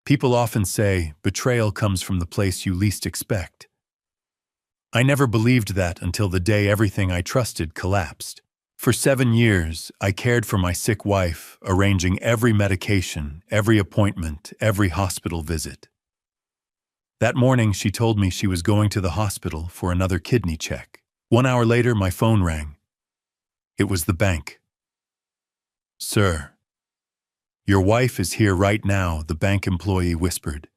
People often say betrayal comes from the place you least expect. I never believed that until the day everything I trusted collapsed. For 7 years, I cared for my sick wife, arranging every medication, every appointment, every hospital visit. That morning, she told me she was going to the hospital for another kidney check. 1 hour later, my phone rang. It was the bank. "Sir, your wife is here right now," the bank employee whispered.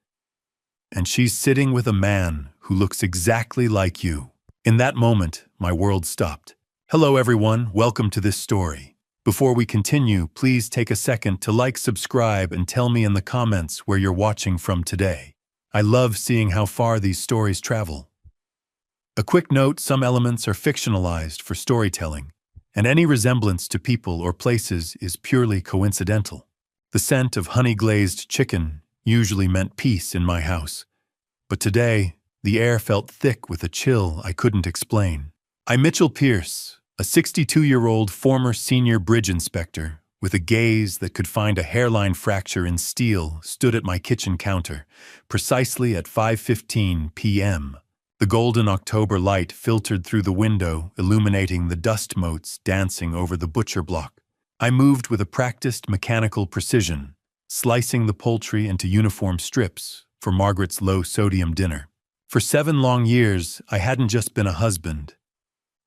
"And she's sitting with a man who looks exactly like you." In that moment, my world stopped. Hello everyone, welcome to this story. Before we continue, please take a second to like, subscribe, and tell me in the comments where you're watching from today. I love seeing how far these stories travel. A quick note, some elements are fictionalized for storytelling, and any resemblance to people or places is purely coincidental. The scent of honey-glazed chicken usually meant peace in my house, but today, the air felt thick with a chill I couldn't explain. I'm Mitchell Pierce, a 62-year-old former senior bridge inspector with a gaze that could find a hairline fracture in steel, stood at my kitchen counter, precisely at 5:15 p.m. The golden October light filtered through the window, illuminating the dust motes dancing over the butcher block. I moved with a practiced mechanical precision, slicing the poultry into uniform strips for Margaret's low-sodium dinner. For 7 long years, I hadn't just been a husband.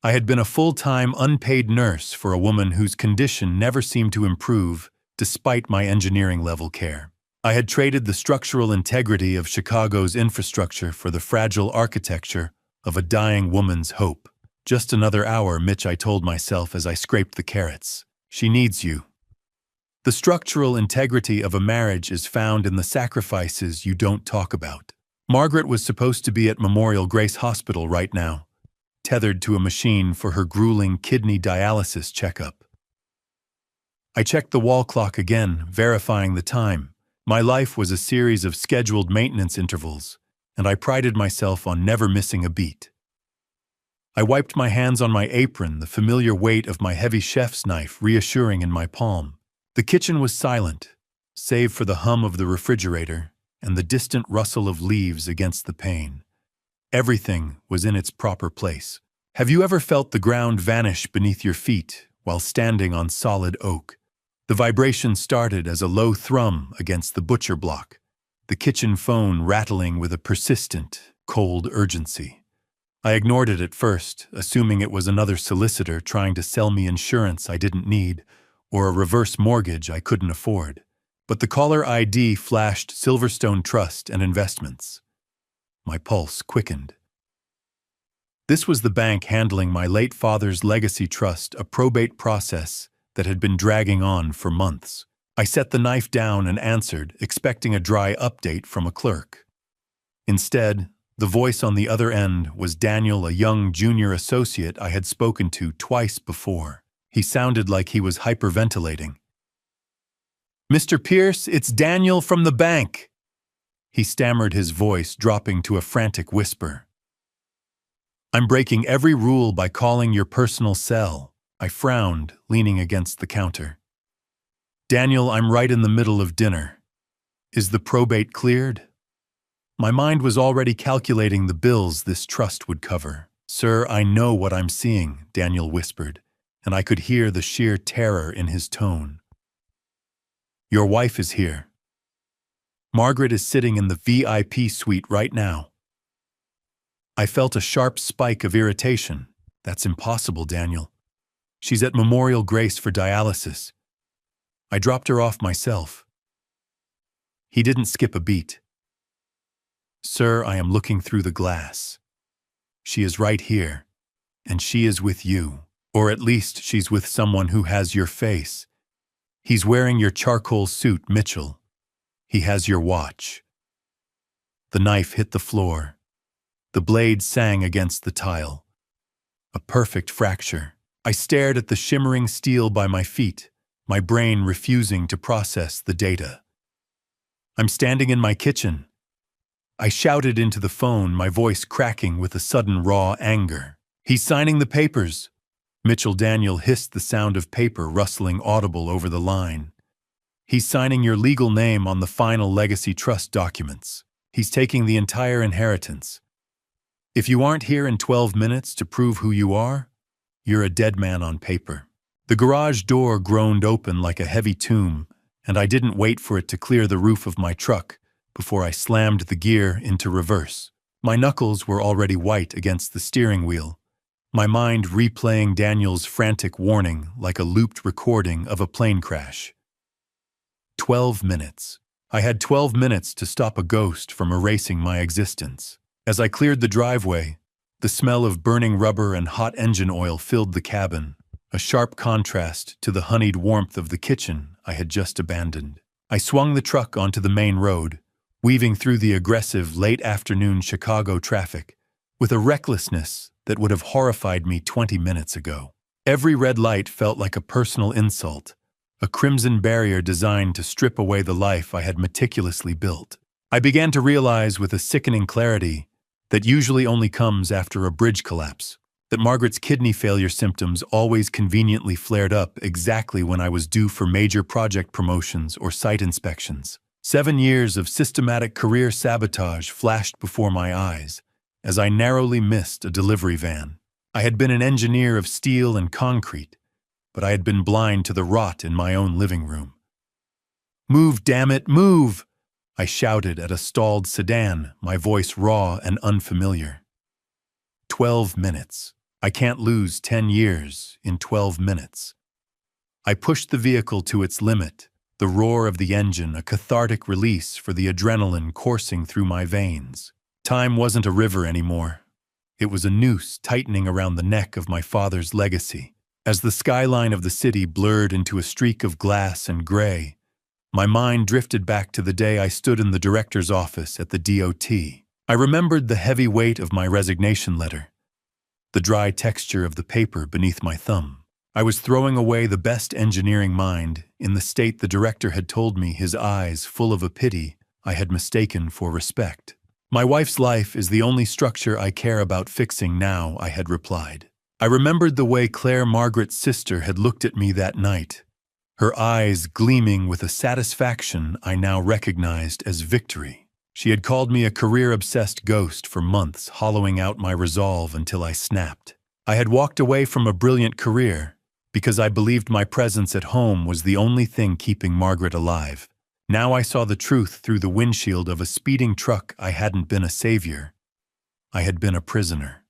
I had been a full-time, unpaid nurse for a woman whose condition never seemed to improve despite my engineering-level care. I had traded the structural integrity of Chicago's infrastructure for the fragile architecture of a dying woman's hope. "Just another hour, Mitch," I told myself as I scraped the carrots. "She needs you." The structural integrity of a marriage is found in the sacrifices you don't talk about. Margaret was supposed to be at Memorial Grace Hospital right now, tethered to a machine for her grueling kidney dialysis checkup. I checked the wall clock again, verifying the time. My life was a series of scheduled maintenance intervals, and I prided myself on never missing a beat. I wiped my hands on my apron, the familiar weight of my heavy chef's knife reassuring in my palm. The kitchen was silent, save for the hum of the refrigerator and the distant rustle of leaves against the pane. Everything was in its proper place. Have you ever felt the ground vanish beneath your feet while standing on solid oak? The vibration started as a low thrum against the butcher block, the kitchen phone rattling with a persistent, cold urgency. I ignored it at first, assuming it was another solicitor trying to sell me insurance I didn't need or a reverse mortgage I couldn't afford. But the caller ID flashed Silverstone Trust and Investments. My pulse quickened. This was the bank handling my late father's legacy trust, a probate process that had been dragging on for months. I set the knife down and answered, expecting a dry update from a clerk. Instead, the voice on the other end was Daniel, a young junior associate I had spoken to twice before. He sounded like he was hyperventilating. "Mr. Pierce, it's Daniel from the bank," he stammered, his voice dropping to a frantic whisper. "I'm breaking every rule by calling your personal cell." I frowned, leaning against the counter. "Daniel, I'm right in the middle of dinner. Is the probate cleared?" My mind was already calculating the bills this trust would cover. "Sir, I know what I'm seeing," Daniel whispered, and I could hear the sheer terror in his tone. "Your wife is here. Margaret is sitting in the VIP suite right now." I felt a sharp spike of irritation. "That's impossible, Daniel. She's at Memorial Grace for dialysis. I dropped her off myself." He didn't skip a beat. "Sir, I am looking through the glass. She is right here, and she is with you. Or at least she's with someone who has your face. He's wearing your charcoal suit, Mitchell. He has your watch." The knife hit the floor. The blade sang against the tile. A perfect fracture. I stared at the shimmering steel by my feet, my brain refusing to process the data. "I'm standing in my kitchen." I shouted into the phone, my voice cracking with a sudden raw anger. "He's signing the papers." Mitchell Daniel hissed, the sound of paper rustling audible over the line. He's signing your legal name on the final legacy trust documents. He's taking the entire inheritance. If you aren't here in 12 minutes to prove who you are, you're a dead man on paper." The garage door groaned open like a heavy tomb, and I didn't wait for it to clear the roof of my truck before I slammed the gear into reverse. My knuckles were already white against the steering wheel, my mind replaying Daniel's frantic warning like a looped recording of a plane crash. 12 minutes. I had 12 minutes to stop a ghost from erasing my existence. As I cleared the driveway, the smell of burning rubber and hot engine oil filled the cabin, a sharp contrast to the honeyed warmth of the kitchen I had just abandoned. I swung the truck onto the main road, weaving through the aggressive late-afternoon Chicago traffic with a recklessness that would have horrified me 20 minutes ago. Every red light felt like a personal insult, a crimson barrier designed to strip away the life I had meticulously built. I began to realize with a sickening clarity that usually only comes after a bridge collapse, that Margaret's kidney failure symptoms always conveniently flared up exactly when I was due for major project promotions or site inspections. 7 years of systematic career sabotage flashed before my eyes as I narrowly missed a delivery van. I had been an engineer of steel and concrete, but I had been blind to the rot in my own living room. "Move, damn it, move!" I shouted at a stalled sedan, my voice raw and unfamiliar. 12 minutes. I can't lose 10 years in 12 minutes. I pushed the vehicle to its limit, the roar of the engine a cathartic release for the adrenaline coursing through my veins. Time wasn't a river anymore. It was a noose tightening around the neck of my father's legacy. As the skyline of the city blurred into a streak of glass and gray, my mind drifted back to the day I stood in the director's office at the DOT. I remembered the heavy weight of my resignation letter, the dry texture of the paper beneath my thumb. I was throwing away the best engineering mind in the state the director had told me, his eyes full of a pity I had mistaken for respect. "My wife's life is the only structure I care about fixing now," I had replied. I remembered the way Claire, Margaret's sister, had looked at me that night, her eyes gleaming with a satisfaction I now recognized as victory. She had called me a career-obsessed ghost for months, hollowing out my resolve until I snapped. I had walked away from a brilliant career because I believed my presence at home was the only thing keeping Margaret alive. Now I saw the truth through the windshield of a speeding truck. I hadn't been a savior. I had been a prisoner.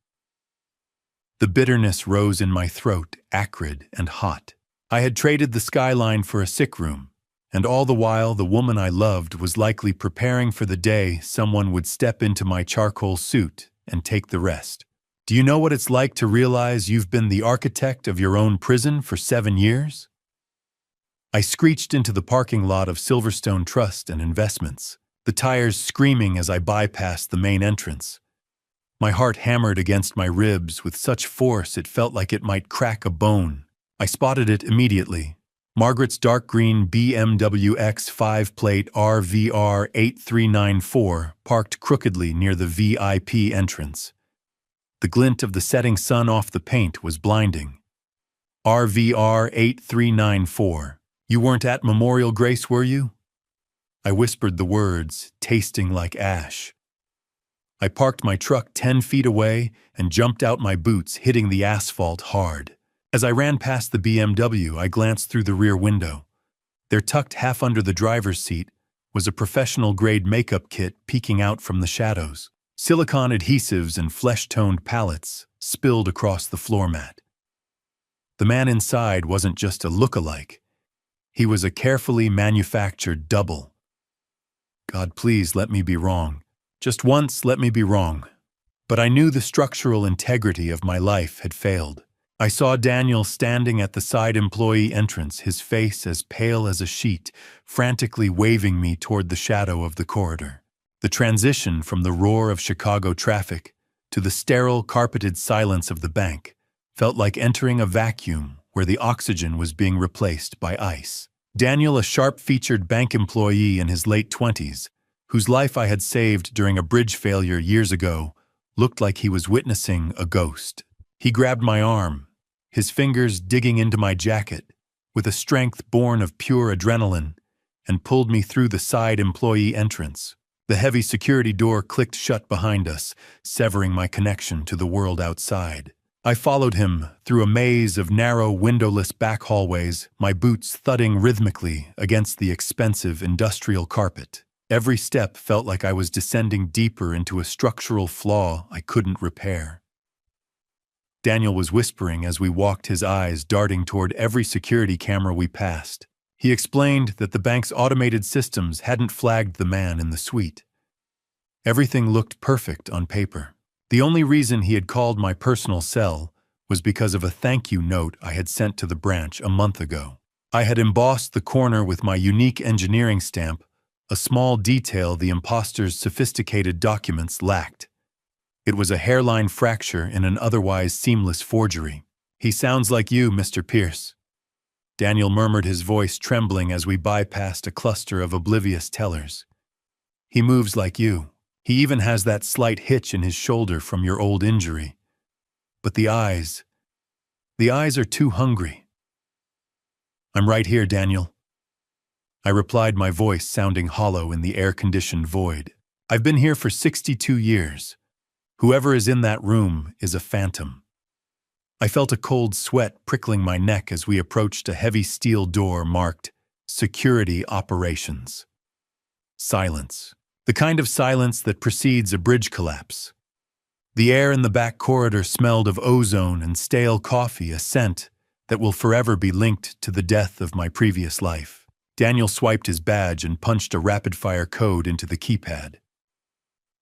The bitterness rose in my throat, acrid and hot. I had traded the skyline for a sick room, and all the while the woman I loved was likely preparing for the day someone would step into my charcoal suit and take the rest. Do you know what it's like to realize you've been the architect of your own prison for 7 years? I screeched into the parking lot of Silverstone Trust and Investments, the tires screaming as I bypassed the main entrance. My heart hammered against my ribs with such force it felt like it might crack a bone. I spotted it immediately. Margaret's dark green BMW X5 plate RVR 8394 parked crookedly near the VIP entrance. The glint of the setting sun off the paint was blinding. RVR 8394. "You weren't at Memorial Grace, were you?" I whispered the words, tasting like ash. I parked my truck 10 feet away and jumped out my boots, hitting the asphalt hard. As I ran past the BMW, I glanced through the rear window. There, tucked half under the driver's seat, was a professional-grade makeup kit peeking out from the shadows. Silicone adhesives and flesh-toned palettes spilled across the floor mat. The man inside wasn't just a look-alike. He was a carefully manufactured double. God, please let me be wrong. Just once, let me be wrong. But I knew the structural integrity of my life had failed. I saw Daniel standing at the side employee entrance, his face as pale as a sheet, frantically waving me toward the shadow of the corridor. The transition from the roar of Chicago traffic to the sterile, carpeted silence of the bank felt like entering a vacuum where the oxygen was being replaced by ice. Daniel, a sharp-featured bank employee in his late 20s, whose life I had saved during a bridge failure years ago, looked like he was witnessing a ghost. He grabbed my arm, his fingers digging into my jacket, with a strength born of pure adrenaline, and pulled me through the side employee entrance. The heavy security door clicked shut behind us, severing my connection to the world outside. I followed him through a maze of narrow, windowless back hallways, my boots thudding rhythmically against the expensive industrial carpet. Every step felt like I was descending deeper into a structural flaw I couldn't repair. Daniel was whispering as we walked, his eyes darting toward every security camera we passed. He explained that the bank's automated systems hadn't flagged the man in the suite. Everything looked perfect on paper. The only reason he had called my personal cell was because of a thank you note I had sent to the branch a month ago. I had embossed the corner with my unique engineering stamp, a small detail the imposter's sophisticated documents lacked. It was a hairline fracture in an otherwise seamless forgery. "He sounds like you, Mr. Pierce." Daniel murmured, his voice trembling as we bypassed a cluster of oblivious tellers. "He moves like you. He even has that slight hitch in his shoulder from your old injury. But the eyes are too hungry." "I'm right here, Daniel," I replied, my voice sounding hollow in the air-conditioned void. "I've been here for 62 years. Whoever is in that room is a phantom." I felt a cold sweat prickling my neck as we approached a heavy steel door marked Security Operations. Silence. The kind of silence that precedes a bridge collapse. The air in the back corridor smelled of ozone and stale coffee, a scent that will forever be linked to the death of my previous life. Daniel swiped his badge and punched a rapid-fire code into the keypad.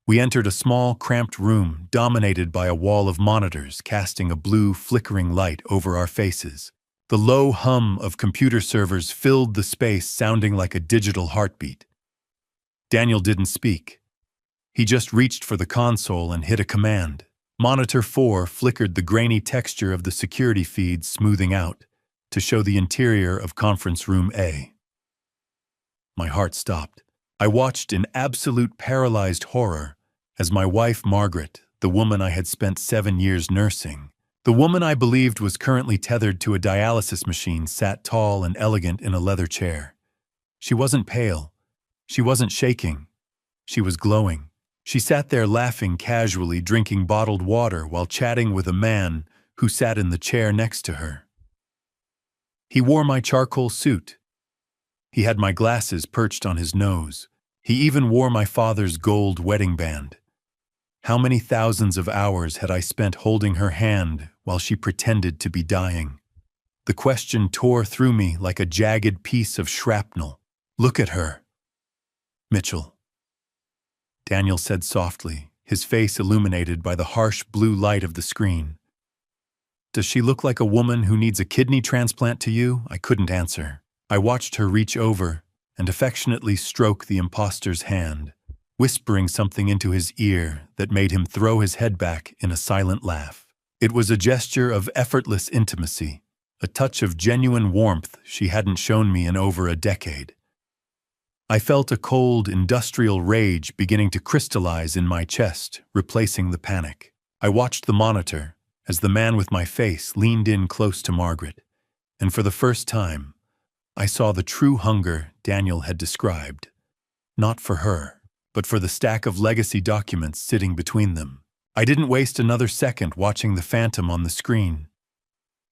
We entered a small, cramped room dominated by a wall of monitors casting a blue, flickering light over our faces. The low hum of computer servers filled the space, sounding like a digital heartbeat. Daniel didn't speak. He just reached for the console and hit a command. Monitor 4 flickered the grainy texture of the security feed, smoothing out to show the interior of Conference Room A. My heart stopped. I watched in absolute paralyzed horror as my wife Margaret, the woman I had spent 7 years nursing, the woman I believed was currently tethered to a dialysis machine, sat tall and elegant in a leather chair. She wasn't pale. She wasn't shaking. She was glowing. She sat there laughing casually, drinking bottled water while chatting with a man who sat in the chair next to her. He wore my charcoal suit. He had my glasses perched on his nose. He even wore my father's gold wedding band. How many thousands of hours had I spent holding her hand while she pretended to be dying? The question tore through me like a jagged piece of shrapnel. "Look at her, Mitchell," Daniel said softly, his face illuminated by the harsh blue light of the screen. "Does she look like a woman who needs a kidney transplant to you?" I couldn't answer. I watched her reach over and affectionately stroke the imposter's hand, whispering something into his ear that made him throw his head back in a silent laugh. It was a gesture of effortless intimacy, a touch of genuine warmth she hadn't shown me in over a decade. I felt a cold, industrial rage beginning to crystallize in my chest, replacing the panic. I watched the monitor as the man with my face leaned in close to Margaret, and for the first time, I saw the true hunger Daniel had described. Not for her, but for the stack of legacy documents sitting between them. I didn't waste another second watching the phantom on the screen.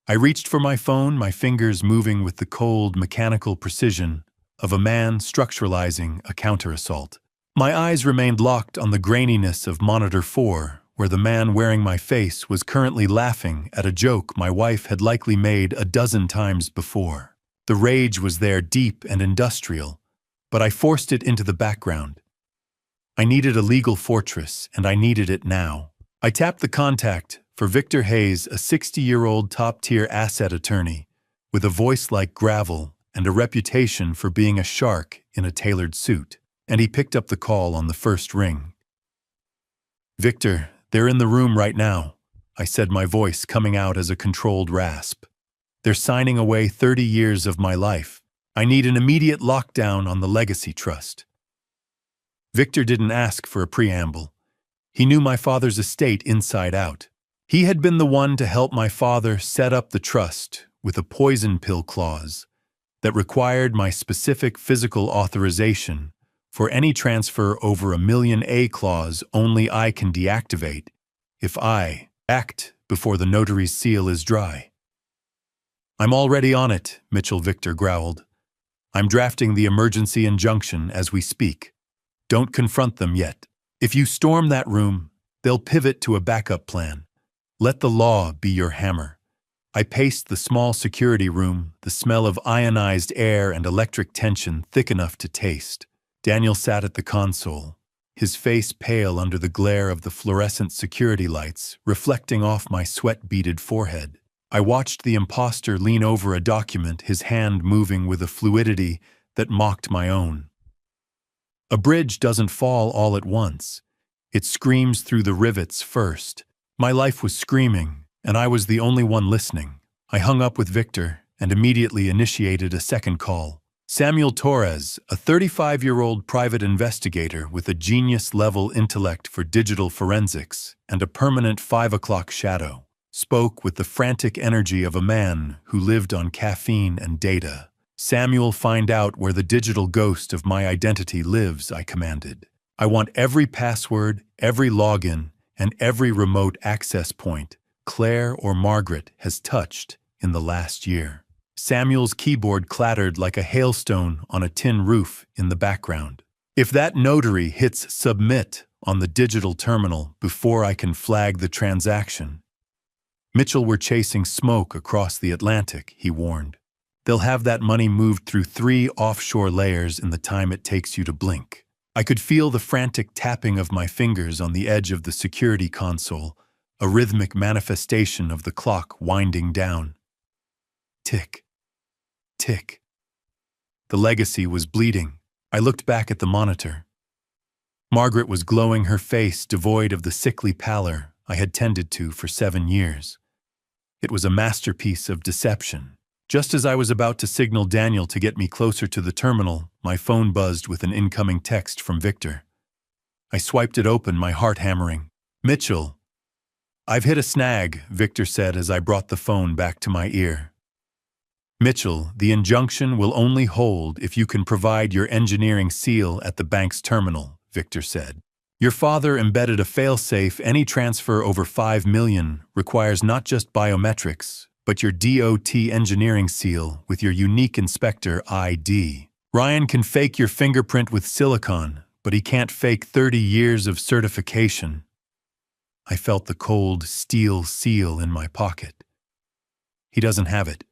I reached for my phone, my fingers moving with the cold, mechanical precision of a man structuralizing a counter-assault. My eyes remained locked on the graininess of Monitor 4, where the man wearing my face was currently laughing at a joke my wife had likely made a dozen times before. The rage was there, deep and industrial, but I forced it into the background. I needed a legal fortress, and I needed it now. I tapped the contact for Victor Hayes, a 60-year-old top-tier asset attorney, with a voice like gravel and a reputation for being a shark in a tailored suit, and he picked up the call on the first ring. "Victor, they're in the room right now," I said, my voice coming out as a controlled rasp. "They're signing away 30 years of my life. I need an immediate lockdown on the legacy trust." Victor didn't ask for a preamble. He knew my father's estate inside out. He had been the one to help my father set up the trust with a poison pill clause that required my specific physical authorization for any transfer over $1 million clause only I can deactivate if I act before the notary's seal is dry. I'm already on it, Mitchell Victor growled. I'm drafting the emergency injunction as we speak. Don't confront them yet. If you storm that room, they'll pivot to a backup plan. Let the law be your hammer. I paced the small security room, the smell of ionized air and electric tension thick enough to taste. Daniel sat at the console, his face pale under the glare of the fluorescent security lights, reflecting off my sweat-beaded forehead. I watched the imposter lean over a document, his hand moving with a fluidity that mocked my own. A bridge doesn't fall all at once. It screams through the rivets first. My life was screaming, and I was the only one listening. I hung up with Victor and immediately initiated a second call. Samuel Torres, a 35-year-old private investigator with a genius-level intellect for digital forensics and a permanent 5 o'clock shadow, spoke with the frantic energy of a man who lived on caffeine and data. Samuel, find out where the digital ghost of my identity lives, I commanded. I want every password, every login, and every remote access point Claire or Margaret has touched in the last year. Samuel's keyboard clattered like a hailstone on a tin roof in the background. If that notary hits submit on the digital terminal before I can flag the transaction, Mitchell, we're chasing smoke across the Atlantic, he warned. They'll have that money moved through 3 offshore layers in the time it takes you to blink. I could feel the frantic tapping of my fingers on the edge of the security console, a rhythmic manifestation of the clock winding down. Tick, tick. The legacy was bleeding. I looked back at the monitor. Margaret was glowing, her face devoid of the sickly pallor I had tended to for 7 years. It was a masterpiece of deception. Just as I was about to signal Daniel to get me closer to the terminal, my phone buzzed with an incoming text from Victor. I swiped it open, my heart hammering. Mitchell. I've hit a snag, Victor said as I brought the phone back to my ear. Mitchell, the injunction will only hold if you can provide your engineering seal at the bank's terminal, Victor said. Your father embedded a failsafe. Any transfer over $5 million requires not just biometrics, but your DOT engineering seal with your unique inspector ID. Ryan can fake your fingerprint with silicon, but he can't fake 30 years of certification. I felt the cold steel seal in my pocket. He doesn't have it.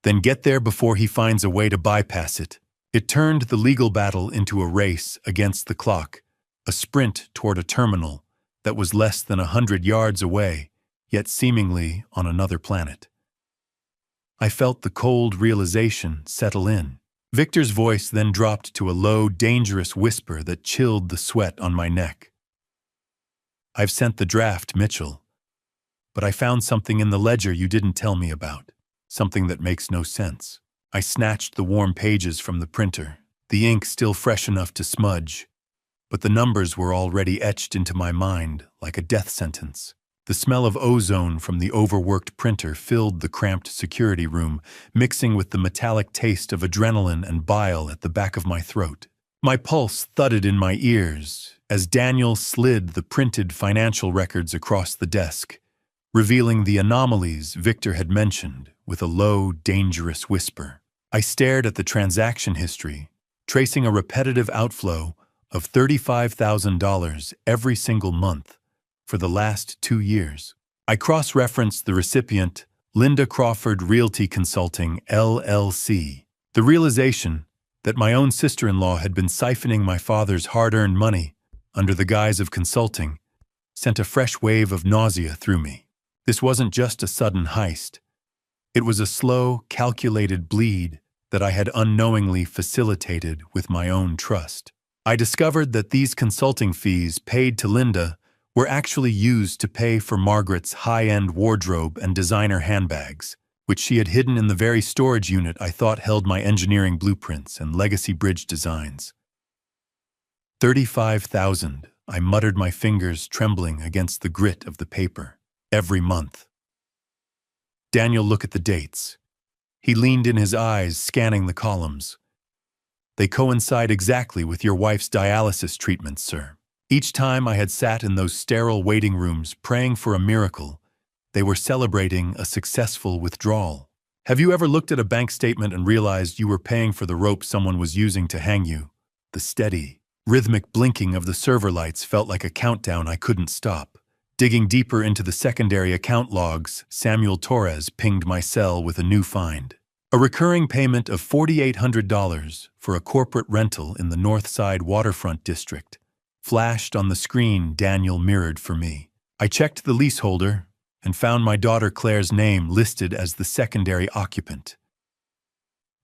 Then get there before he finds a way to bypass it. It turned the legal battle into a race against the clock, a sprint toward a terminal that was less than 100 yards away, yet seemingly on another planet. I felt the cold realization settle in. Victor's voice then dropped to a low, dangerous whisper that chilled the sweat on my neck. I've sent the draft, Mitchell, but I found something in the ledger you didn't tell me about, something that makes no sense. I snatched the warm pages from the printer, the ink still fresh enough to smudge, but the numbers were already etched into my mind like a death sentence. The smell of ozone from the overworked printer filled the cramped security room, mixing with the metallic taste of adrenaline and bile at the back of my throat. My pulse thudded in my ears as Daniel slid the printed financial records across the desk, revealing the anomalies Victor had mentioned with a low, dangerous whisper. I stared at the transaction history, tracing a repetitive outflow of $35,000 every single month for the last 2 years. I cross-referenced the recipient, Linda Crawford Realty Consulting, LLC. The realization that my own sister-in-law had been siphoning my father's hard-earned money under the guise of consulting sent a fresh wave of nausea through me. This wasn't just a sudden heist. It was a slow, calculated bleed that I had unknowingly facilitated with my own trust. I discovered that these consulting fees paid to Linda were actually used to pay for Margaret's high-end wardrobe and designer handbags, which she had hidden in the very storage unit I thought held my engineering blueprints and legacy bridge designs. 35,000, I muttered, my fingers trembling against the grit of the paper. Every month. Daniel, look at the dates. He leaned in, his eyes scanning the columns. "They coincide exactly with your wife's dialysis treatments, sir. Each time I had sat in those sterile waiting rooms praying for a miracle, they were celebrating a successful withdrawal. Have you ever looked at a bank statement and realized you were paying for the rope someone was using to hang you? The steady, rhythmic blinking of the server lights felt like a countdown I couldn't stop. Digging deeper into the secondary account logs, Samuel Torres pinged my cell with a new find. A recurring payment of $4,800 for a corporate rental in the Northside waterfront district. Flashed on the screen Daniel mirrored for me. I checked the leaseholder and found my daughter Claire's name listed as the secondary occupant.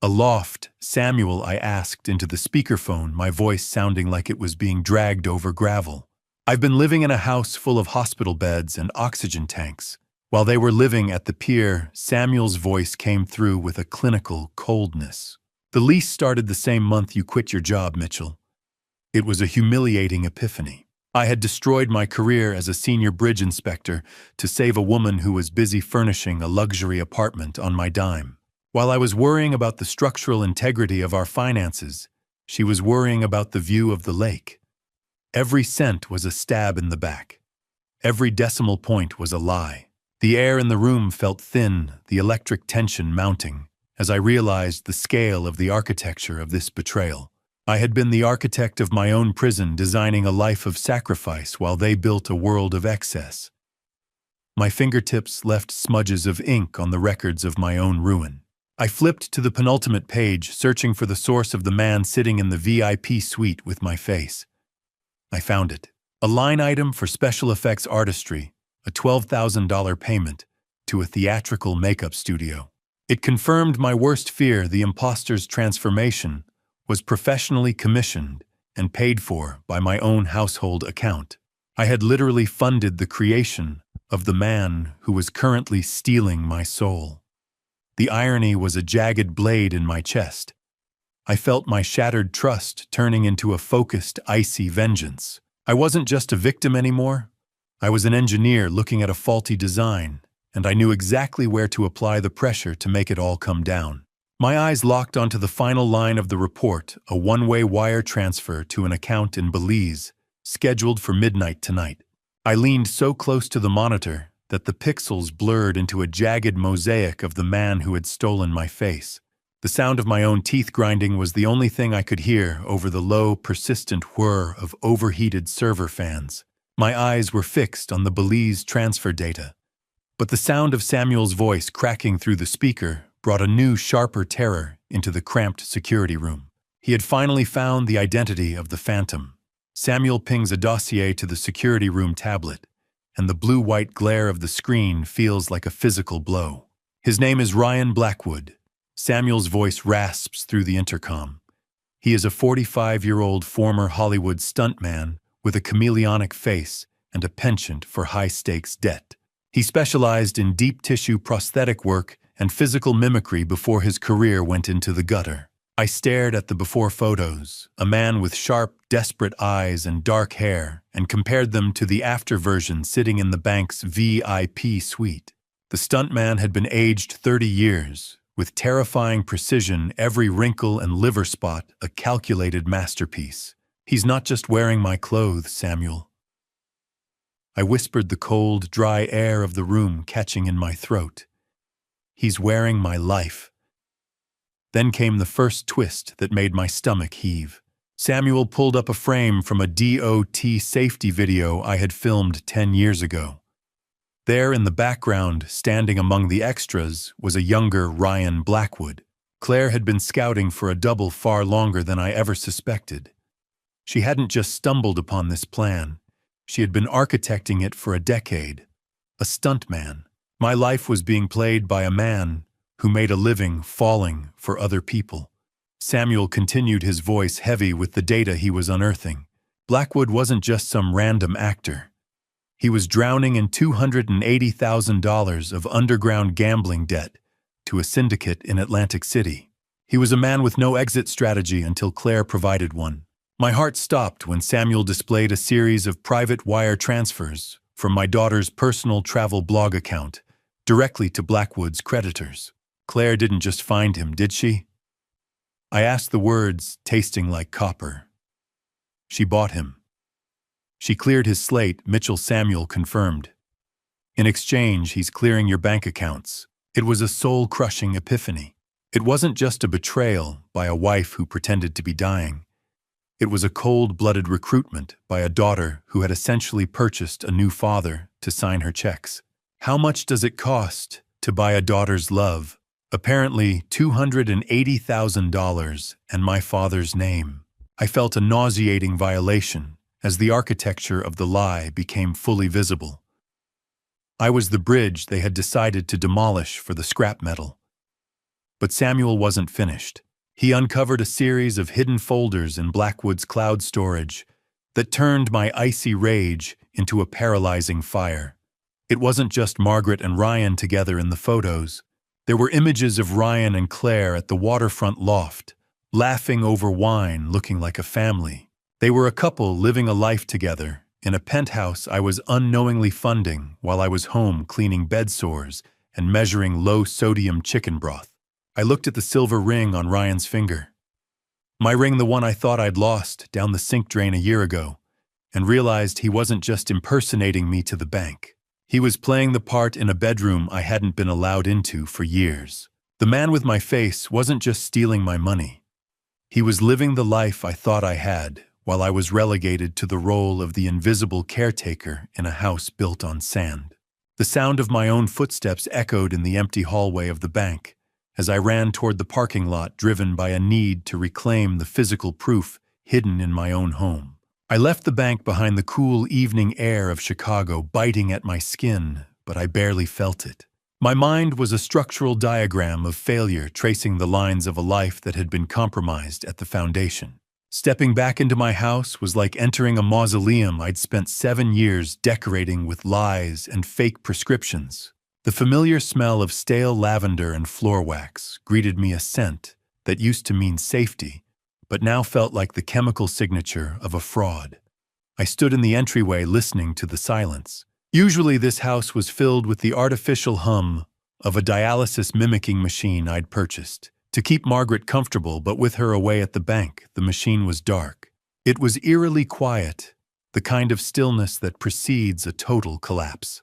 "Aloft, Samuel," I asked into the speakerphone, my voice sounding like it was being dragged over gravel. "I've been living in a house full of hospital beds and oxygen tanks." While they were living at the pier, Samuel's voice came through with a clinical coldness. "The lease started the same month you quit your job, Mitchell." It was a humiliating epiphany. I had destroyed my career as a senior bridge inspector to save a woman who was busy furnishing a luxury apartment on my dime. While I was worrying about the structural integrity of our finances, she was worrying about the view of the lake. Every cent was a stab in the back. Every decimal point was a lie. The air in the room felt thin, the electric tension mounting, as I realized the scale of the architecture of this betrayal. I had been the architect of my own prison, designing a life of sacrifice while they built a world of excess. My fingertips left smudges of ink on the records of my own ruin. I flipped to the penultimate page, searching for the source of the man sitting in the VIP suite with my face. I found it. A line item for special effects artistry, a $12,000 payment to a theatrical makeup studio. It confirmed my worst fear: the imposter's transformation was professionally commissioned and paid for by my own household account. I had literally funded the creation of the man who was currently stealing my soul. The irony was a jagged blade in my chest. I felt my shattered trust turning into a focused, icy vengeance. I wasn't just a victim anymore. I was an engineer looking at a faulty design, and I knew exactly where to apply the pressure to make it all come down. My eyes locked onto the final line of the report, a one-way wire transfer to an account in Belize, scheduled for midnight tonight. I leaned so close to the monitor that the pixels blurred into a jagged mosaic of the man who had stolen my face. The sound of my own teeth grinding was the only thing I could hear over the low, persistent whir of overheated server fans. My eyes were fixed on the Belize transfer data. But the sound of Samuel's voice cracking through the speaker brought a new, sharper terror into the cramped security room. He had finally found the identity of the phantom. Samuel pings a dossier to the security room tablet, and the blue-white glare of the screen feels like a physical blow. "His name is Ryan Blackwood." Samuel's voice rasps through the intercom. "He is a 45-year-old former Hollywood stuntman with a chameleonic face and a penchant for high-stakes debt. He specialized in deep-tissue prosthetic work and physical mimicry before his career went into the gutter." I stared at the before photos, a man with sharp, desperate eyes and dark hair, and compared them to the after version sitting in the bank's VIP suite. The stuntman had been aged 30 years, with terrifying precision, every wrinkle and liver spot a calculated masterpiece. "He's not just wearing my clothes, Samuel." I whispered, the cold, dry air of the room catching in my throat. "He's wearing my life." Then came the first twist that made my stomach heave. Samuel pulled up a frame from a DOT safety video I had filmed 10 years ago. There in the background, standing among the extras, was a younger Ryan Blackwood. Claire had been scouting for a double far longer than I ever suspected. She hadn't just stumbled upon this plan. She had been architecting it for a decade. A stuntman. My life was being played by a man who made a living falling for other people. Samuel continued, his voice heavy with the data he was unearthing. Blackwood wasn't just some random actor. He was drowning in $280,000 of underground gambling debt to a syndicate in Atlantic City. He was a man with no exit strategy until Claire provided one. My heart stopped when Samuel displayed a series of private wire transfers from my daughter's personal travel blog account directly to Blackwood's creditors. Claire didn't just find him, did she? I asked, the words tasting like copper. She bought him. She cleared his slate, Mitchell Samuel confirmed. In exchange, he's clearing your bank accounts. It was a soul-crushing epiphany. It wasn't just a betrayal by a wife who pretended to be dying. It was a cold-blooded recruitment by a daughter who had essentially purchased a new father to sign her checks. How much does it cost to buy a daughter's love? Apparently $280,000 and my father's name. I felt a nauseating violation as the architecture of the lie became fully visible. I was the bridge they had decided to demolish for the scrap metal. But Samuel wasn't finished. He uncovered a series of hidden folders in Blackwood's cloud storage that turned my icy rage into a paralyzing fire. It wasn't just Margaret and Ryan together in the photos. There were images of Ryan and Claire at the waterfront loft, laughing over wine, looking like a family. They were a couple living a life together in a penthouse I was unknowingly funding while I was home cleaning bed sores and measuring low-sodium chicken broth. I looked at the silver ring on Ryan's finger. My ring, the one I thought I'd lost down the sink drain a year ago, and realized he wasn't just impersonating me to the bank. He was playing the part in a bedroom I hadn't been allowed into for years. The man with my face wasn't just stealing my money. He was living the life I thought I had, while I was relegated to the role of the invisible caretaker in a house built on sand. The sound of my own footsteps echoed in the empty hallway of the bank as I ran toward the parking lot, driven by a need to reclaim the physical proof hidden in my own home. I left the bank behind the cool evening air of Chicago biting at my skin, but I barely felt it. My mind was a structural diagram of failure, tracing the lines of a life that had been compromised at the foundation. Stepping back into my house was like entering a mausoleum I'd spent 7 years decorating with lies and fake prescriptions. The familiar smell of stale lavender and floor wax greeted me, a scent that used to mean safety, but now felt like the chemical signature of a fraud. I stood in the entryway listening to the silence. Usually this house was filled with the artificial hum of a dialysis mimicking machine I'd purchased to keep Margaret comfortable, but with her away at the bank, the machine was dark. It was eerily quiet, the kind of stillness that precedes a total collapse.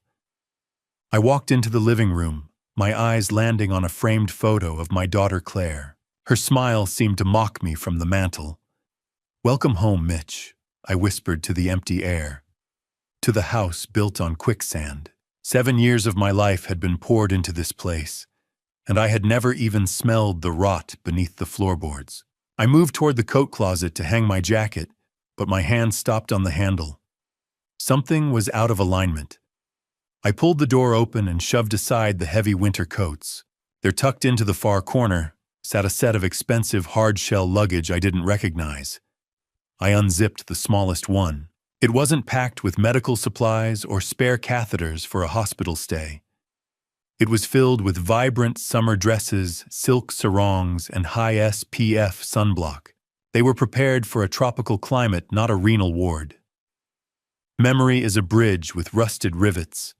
I walked into the living room, my eyes landing on a framed photo of my daughter Claire. Her smile seemed to mock me from the mantel. "Welcome home, Mitch," I whispered to the empty air. To the house built on quicksand. 7 years of my life had been poured into this place, and I had never even smelled the rot beneath the floorboards. I moved toward the coat closet to hang my jacket, but my hand stopped on the handle. Something was out of alignment. I pulled the door open and shoved aside the heavy winter coats. There, tucked into the far corner, sat a set of expensive hard-shell luggage I didn't recognize. I unzipped the smallest one. It wasn't packed with medical supplies or spare catheters for a hospital stay. It was filled with vibrant summer dresses, silk sarongs, and high SPF sunblock. They were prepared for a tropical climate, not a renal ward. Memory is a bridge with rusted rivets.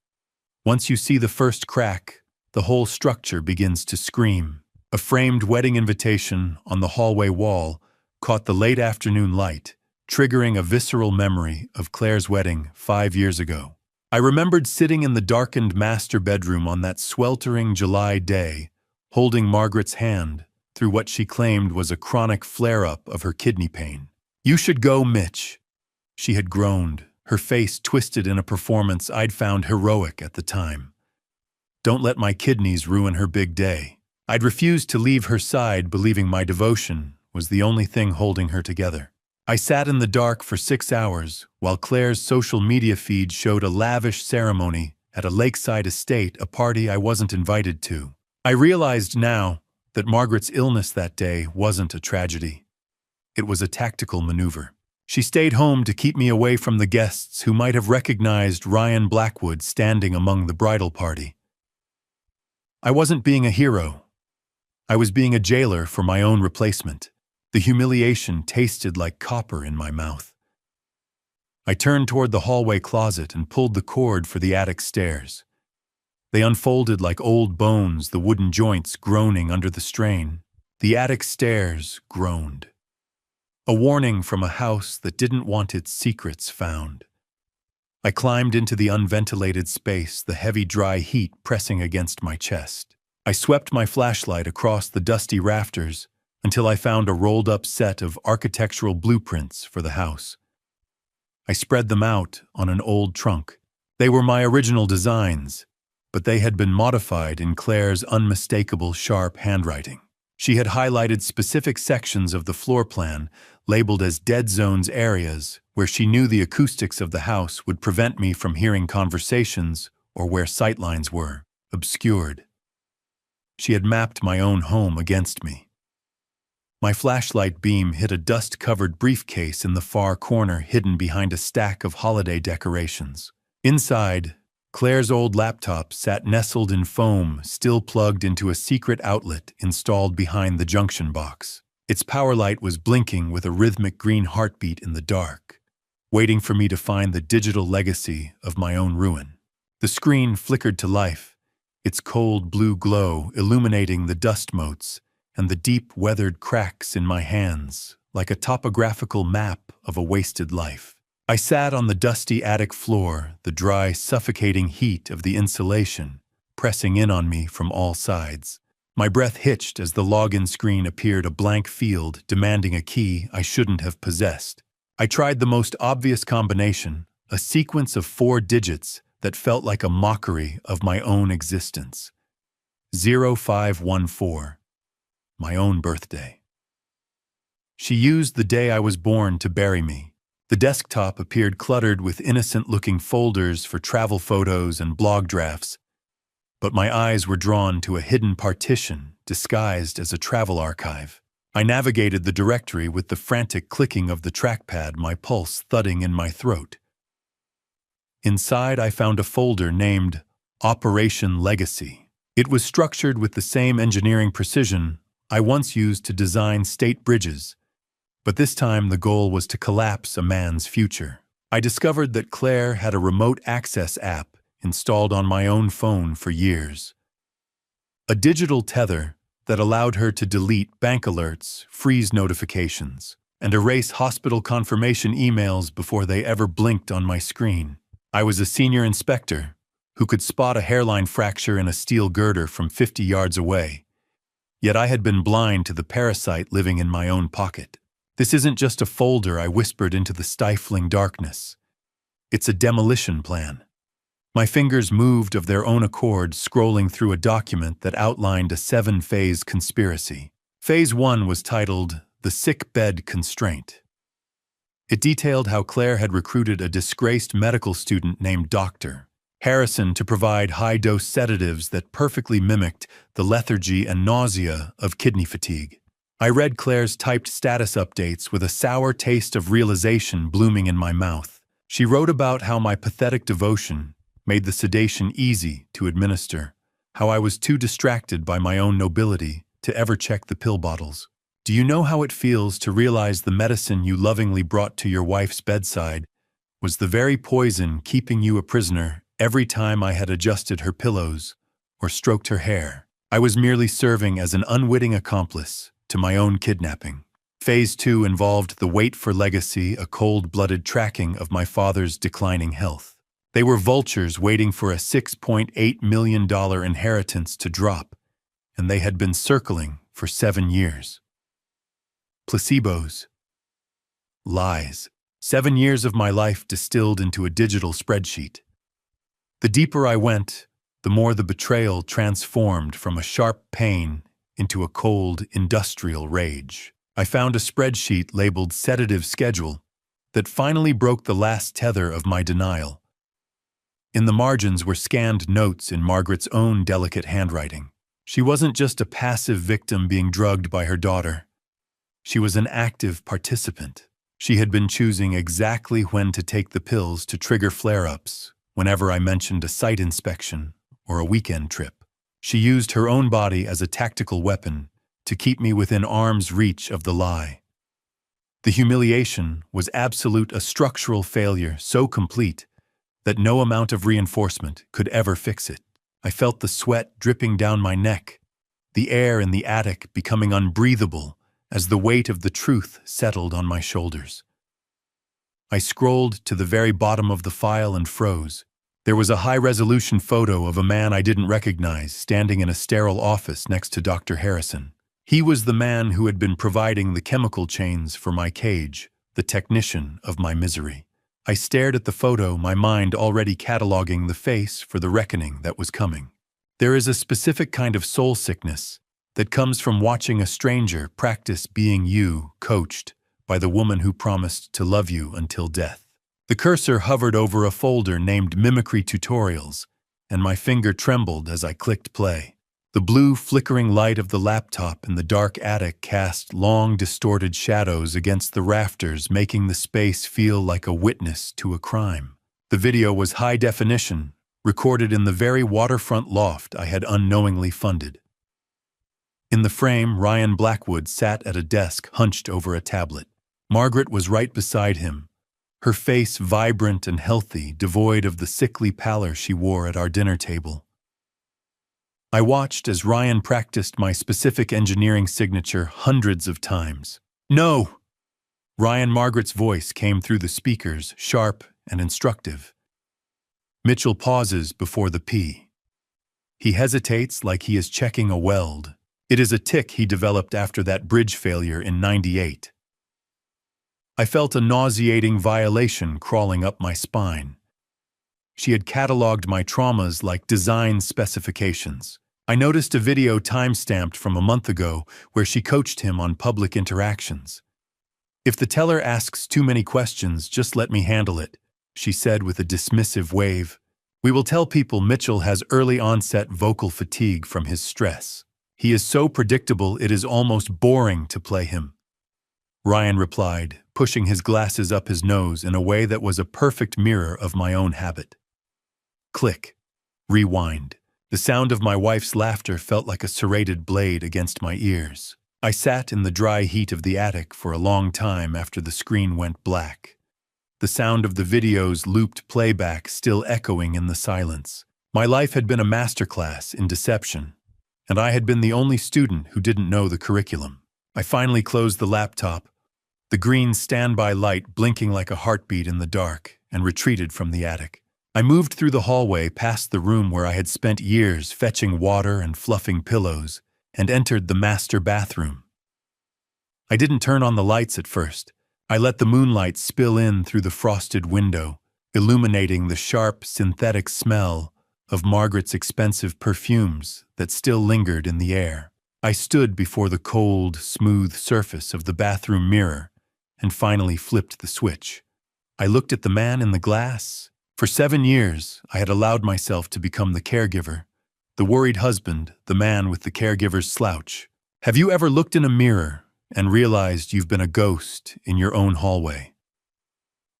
Once you see the first crack, the whole structure begins to scream. A framed wedding invitation on the hallway wall caught the late afternoon light, triggering a visceral memory of Claire's wedding 5 years ago. I remembered sitting in the darkened master bedroom on that sweltering July day, holding Margaret's hand through what she claimed was a chronic flare-up of her kidney pain. "You should go, Mitch," she had groaned, her face twisted in a performance I'd found heroic at the time. "Don't let my kidneys ruin her big day." I'd refused to leave her side, believing my devotion was the only thing holding her together. I sat in the dark for 6 hours while Claire's social media feed showed a lavish ceremony at a lakeside estate, a party I wasn't invited to. I realized now that Margaret's illness that day wasn't a tragedy. It was a tactical maneuver. She stayed home to keep me away from the guests who might have recognized Ryan Blackwood standing among the bridal party. I wasn't being a hero. I was being a jailer for my own replacement. The humiliation tasted like copper in my mouth. I turned toward the hallway closet and pulled the cord for the attic stairs. They unfolded like old bones, the wooden joints groaning under the strain. The attic stairs groaned. A warning from a house that didn't want its secrets found. I climbed into the unventilated space, the heavy dry heat pressing against my chest. I swept my flashlight across the dusty rafters until I found a rolled-up set of architectural blueprints for the house. I spread them out on an old trunk. They were my original designs, but they had been modified in Claire's unmistakable sharp handwriting. She had highlighted specific sections of the floor plan, labeled as dead zones areas, where she knew the acoustics of the house would prevent me from hearing conversations or where sightlines were obscured. She had mapped my own home against me. My flashlight beam hit a dust-covered briefcase in the far corner, hidden behind a stack of holiday decorations. Inside, Claire's old laptop sat nestled in foam, still plugged into a secret outlet installed behind the junction box. Its power light was blinking with a rhythmic green heartbeat in the dark, waiting for me to find the digital legacy of my own ruin. The screen flickered to life, its cold blue glow illuminating the dust motes and the deep weathered cracks in my hands, like a topographical map of a wasted life. I sat on the dusty attic floor, the dry, suffocating heat of the insulation pressing in on me from all sides. My breath hitched as the login screen appeared, a blank field demanding a key I shouldn't have possessed. I tried the most obvious combination, a sequence of 4 digits that felt like a mockery of my own existence. 0514, my own birthday. She used the day I was born to bury me. The desktop appeared cluttered with innocent-looking folders for travel photos and blog drafts, but my eyes were drawn to a hidden partition disguised as a travel archive. I navigated the directory with the frantic clicking of the trackpad, my pulse thudding in my throat. Inside, I found a folder named Operation Legacy. It was structured with the same engineering precision I once used to design state bridges, but this time the goal was to collapse a man's future. I discovered that Claire had a remote access app installed on my own phone for years. A digital tether that allowed her to delete bank alerts, freeze notifications, and erase hospital confirmation emails before they ever blinked on my screen. I was a senior inspector who could spot a hairline fracture in a steel girder from 50 yards away, yet I had been blind to the parasite living in my own pocket. "This isn't just a folder," I whispered into the stifling darkness. "It's a demolition plan." My fingers moved of their own accord, scrolling through a document that outlined a 7-phase conspiracy. Phase 1 was titled The Sick Bed Constraint. It detailed how Claire had recruited a disgraced medical student named Dr. Harrison to provide high-dose sedatives that perfectly mimicked the lethargy and nausea of kidney fatigue. I read Claire's typed status updates with a sour taste of realization blooming in my mouth. She wrote about how my pathetic devotion made the sedation easy to administer, how I was too distracted by my own nobility to ever check the pill bottles. "Do you know how it feels to realize the medicine you lovingly brought to your wife's bedside was the very poison keeping you a prisoner every time I had adjusted her pillows or stroked her hair? I was merely serving as an unwitting accomplice to my own kidnapping." Phase 2 involved the wait for legacy, a cold-blooded tracking of my father's declining health. They were vultures waiting for a $6.8 million inheritance to drop, and they had been circling for 7 years. Placebos. Lies. 7 years of my life distilled into a digital spreadsheet. The deeper I went, the more the betrayal transformed from a sharp pain into a cold, industrial rage. I found a spreadsheet labeled Sedative Schedule that finally broke the last tether of my denial. In the margins were scanned notes in Margaret's own delicate handwriting. She wasn't just a passive victim being drugged by her daughter. She was an active participant. She had been choosing exactly when to take the pills to trigger flare-ups whenever I mentioned a site inspection or a weekend trip. She used her own body as a tactical weapon to keep me within arm's reach of the lie. The humiliation was absolute, a structural failure so complete that no amount of reinforcement could ever fix it. I felt the sweat dripping down my neck, the air in the attic becoming unbreathable as the weight of the truth settled on my shoulders. I scrolled to the very bottom of the file and froze. There was a high-resolution photo of a man I didn't recognize standing in a sterile office next to Dr. Harrison. He was the man who had been providing the chemical chains for my cage, the technician of my misery. I stared at the photo, my mind already cataloging the face for the reckoning that was coming. There is a specific kind of soul sickness that comes from watching a stranger practice being you, coached by the woman who promised to love you until death. The cursor hovered over a folder named Mimicry Tutorials, and my finger trembled as I clicked play. The blue, flickering light of the laptop in the dark attic cast long, distorted shadows against the rafters, making the space feel like a witness to a crime. The video was high definition, recorded in the very waterfront loft I had unknowingly funded. In the frame, Ryan Blackwood sat at a desk hunched over a tablet. Margaret was right beside him, her face vibrant and healthy, devoid of the sickly pallor she wore at our dinner table. I watched as Ryan practiced my specific engineering signature hundreds of times. "No!" Margaret's voice came through the speakers, sharp and instructive. Mitchell pauses before the P. He hesitates like he is checking a weld. It is a tic he developed after that bridge failure in '98. I felt a nauseating violation crawling up my spine. She had cataloged my traumas like design specifications. I noticed a video time-stamped from a month ago where she coached him on public interactions. "If the teller asks too many questions, just let me handle it," she said with a dismissive wave. "We will tell people Mitchell has early onset vocal fatigue from his stress. He is so predictable it is almost boring to play him." Ryan replied, pushing his glasses up his nose in a way that was a perfect mirror of my own habit. Click. Rewind. The sound of my wife's laughter felt like a serrated blade against my ears. I sat in the dry heat of the attic for a long time after the screen went black. The sound of the video's looped playback still echoing in the silence. My life had been a masterclass in deception, and I had been the only student who didn't know the curriculum. I finally closed the laptop, the green standby light blinking like a heartbeat in the dark, and retreated from the attic. I moved through the hallway past the room where I had spent years fetching water and fluffing pillows, and entered the master bathroom. I didn't turn on the lights at first. I let the moonlight spill in through the frosted window, illuminating the sharp, synthetic smell of Margaret's expensive perfumes that still lingered in the air. I stood before the cold, smooth surface of the bathroom mirror and finally flipped the switch. I looked at the man in the glass. For 7 years, I had allowed myself to become the caregiver, the worried husband, the man with the caregiver's slouch. Have you ever looked in a mirror and realized you've been a ghost in your own hallway?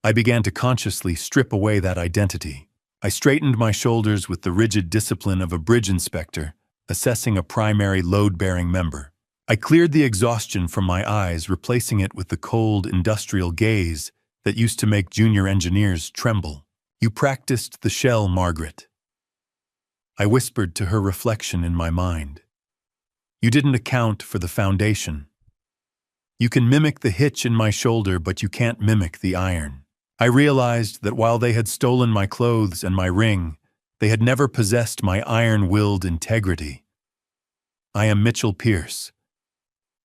I began to consciously strip away that identity. I straightened my shoulders with the rigid discipline of a bridge inspector, assessing a primary load-bearing member. I cleared the exhaustion from my eyes, replacing it with the cold, industrial gaze that used to make junior engineers tremble. "You practiced the shell, Margaret," I whispered to her reflection in my mind. "You didn't account for the foundation. You can mimic the hitch in my shoulder, but you can't mimic the iron." I realized that while they had stolen my clothes and my ring, they had never possessed my iron-willed integrity. I am Mitchell Pierce,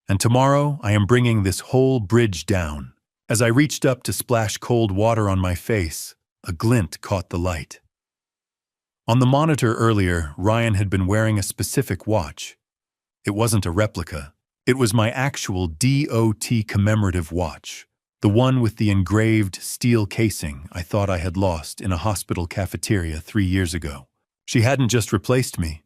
and tomorrow I am bringing this whole bridge down. As I reached up to splash cold water on my face, a glint caught the light. On the monitor earlier, Ryan had been wearing a specific watch. It wasn't a replica. It was my actual DOT commemorative watch, the one with the engraved steel casing I thought I had lost in a hospital cafeteria 3 years ago. She hadn't just replaced me.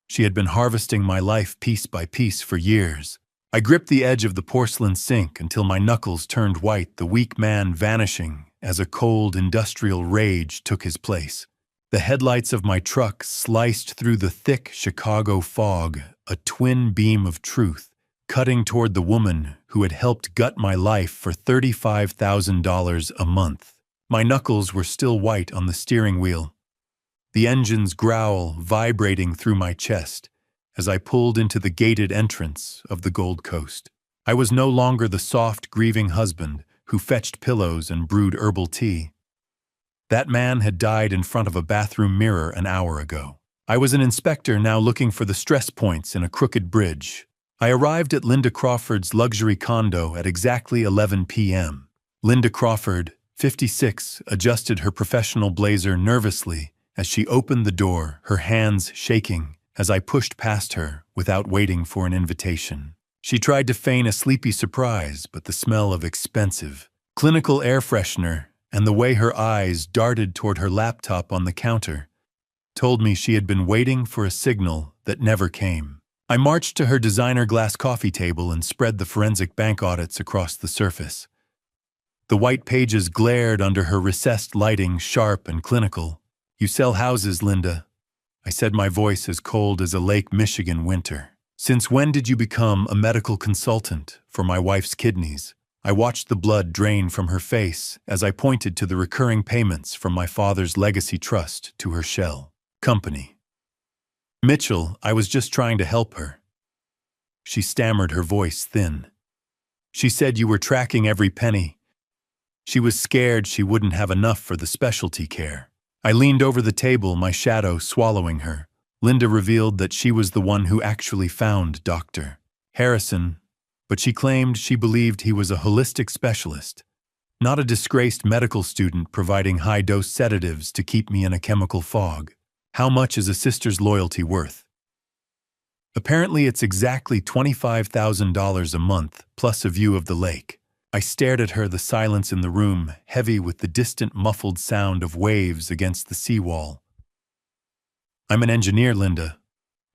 She had been harvesting my life piece by piece for years. I gripped the edge of the porcelain sink until my knuckles turned white, the weak man vanishing as a cold industrial rage took his place. The headlights of my truck sliced through the thick Chicago fog, a twin beam of truth, cutting toward the woman who had helped gut my life for $35,000 a month. My knuckles were still white on the steering wheel. the engine's growl vibrating through my chest as I pulled into the gated entrance of the Gold Coast. I was no longer the soft, grieving husband who fetched pillows and brewed herbal tea. That man had died in front of a bathroom mirror an hour ago. I was an inspector now looking for the stress points in a crooked bridge. I arrived at Linda Crawford's luxury condo at exactly 11 p.m. Linda Crawford, 56, adjusted her professional blazer nervously as she opened the door, her hands shaking as I pushed past her without waiting for an invitation. She tried to feign a sleepy surprise, but the smell of expensive, clinical air freshener and the way her eyes darted toward her laptop on the counter told me she had been waiting for a signal that never came. I marched to her designer glass coffee table and spread the forensic bank audits across the surface. The white pages glared under her recessed lighting, sharp and clinical. "You sell houses, Linda," I said, my voice as cold as a Lake Michigan winter. "Since when did you become a medical consultant for my wife's kidneys?" I watched the blood drain from her face as I pointed to the recurring payments from my father's legacy trust to her shell company. "Mitchell, I was just trying to help her." She stammered, her voice thin. "She said you were tracking every penny. She was scared she wouldn't have enough for the specialty care." I leaned over the table, my shadow swallowing her. Linda revealed that she was the one who actually found Dr. Harrison, but she claimed she believed he was a holistic specialist, not a disgraced medical student providing high-dose sedatives to keep me in a chemical fog. How much is a sister's loyalty worth? Apparently it's exactly $25,000 a month, plus a view of the lake. I stared at her, the silence in the room heavy with the distant muffled sound of waves against the seawall. "I'm an engineer, Linda.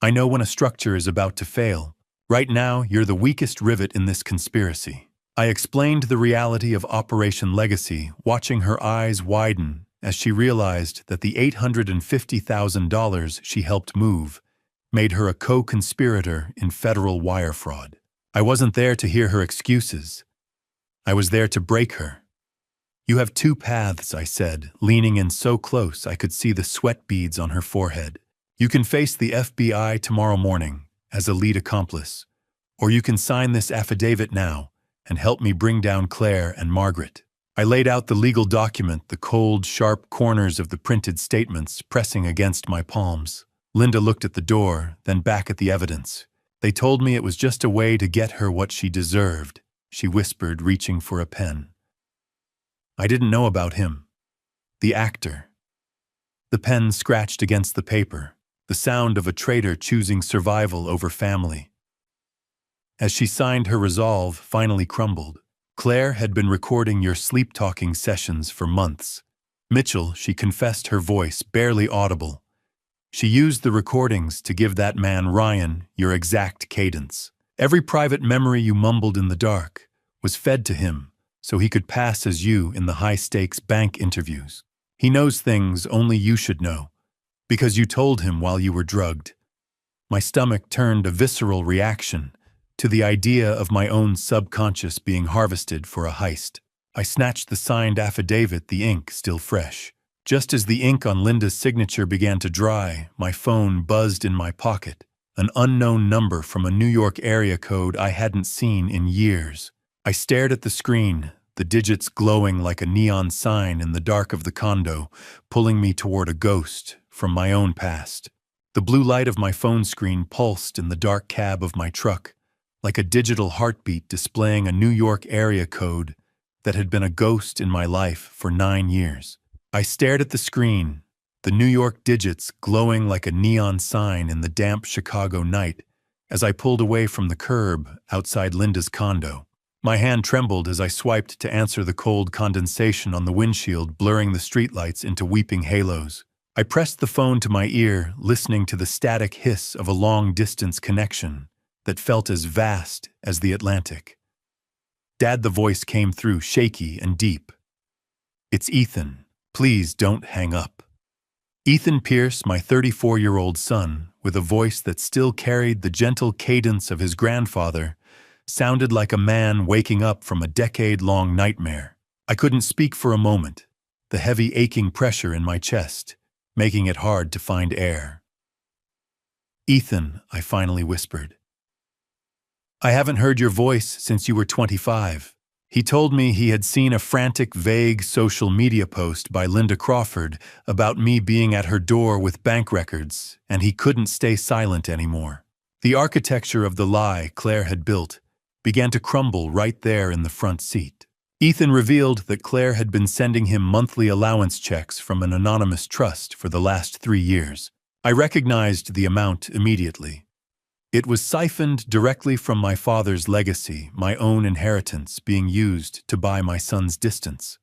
I know when a structure is about to fail. Right now, you're the weakest rivet in this conspiracy." I explained the reality of Operation Legacy, watching her eyes widen as she realized that the $850,000 she helped move made her a co-conspirator in federal wire fraud. I wasn't there to hear her excuses. I was there to break her. "You have two paths," I said, leaning in so close I could see the sweat beads on her forehead. "You can face the FBI tomorrow morning as a lead accomplice, or you can sign this affidavit now and help me bring down Claire and Margaret." I laid out the legal document, the cold, sharp corners of the printed statements pressing against my palms. Linda looked at the door, then back at the evidence. "They told me it was just a way to get her what she deserved," she whispered, reaching for a pen. "I didn't know about him. The actor." The pen scratched against the paper, the sound of a traitor choosing survival over family. As she signed, her resolve finally crumbled. "Claire had been recording your sleep-talking sessions for months. Mitchell," she confessed, her voice barely audible. "She used the recordings to give that man Ryan your exact cadence. Every private memory you mumbled in the dark was fed to him so he could pass as you in the high-stakes bank interviews. He knows things only you should know, because you told him while you were drugged." My stomach turned a visceral reaction to the idea of my own subconscious being harvested for a heist. I snatched the signed affidavit, the ink still fresh. Just as the ink on Linda's signature began to dry, my phone buzzed in my pocket. An unknown number from a New York area code I hadn't seen in years. I stared at the screen, the digits glowing like a neon sign in the dark of the condo, pulling me toward a ghost from my own past. The blue light of my phone screen pulsed in the dark cab of my truck, like a digital heartbeat displaying a New York area code that had been a ghost in my life for 9 years. I stared at the screen, the New York digits glowing like a neon sign in the damp Chicago night, as I pulled away from the curb outside Linda's condo. My hand trembled as I swiped to answer the cold condensation on the windshield, blurring the streetlights into weeping halos. I pressed the phone to my ear, listening to the static hiss of a long-distance connection that felt as vast as the Atlantic. "Dad," the voice came through, shaky and deep. "It's Ethan. Please don't hang up." Ethan Pierce, my 34-year-old son, with a voice that still carried the gentle cadence of his grandfather, sounded like a man waking up from a decade-long nightmare. I couldn't speak for a moment, the heavy aching pressure in my chest making it hard to find air. "Ethan," I finally whispered. "I haven't heard your voice since you were 25. He told me he had seen a frantic, vague social media post by Linda Crawford about me being at her door with bank records, and he couldn't stay silent anymore. The architecture of the lie Claire had built began to crumble right there in the front seat. Ethan revealed that Claire had been sending him monthly allowance checks from an anonymous trust for the last 3 years. I recognized the amount immediately. It was siphoned directly from my father's legacy, my own inheritance being used to buy my son's distance.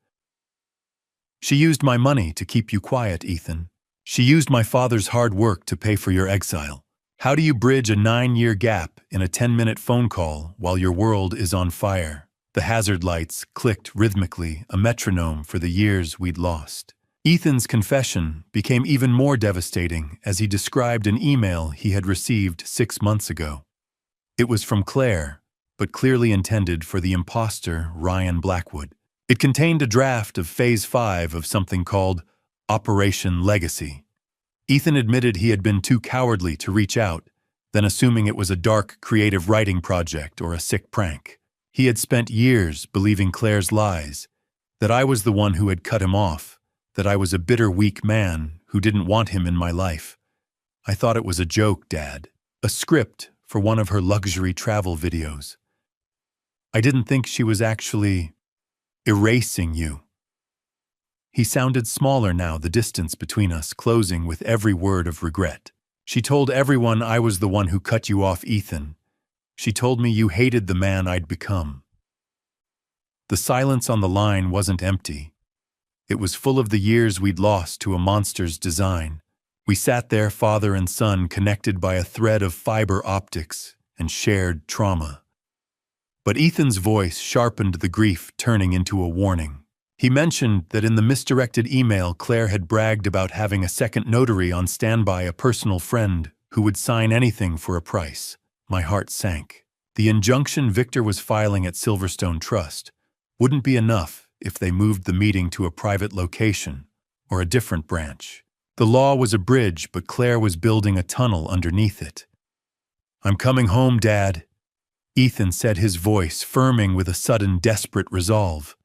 "She used my money to keep you quiet, Ethan. She used my father's hard work to pay for your exile. How do you bridge a 9-year gap in a 10-minute phone call while your world is on fire?" The hazard lights clicked rhythmically, a metronome for the years we'd lost. Ethan's confession became even more devastating as he described an email he had received 6 months ago. It was from Claire, but clearly intended for the imposter Ryan Blackwood. It contained a draft of Phase 5 of something called Operation Legacy. Ethan admitted he had been too cowardly to reach out, then assuming it was a dark creative writing project or a sick prank. He had spent years believing Claire's lies, that I was the one who had cut him off, that I was a bitter, weak man who didn't want him in my life. I thought it was a joke, Dad, a script for one of her luxury travel videos. I didn't think she was actually erasing you. He sounded smaller now, the distance between us closing with every word of regret. "She told everyone I was the one who cut you off, Ethan. She told me you hated the man I'd become." The silence on the line wasn't empty. It was full of the years we'd lost to a monster's design. We sat there, father and son, connected by a thread of fiber optics and shared trauma. But Ethan's voice sharpened the grief, turning into a warning. He mentioned that in the misdirected email, Claire had bragged about having a second notary on standby, a personal friend who would sign anything for a price. My heart sank. The injunction Victor was filing at Silverstone Trust wouldn't be enough if they moved the meeting to a private location or a different branch. The law was a bridge, but Claire was building a tunnel underneath it. "I'm coming home, Dad," Ethan said, his voice firming with a sudden, desperate resolve.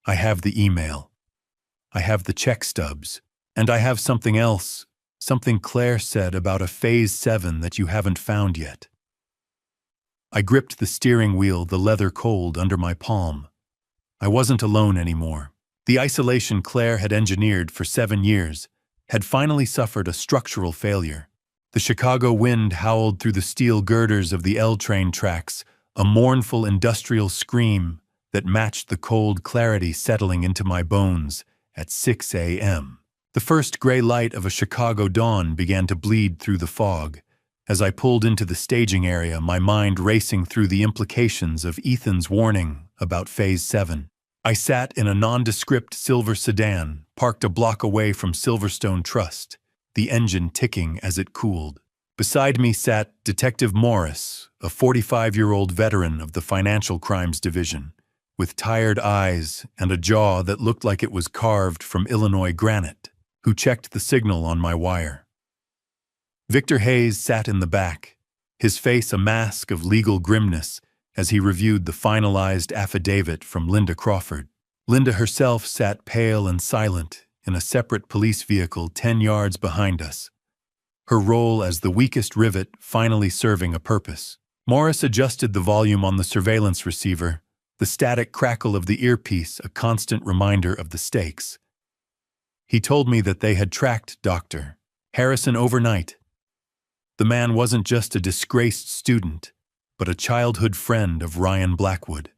"I have the email. I have the check stubs. And I have something else, something Claire said about a Phase 7 that you haven't found yet." I gripped the steering wheel, the leather cold under my palm. I wasn't alone anymore. The isolation Claire had engineered for 7 years had finally suffered a structural failure. The Chicago wind howled through the steel girders of the L train tracks, a mournful industrial scream that matched the cold clarity settling into my bones at 6 a.m. The first gray light of a Chicago dawn began to bleed through the fog. As I pulled into the staging area, my mind racing through the implications of Ethan's warning about Phase 7. I sat in a nondescript silver sedan, parked a block away from Silverstone Trust, the engine ticking as it cooled. Beside me sat Detective Morris, a 45-year-old veteran of the Financial Crimes Division, with tired eyes and a jaw that looked like it was carved from Illinois granite, who checked the signal on my wire. Victor Hayes sat in the back, his face a mask of legal grimness as he reviewed the finalized affidavit from Linda Crawford. Linda herself sat pale and silent in a separate police vehicle 10 yards behind us, her role as the weakest rivet finally serving a purpose. Morris adjusted the volume on the surveillance receiver, the static crackle of the earpiece a constant reminder of the stakes. He told me that they had tracked Dr. Harrison overnight. The man wasn't just a disgraced student, but a childhood friend of Ryan Blackwood.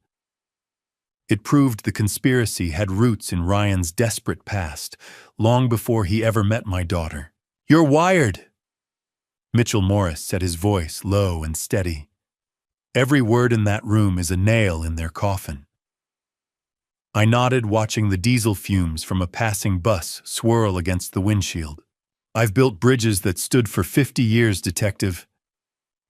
It proved the conspiracy had roots in Ryan's desperate past, long before he ever met my daughter. "You're wired!" Mitchell Morris said, his voice low and steady. "Every word in that room is a nail in their coffin." I nodded, watching the diesel fumes from a passing bus swirl against the windshield. "I've built bridges that stood for 50 years, Detective.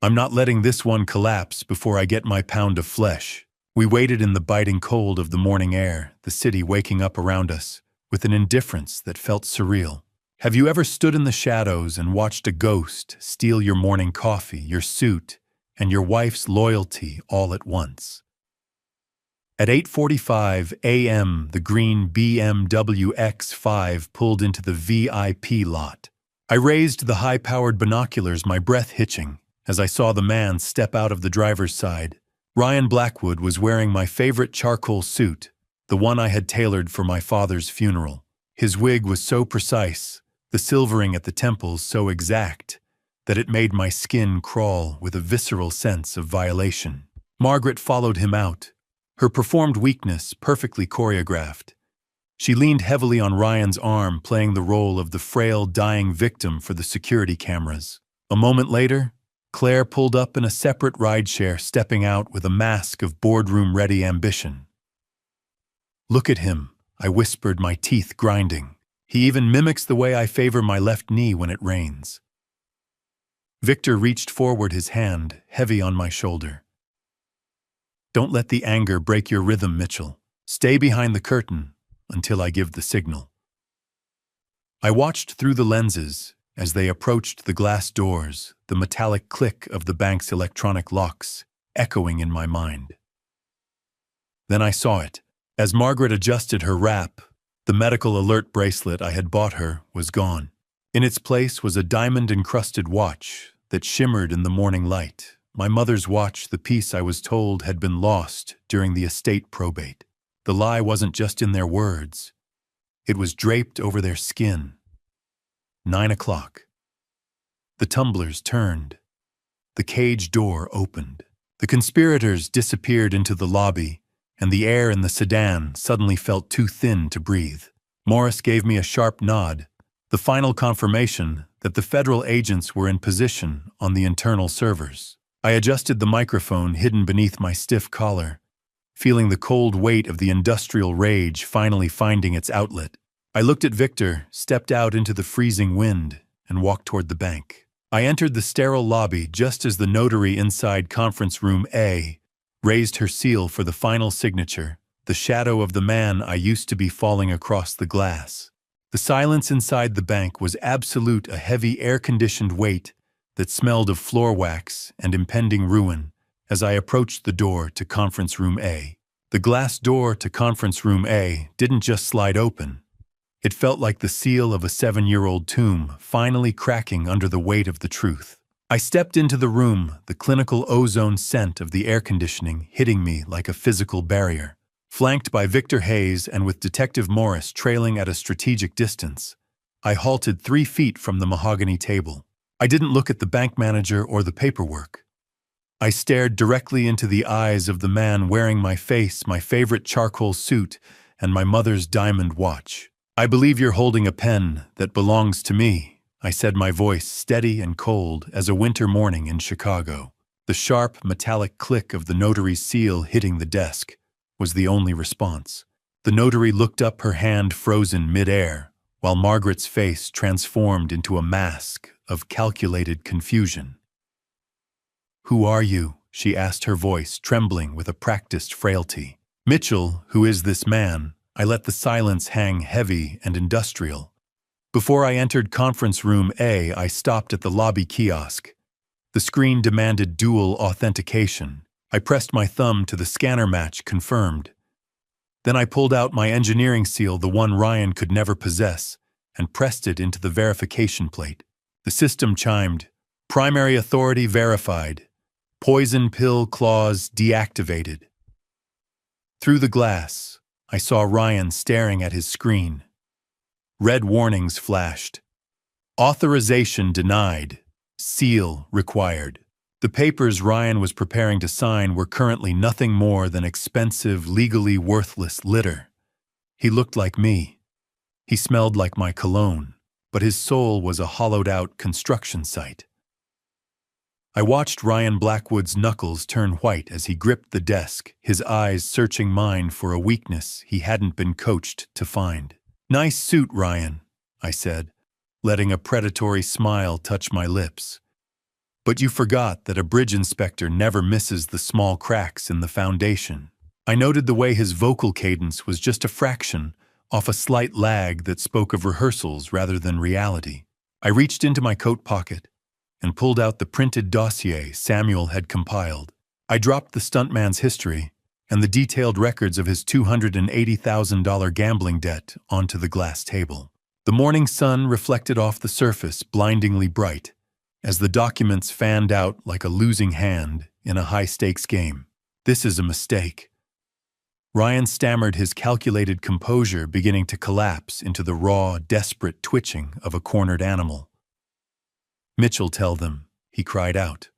I'm not letting this one collapse before I get my pound of flesh." We waited in the biting cold of the morning air, the city waking up around us with an indifference that felt surreal. Have you ever stood in the shadows and watched a ghost steal your morning coffee, your suit, and your wife's loyalty all at once? At 8:45 a.m., the green BMW X5 pulled into the VIP lot. I raised the high-powered binoculars, my breath hitching, as I saw the man step out of the driver's side. Ryan Blackwood was wearing my favorite charcoal suit, the one I had tailored for my father's funeral. His wig was so precise, the silvering at the temples so exact, that it made my skin crawl with a visceral sense of violation. Margaret followed him out, her performed weakness perfectly choreographed. She leaned heavily on Ryan's arm, playing the role of the frail, dying victim for the security cameras. A moment later, Claire pulled up in a separate rideshare, stepping out with a mask of boardroom-ready ambition. "Look at him," I whispered, my teeth grinding. "He even mimics the way I favor my left knee when it rains." Victor reached forward, his hand heavy on my shoulder. "Don't let the anger break your rhythm, Mitchell. Stay behind the curtain until I give the signal." I watched through the lenses as they approached the glass doors, the metallic click of the bank's electronic locks echoing in my mind. Then I saw it. As Margaret adjusted her wrap, the medical alert bracelet I had bought her was gone. In its place was a diamond-encrusted watch that shimmered in the morning light. My mother's watch, the piece I was told had been lost during the estate probate. The lie wasn't just in their words. It was draped over their skin. 9 o'clock. The tumblers turned. The cage door opened. The conspirators disappeared into the lobby, and the air in the sedan suddenly felt too thin to breathe. Morris gave me a sharp nod, the final confirmation that the federal agents were in position on the internal servers. I adjusted the microphone hidden beneath my stiff collar, feeling the cold weight of the industrial rage finally finding its outlet. I looked at Victor, stepped out into the freezing wind, and walked toward the bank. I entered the sterile lobby just as the notary inside conference room A raised her seal for the final signature, the shadow of the man I used to be falling across the glass. The silence inside the bank was absolute, a heavy air-conditioned weight that smelled of floor wax and impending ruin as I approached the door to conference room A. The glass door to conference room A didn't just slide open. It felt like the seal of a 7-year-old tomb finally cracking under the weight of the truth. I stepped into the room, the clinical ozone scent of the air conditioning hitting me like a physical barrier. Flanked by Victor Hayes and with Detective Morris trailing at a strategic distance, I halted 3 feet from the mahogany table. I didn't look at the bank manager or the paperwork. I stared directly into the eyes of the man wearing my face, my favorite charcoal suit, and my mother's diamond watch. "I believe you're holding a pen that belongs to me," I said, my voice steady and cold as a winter morning in Chicago. The sharp, metallic click of the notary's seal hitting the desk was the only response. The notary looked up, her hand frozen mid-air, while Margaret's face transformed into a mask of calculated confusion. "Who are you?" she asked, her voice trembling with a practiced frailty. "Mitchell, who is this man?" I let the silence hang heavy and industrial. Before I entered conference room A, I stopped at the lobby kiosk. The screen demanded dual authentication. I pressed my thumb to the scanner match, confirmed. Then I pulled out my engineering seal, the one Ryan could never possess, and pressed it into the verification plate. The system chimed, "Primary authority verified. Poison pill clause deactivated." Through the glass, I saw Ryan staring at his screen. Red warnings flashed. Authorization denied. Seal required. The papers Ryan was preparing to sign were currently nothing more than expensive, legally worthless litter. He looked like me. He smelled like my cologne, but his soul was a hollowed-out construction site. I watched Ryan Blackwood's knuckles turn white as he gripped the desk, his eyes searching mine for a weakness he hadn't been coached to find. "Nice suit, Ryan," I said, letting a predatory smile touch my lips. "But you forgot that a bridge inspector never misses the small cracks in the foundation." I noted the way his vocal cadence was just a fraction off a slight lag that spoke of rehearsals rather than reality. I reached into my coat pocket and pulled out the printed dossier Samuel had compiled. I dropped the stuntman's history and the detailed records of his $280,000 gambling debt onto the glass table. The morning sun reflected off the surface blindingly bright as the documents fanned out like a losing hand in a high-stakes game. "This is a mistake." Ryan stammered, his calculated composure beginning to collapse into the raw, desperate twitching of a cornered animal. "Mitchell, tell them," he cried out,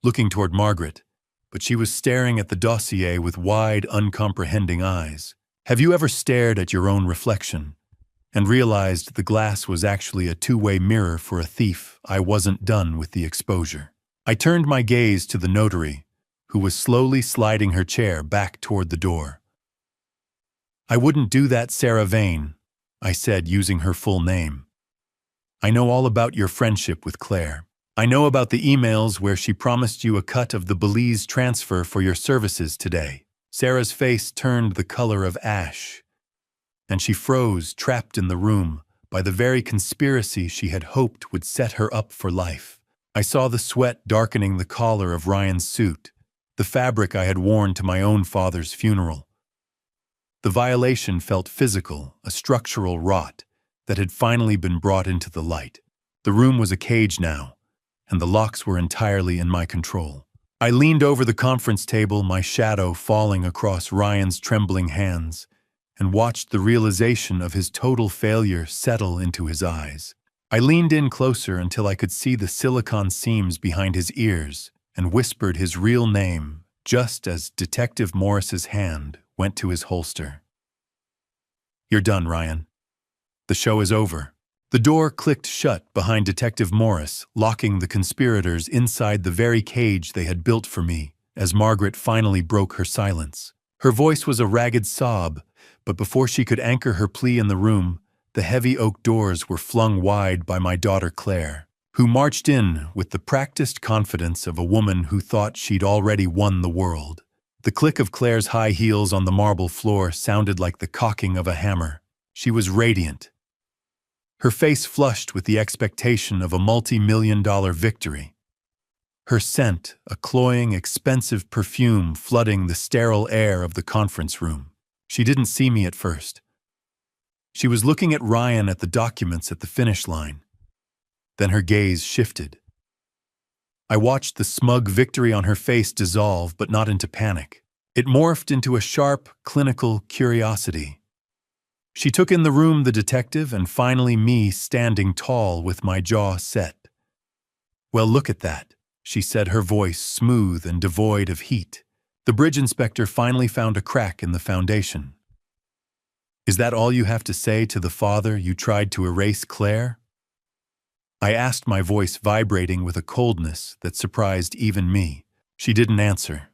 looking toward Margaret, but she was staring at the dossier with wide, uncomprehending eyes. "Have you ever stared at your own reflection and realized the glass was actually a two-way mirror for a thief? I wasn't done with the exposure." I turned my gaze to the notary, who was slowly sliding her chair back toward the door. "I wouldn't do that, Sarah Vane," I said, using her full name. "I know all about your friendship with Claire. I know about the emails where she promised you a cut of the Belize transfer for your services today." Sarah's face turned the color of ash, and she froze, trapped in the room by the very conspiracy she had hoped would set her up for life. I saw the sweat darkening the collar of Ryan's suit, the fabric I had worn to my own father's funeral. The violation felt physical, a structural rot that had finally been brought into the light. The room was a cage now, and the locks were entirely in my control. I leaned over the conference table, my shadow falling across Ryan's trembling hands, and watched the realization of his total failure settle into his eyes. I leaned in closer until I could see the silicone seams behind his ears and whispered his real name just as Detective Morris's hand went to his holster. "You're done, Ryan. The show is over." The door clicked shut behind Detective Morris, locking the conspirators inside the very cage they had built for me, as Margaret finally broke her silence. Her voice was a ragged sob, but before she could anchor her plea in the room, the heavy oak doors were flung wide by my daughter Claire, who marched in with the practiced confidence of a woman who thought she'd already won the world. The click of Claire's high heels on the marble floor sounded like the cocking of a hammer. She was radiant, her face flushed with the expectation of a multi-million-dollar victory. Her scent, a cloying, expensive perfume flooding the sterile air of the conference room. She didn't see me at first. She was looking at Ryan at the documents at the finish line. Then her gaze shifted. I watched the smug victory on her face dissolve, but not into panic. It morphed into a sharp, clinical curiosity. She took in the room, the detective, and finally me standing tall with my jaw set. "Well, look at that," she said, her voice smooth and devoid of heat. The bridge inspector finally found a crack in the foundation. "Is that all you have to say to the father you tried to erase Claire?" I asked, my voice vibrating with a coldness that surprised even me. She didn't answer.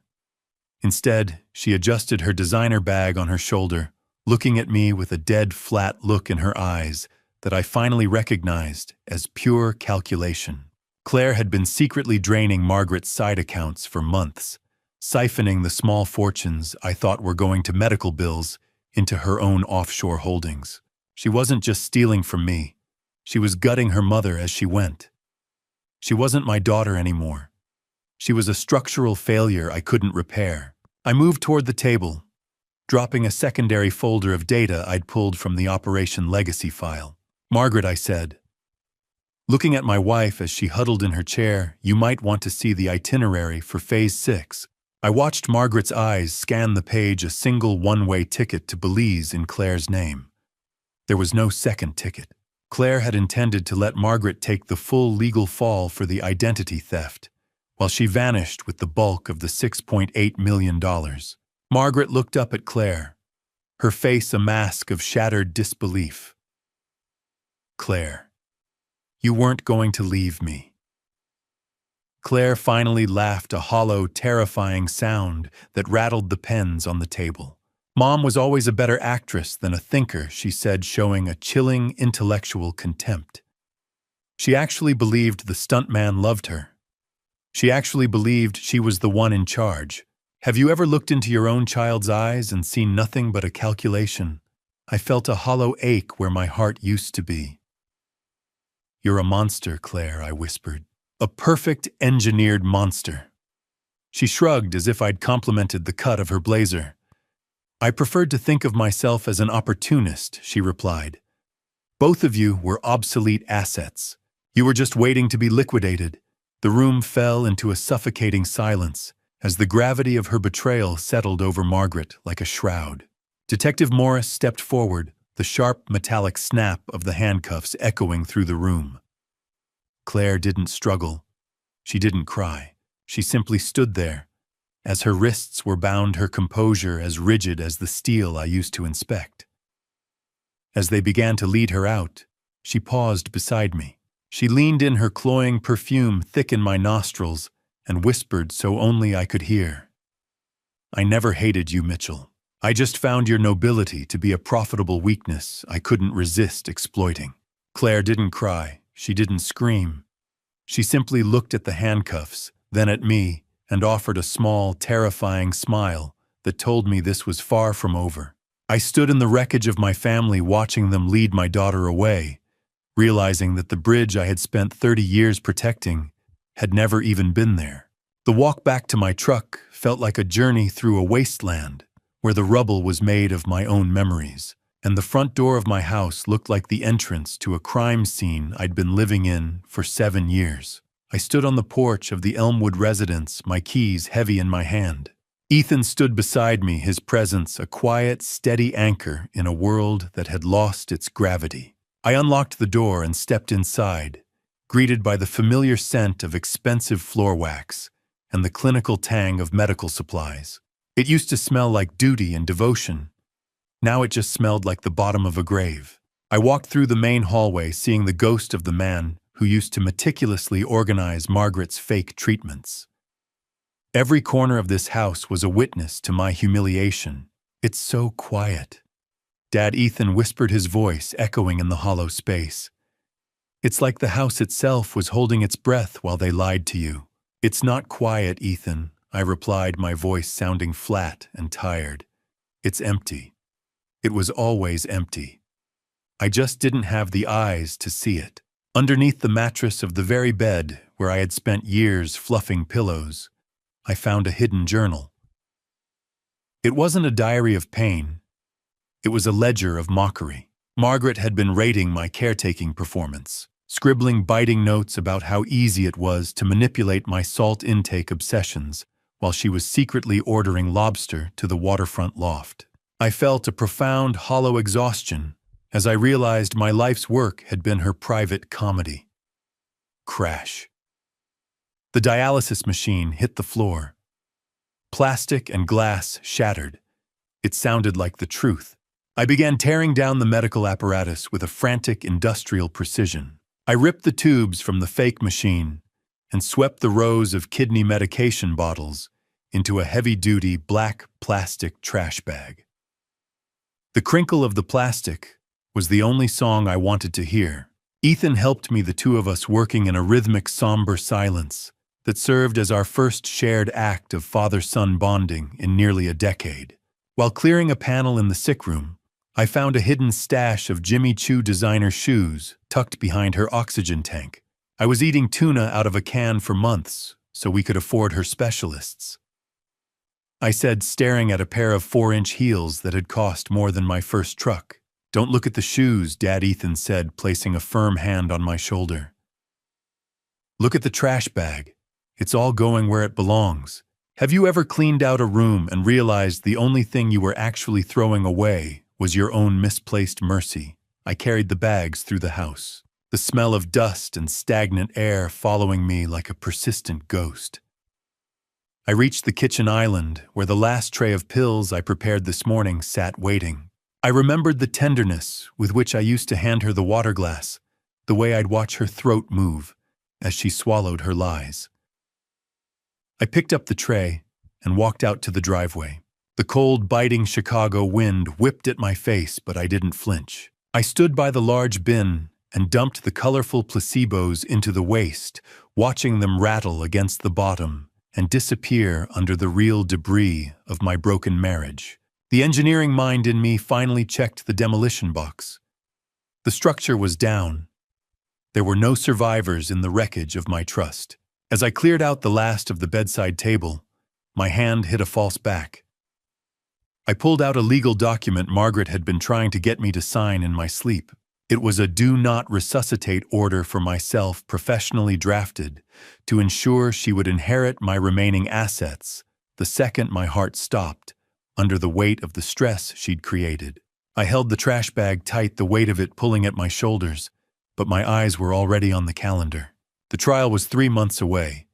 Instead, she adjusted her designer bag on her shoulder, looking at me with a dead, flat look in her eyes that I finally recognized as pure calculation. Claire had been secretly draining Margaret's side accounts for months, siphoning the small fortunes I thought were going to medical bills into her own offshore holdings. She wasn't just stealing from me. She was gutting her mother as she went. She wasn't my daughter anymore. She was a structural failure I couldn't repair. I moved toward the table, dropping a secondary folder of data I'd pulled from the Operation Legacy file. "Margaret," I said, looking at my wife as she huddled in her chair, "you might want to see the itinerary for Phase 6. I watched Margaret's eyes scan the page, a single one-way ticket to Belize in Claire's name. There was no second ticket. Claire had intended to let Margaret take the full legal fall for the identity theft, while she vanished with the bulk of the $6.8 million. Margaret looked up at Claire, her face a mask of shattered disbelief. "Claire, you weren't going to leave me." Claire finally laughed, a hollow, terrifying sound that rattled the pens on the table. "Mom was always a better actress than a thinker," she said, showing a chilling intellectual contempt. She actually believed the stuntman loved her. She actually believed she was the one in charge. Have you ever looked into your own child's eyes and seen nothing but a calculation? I felt a hollow ache where my heart used to be. "You're a monster, Claire," I whispered. "A perfect engineered monster." She shrugged as if I'd complimented the cut of her blazer. "I preferred to think of myself as an opportunist," she replied. "Both of you were obsolete assets. You were just waiting to be liquidated." The room fell into a suffocating silence as the gravity of her betrayal settled over Margaret like a shroud. Detective Morris stepped forward, the sharp metallic snap of the handcuffs echoing through the room. Claire didn't struggle. She didn't cry. She simply stood there. As her wrists were bound, her composure as rigid as the steel I used to inspect. As they began to lead her out, she paused beside me. She leaned in, her cloying perfume thick in my nostrils, and whispered so only I could hear. "I never hated you, Mitchell. I just found your nobility to be a profitable weakness I couldn't resist exploiting." Claire didn't cry. She didn't scream. She simply looked at the handcuffs, then at me, and offered a small, terrifying smile that told me this was far from over. I stood in the wreckage of my family watching them lead my daughter away, realizing that the bridge I had spent 30 years protecting had never even been there. The walk back to my truck felt like a journey through a wasteland where the rubble was made of my own memories, and the front door of my house looked like the entrance to a crime scene I'd been living in for 7 years. I stood on the porch of the Elmwood residence, my keys heavy in my hand. Ethan stood beside me, his presence a quiet, steady anchor in a world that had lost its gravity. I unlocked the door and stepped inside, greeted by the familiar scent of expensive floor wax and the clinical tang of medical supplies. It used to smell like duty and devotion. Now it just smelled like the bottom of a grave. I walked through the main hallway, seeing the ghost of the man who used to meticulously organize Margaret's fake treatments. Every corner of this house was a witness to my humiliation. "It's so quiet." Dad Ethan whispered, his voice echoing in the hollow space. "It's like the house itself was holding its breath while they lied to you." "It's not quiet, Ethan," I replied, my voice sounding flat and tired. "It's empty. It was always empty. I just didn't have the eyes to see it." Underneath the mattress of the very bed where I had spent years fluffing pillows, I found a hidden journal. It wasn't a diary of pain. It was a ledger of mockery. Margaret had been rating my caretaking performance, scribbling biting notes about how easy it was to manipulate my salt intake obsessions while she was secretly ordering lobster to the waterfront loft. I felt a profound, hollow exhaustion as I realized my life's work had been her private comedy. Crash. The dialysis machine hit the floor. Plastic and glass shattered. It sounded like the truth. I began tearing down the medical apparatus with a frantic industrial precision. I ripped the tubes from the fake machine and swept the rows of kidney medication bottles into a heavy-duty black plastic trash bag. The crinkle of the plastic was the only song I wanted to hear. Ethan helped me, the two of us working in a rhythmic, somber silence that served as our first shared act of father-son bonding in nearly a decade. While clearing a panel in the sick room, I found a hidden stash of Jimmy Choo designer shoes tucked behind her oxygen tank. I was eating tuna out of a can for months so we could afford her specialists. I said, staring at a pair of 4-inch heels that had cost more than my first truck. "Don't look at the shoes," Dad Ethan said, placing a firm hand on my shoulder. "Look at the trash bag. It's all going where it belongs." Have you ever cleaned out a room and realized the only thing you were actually throwing away was your own misplaced mercy? I carried the bags through the house, the smell of dust and stagnant air following me like a persistent ghost. I reached the kitchen island where the last tray of pills I prepared this morning sat waiting. I remembered the tenderness with which I used to hand her the water glass, the way I'd watch her throat move as she swallowed her lies. I picked up the tray and walked out to the driveway. The cold, biting Chicago wind whipped at my face, but I didn't flinch. I stood by the large bin and dumped the colorful placebos into the waste, watching them rattle against the bottom and disappear under the real debris of my broken marriage. The engineering mind in me finally checked the demolition box. The structure was down. There were no survivors in the wreckage of my trust. As I cleared out the last of the bedside table, my hand hit a false back. I pulled out a legal document Margaret had been trying to get me to sign in my sleep. It was a do not resuscitate order for myself, professionally drafted, to ensure she would inherit my remaining assets the second my heart stopped, under the weight of the stress she'd created. I held the trash bag tight, the weight of it pulling at my shoulders, but my eyes were already on the calendar. The trial was 3 months away,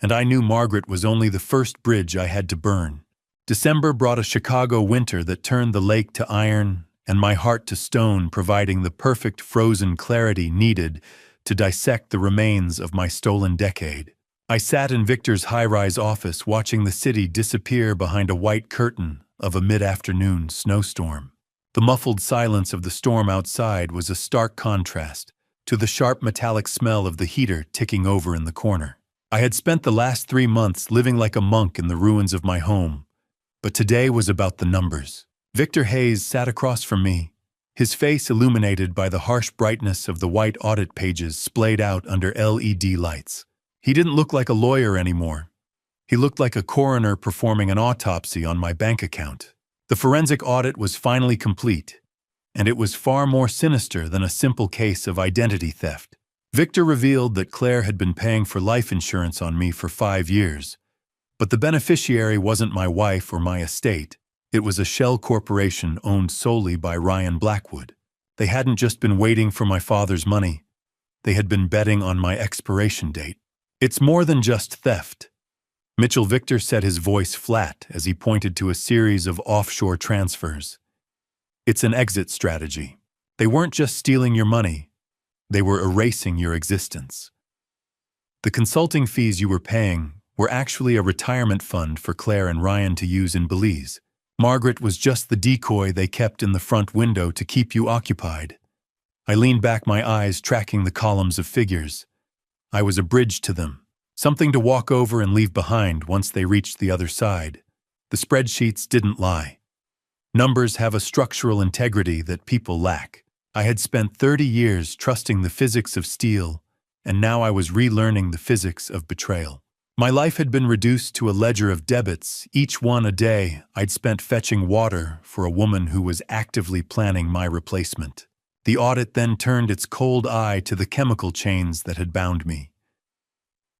and I knew Margaret was only the first bridge I had to burn. December brought a Chicago winter that turned the lake to iron and my heart to stone, providing the perfect frozen clarity needed to dissect the remains of my stolen decade. I sat in Victor's high-rise office watching the city disappear behind a white curtain of a mid-afternoon snowstorm. The muffled silence of the storm outside was a stark contrast to the sharp metallic smell of the heater ticking over in the corner. I had spent the last 3 months living like a monk in the ruins of my home, but today was about the numbers. Victor Hayes sat across from me, his face illuminated by the harsh brightness of the white audit pages splayed out under LED lights. He didn't look like a lawyer anymore. He looked like a coroner performing an autopsy on my bank account. The forensic audit was finally complete, and it was far more sinister than a simple case of identity theft. Victor revealed that Claire had been paying for life insurance on me for 5 years, but the beneficiary wasn't my wife or my estate. It was a shell corporation owned solely by Ryan Blackwood. They hadn't just been waiting for my father's money. They had been betting on my expiration date. It's more than just theft. Mitchell Victor set his voice flat as he pointed to a series of offshore transfers. It's an exit strategy. They weren't just stealing your money. They were erasing your existence. The consulting fees you were paying were actually a retirement fund for Claire and Ryan to use in Belize. Margaret was just the decoy they kept in the front window to keep you occupied. I leaned back, my eyes tracking the columns of figures. I was a bridge to them, something to walk over and leave behind once they reached the other side. The spreadsheets didn't lie. Numbers have a structural integrity that people lack. I had spent 30 years trusting the physics of steel, and now I was relearning the physics of betrayal. My life had been reduced to a ledger of debits, each one a day I'd spent fetching water for a woman who was actively planning my replacement. The audit then turned its cold eye to the chemical chains that had bound me.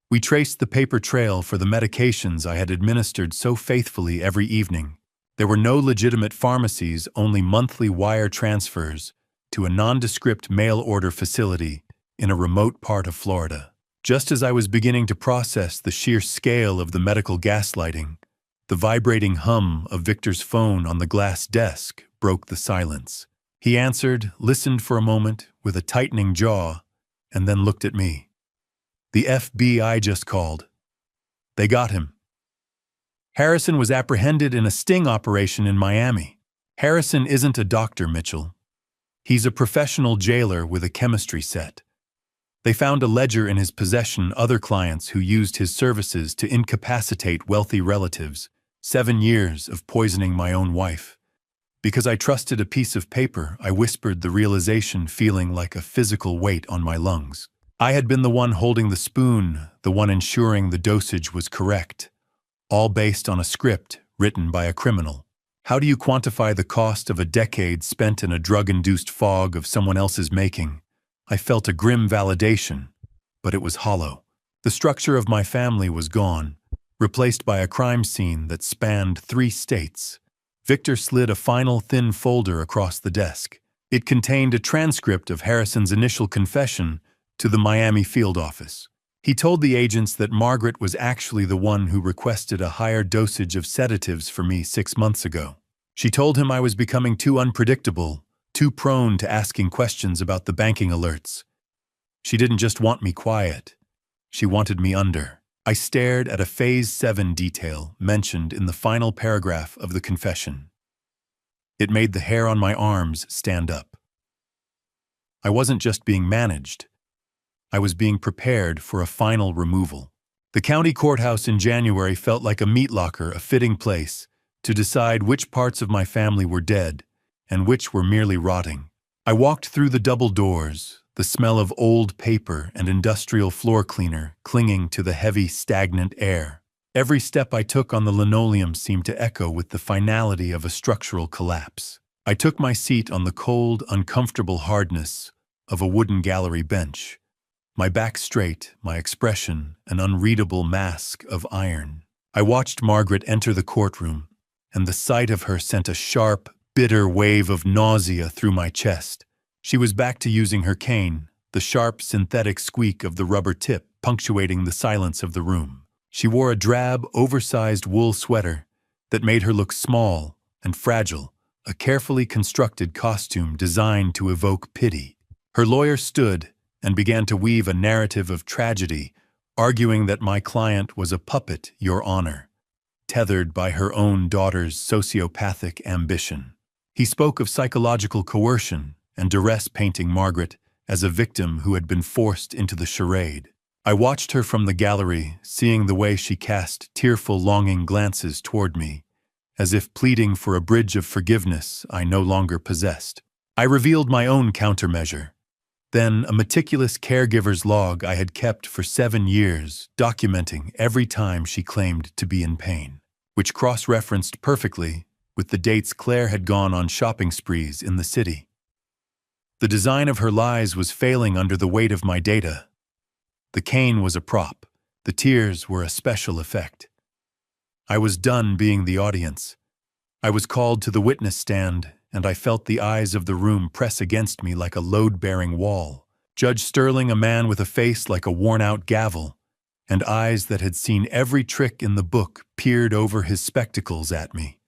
We traced the paper trail for the medications I had administered so faithfully every evening. There were no legitimate pharmacies, only monthly wire transfers to a nondescript mail-order facility in a remote part of Florida. Just as I was beginning to process the sheer scale of the medical gaslighting, the vibrating hum of Victor's phone on the glass desk broke the silence. He answered, listened for a moment with a tightening jaw, and then looked at me. The FBI just called. They got him. Harrison was apprehended in a sting operation in Miami. Harrison isn't a doctor, Mitchell. He's a professional jailer with a chemistry set. They found a ledger in his possession, other clients who used his services to incapacitate wealthy relatives, 7 years of poisoning my own wife. Because I trusted a piece of paper, I whispered the realization, feeling like a physical weight on my lungs. I had been the one holding the spoon, the one ensuring the dosage was correct, all based on a script written by a criminal. How do you quantify the cost of a decade spent in a drug-induced fog of someone else's making? I felt a grim validation, but it was hollow. The structure of my family was gone, replaced by a crime scene that spanned 3 states. Victor slid a final thin folder across the desk. It contained a transcript of Harrison's initial confession to the Miami field office. He told the agents that Margaret was actually the one who requested a higher dosage of sedatives for me 6 months ago. She told him I was becoming too unpredictable, too prone to asking questions about the banking alerts. She didn't just want me quiet. She wanted me under. I stared at a Phase 7 detail mentioned in the final paragraph of the confession. It made the hair on my arms stand up. I wasn't just being managed. I was being prepared for a final removal. The county courthouse in January felt like a meat locker, a fitting place to decide which parts of my family were dead and which were merely rotting. I walked through the double doors, the smell of old paper and industrial floor cleaner clinging to the heavy, stagnant air. Every step I took on the linoleum seemed to echo with the finality of a structural collapse. I took my seat on the cold, uncomfortable hardness of a wooden gallery bench, my back straight, my expression an unreadable mask of iron. I watched Margaret enter the courtroom, and the sight of her sent a sharp, bitter wave of nausea through my chest. She was back to using her cane, the sharp, synthetic squeak of the rubber tip punctuating the silence of the room. She wore a drab, oversized wool sweater that made her look small and fragile, a carefully constructed costume designed to evoke pity. Her lawyer stood and began to weave a narrative of tragedy, arguing that my client was a puppet, Your Honor, tethered by her own daughter's sociopathic ambition. He spoke of psychological coercion and duress, painting Margaret as a victim who had been forced into the charade. I watched her from the gallery, seeing the way she cast tearful, longing glances toward me, as if pleading for a bridge of forgiveness I no longer possessed. I revealed my own countermeasure. Then a meticulous caregiver's log I had kept for 7 years, documenting every time she claimed to be in pain, which cross-referenced perfectly with the dates Claire had gone on shopping sprees in the city. The design of her lies was failing under the weight of my data. The cane was a prop. The tears were a special effect. I was done being the audience. I was called to the witness stand, and I felt the eyes of the room press against me like a load-bearing wall. Judge Sterling, a man with a face like a worn-out gavel, and eyes that had seen every trick in the book, peered over his spectacles at me.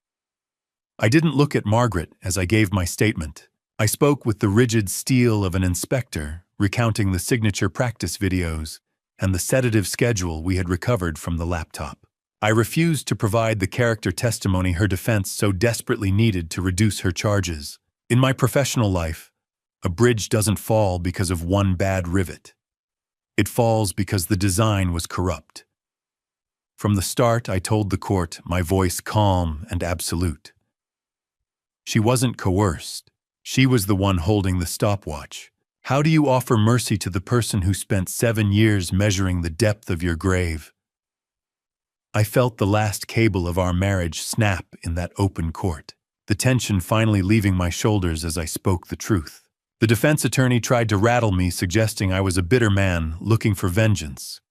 I didn't look at Margaret as I gave my statement. I spoke with the rigid steel of an inspector, recounting the signature practice videos and the sedative schedule we had recovered from the laptop. I refused to provide the character testimony her defense so desperately needed to reduce her charges. In my professional life, a bridge doesn't fall because of one bad rivet. It falls because the design was corrupt. From the start, I told the court, my voice calm and absolute. She wasn't coerced. She was the one holding the stopwatch. How do you offer mercy to the person who spent 7 years measuring the depth of your grave? I felt the last cable of our marriage snap in that open court, the tension finally leaving my shoulders as I spoke the truth. The defense attorney tried to rattle me, suggesting I was a bitter man looking for vengeance.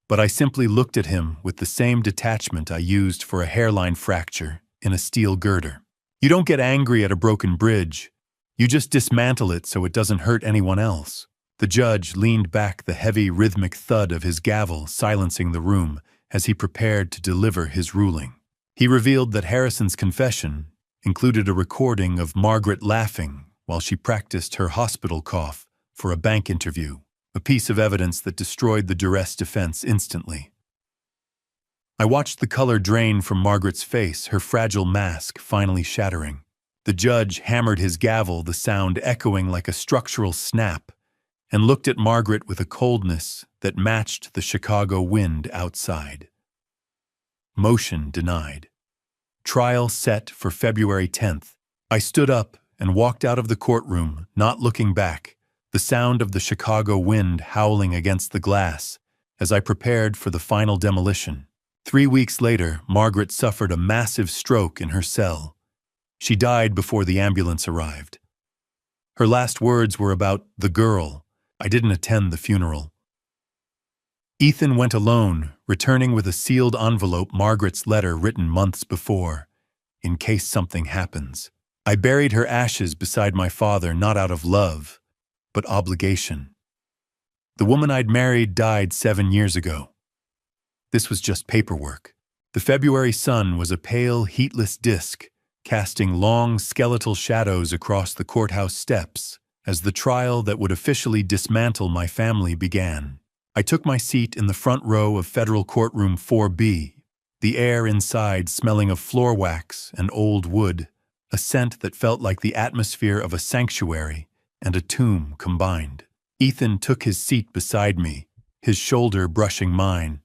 But I simply looked at him with the same detachment I used for a hairline fracture in a steel girder. You don't get angry at a broken bridge. You just dismantle it so it doesn't hurt anyone else. The judge leaned back, the heavy, rhythmic thud of his gavel silencing the room as he prepared to deliver his ruling. He revealed that Harrison's confession included a recording of Margaret laughing while she practiced her hospital cough for a bank interview, a piece of evidence that destroyed the duress defense instantly. I watched the color drain from Margaret's face, her fragile mask finally shattering. The judge hammered his gavel, the sound echoing like a structural snap, and looked at Margaret with a coldness that matched the Chicago wind outside. Motion denied. Trial set for February 10th. I stood up and walked out of the courtroom, not looking back, the sound of the Chicago wind howling against the glass as I prepared for the final demolition. 3 weeks later, Margaret suffered a massive stroke in her cell. She died before the ambulance arrived. Her last words were about the girl. I didn't attend the funeral. Ethan went alone, returning with a sealed envelope, Margaret's letter written months before, in case something happens. I buried her ashes beside my father, not out of love, but obligation. The woman I'd married died 7 years ago. This was just paperwork. The February sun was a pale, heatless disk, casting long, skeletal shadows across the courthouse steps as the trial that would officially dismantle my family began. I took my seat in the front row of Federal Courtroom 4B, the air inside smelling of floor wax and old wood, a scent that felt like the atmosphere of a sanctuary and a tomb combined. Ethan took his seat beside me, his shoulder brushing mine,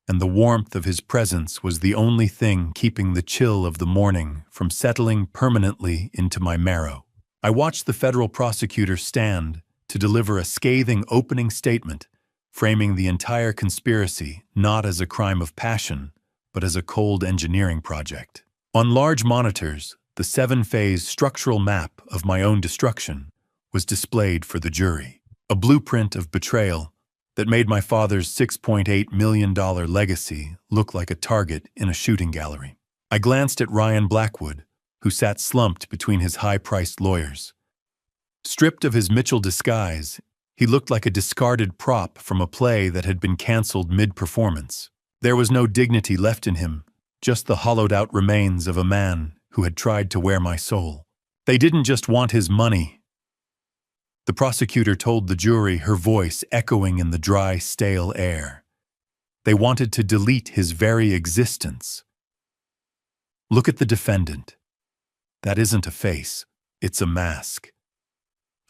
and the warmth of his presence was the only thing keeping the chill of the morning from settling permanently into my marrow. I watched the federal prosecutor stand to deliver a scathing opening statement, framing the entire conspiracy not as a crime of passion, but as a cold engineering project. On large monitors, the 7-phase structural map of my own destruction was displayed for the jury, a blueprint of betrayal that made my father's $6.8 million legacy look like a target in a shooting gallery. I glanced at Ryan Blackwood, who sat slumped between his high-priced lawyers. Stripped of his Mitchell disguise, he looked like a discarded prop from a play that had been canceled mid-performance. There was no dignity left in him, just the hollowed-out remains of a man who had tried to wear my soul. They didn't just want his money. The prosecutor told the jury, her voice echoing in the dry, stale air. They wanted to delete his very existence. Look at the defendant. That isn't a face, it's a mask.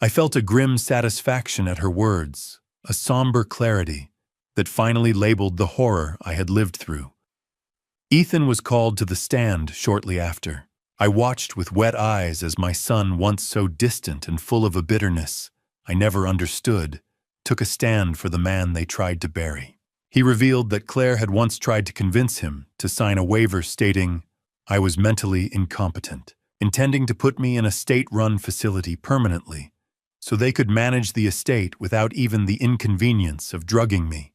I felt a grim satisfaction at her words, a somber clarity that finally labeled the horror I had lived through. Ethan was called to the stand shortly after. I watched with wet eyes as my son, once so distant and full of a bitterness I never understood, took a stand for the man they tried to bury. He revealed that Claire had once tried to convince him to sign a waiver stating, "I was mentally incompetent," intending to put me in a state-run facility permanently, so they could manage the estate without even the inconvenience of drugging me.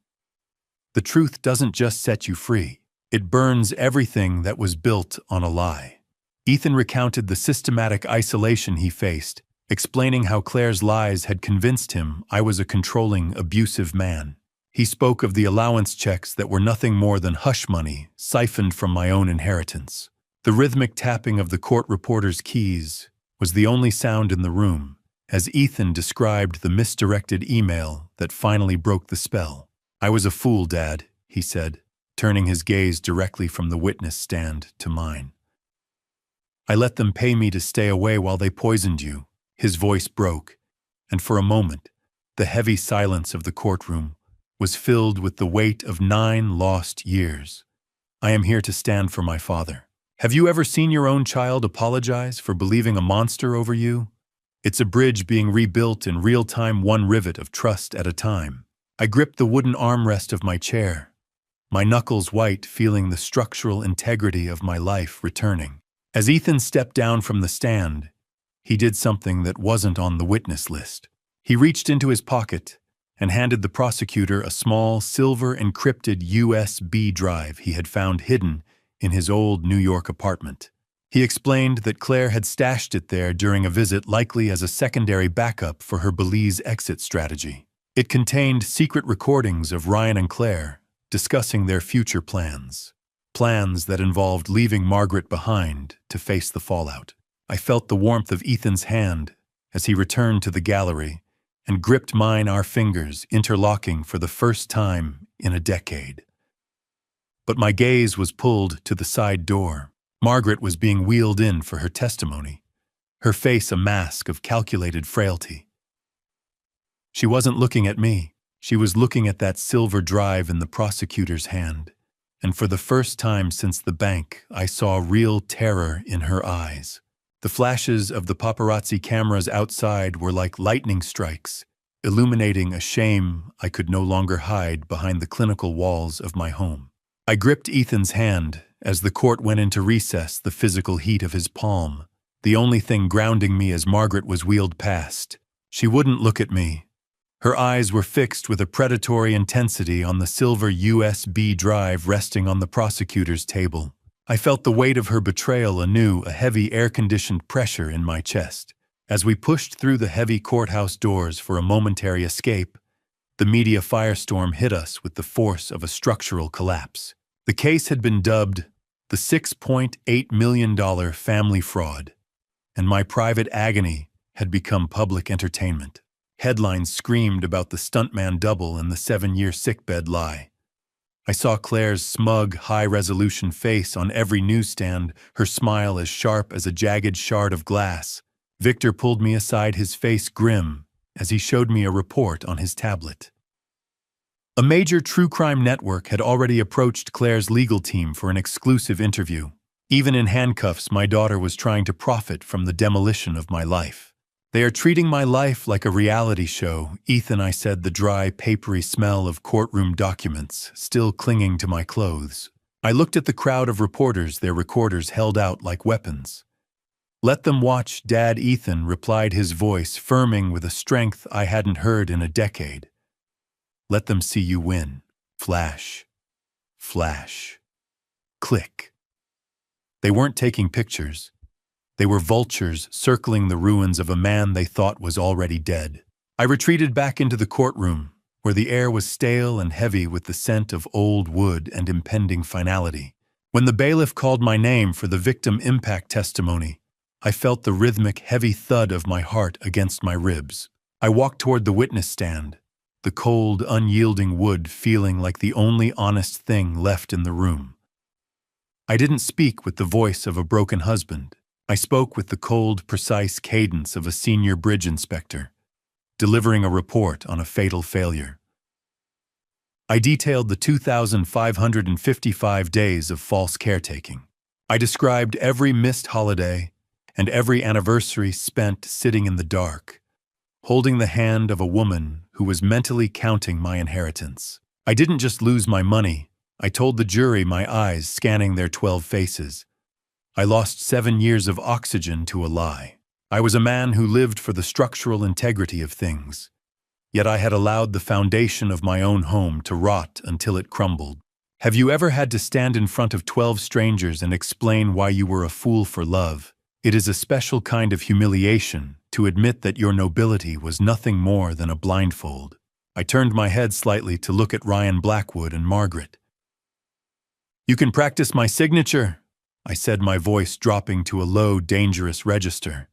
The truth doesn't just set you free, it burns everything that was built on a lie. Ethan recounted the systematic isolation he faced, explaining how Claire's lies had convinced him I was a controlling, abusive man. He spoke of the allowance checks that were nothing more than hush money siphoned from my own inheritance. The rhythmic tapping of the court reporter's keys was the only sound in the room, as Ethan described the misdirected email that finally broke the spell. "I was a fool, Dad," he said, turning his gaze directly from the witness stand to mine. "I let them pay me to stay away while they poisoned you." His voice broke, and for a moment, the heavy silence of the courtroom was filled with the weight of 9 lost years. I am here to stand for my father. Have you ever seen your own child apologize for believing a monster over you? It's a bridge being rebuilt in real time, one rivet of trust at a time. I gripped the wooden armrest of my chair, my knuckles white, feeling the structural integrity of my life returning. As Ethan stepped down from the stand, he did something that wasn't on the witness list. He reached into his pocket and handed the prosecutor a small, silver-encrypted USB drive he had found hidden in his old New York apartment. He explained that Claire had stashed it there during a visit, likely as a secondary backup for her Belize exit strategy. It contained secret recordings of Ryan and Claire discussing their future plans that involved leaving Margaret behind to face the fallout. I felt the warmth of Ethan's hand as he returned to the gallery and gripped mine, our fingers interlocking for the first time in a decade. But my gaze was pulled to the side door. Margaret was being wheeled in for her testimony, her face a mask of calculated frailty. She wasn't looking at me. She was looking at that silver drive in the prosecutor's hand, and for the first time since the bank, I saw real terror in her eyes. The flashes of the paparazzi cameras outside were like lightning strikes, illuminating a shame I could no longer hide behind the clinical walls of my home. I gripped Ethan's hand as the court went into recess, the physical heat of his palm, the only thing grounding me as Margaret was wheeled past. She wouldn't look at me. Her eyes were fixed with a predatory intensity on the silver USB drive resting on the prosecutor's table. I felt the weight of her betrayal anew, a heavy air-conditioned pressure in my chest. As we pushed through the heavy courthouse doors for a momentary escape, the media firestorm hit us with the force of a structural collapse. The case had been dubbed the $6.8 million family fraud, and my private agony had become public entertainment. Headlines screamed about the stuntman double and the 7-year sickbed lie. I saw Claire's smug, high-resolution face on every newsstand, her smile as sharp as a jagged shard of glass. Victor pulled me aside, his face grim, as he showed me a report on his tablet. A major true crime network had already approached Claire's legal team for an exclusive interview. Even in handcuffs, my daughter was trying to profit from the demolition of my life. "They are treating my life like a reality show," Ethan, I said, the dry, papery smell of courtroom documents still clinging to my clothes. I looked at the crowd of reporters, their recorders held out like weapons. "Let them watch, Dad," Ethan replied, his voice firming with a strength I hadn't heard in a decade. "Let them see you win." Flash. Flash. Click. They weren't taking pictures. They were vultures circling the ruins of a man they thought was already dead. I retreated back into the courtroom, where the air was stale and heavy with the scent of old wood and impending finality. When the bailiff called my name for the victim impact testimony, I felt the rhythmic, heavy thud of my heart against my ribs. I walked toward the witness stand, the cold, unyielding wood feeling like the only honest thing left in the room. I didn't speak with the voice of a broken husband. I spoke with the cold, precise cadence of a senior bridge inspector, delivering a report on a fatal failure. I detailed the 2,555 days of false caretaking. I described every missed holiday and every anniversary spent sitting in the dark, holding the hand of a woman who was mentally counting my inheritance. I didn't just lose my money, I told the jury, my eyes scanning their 12 faces. I lost 7 years of oxygen to a lie. I was a man who lived for the structural integrity of things. Yet I had allowed the foundation of my own home to rot until it crumbled. Have you ever had to stand in front of 12 strangers and explain why you were a fool for love? It is a special kind of humiliation to admit that your nobility was nothing more than a blindfold. I turned my head slightly to look at Ryan Blackwood and Margaret. "You can practice my signature," I said, my voice dropping to a low, dangerous register.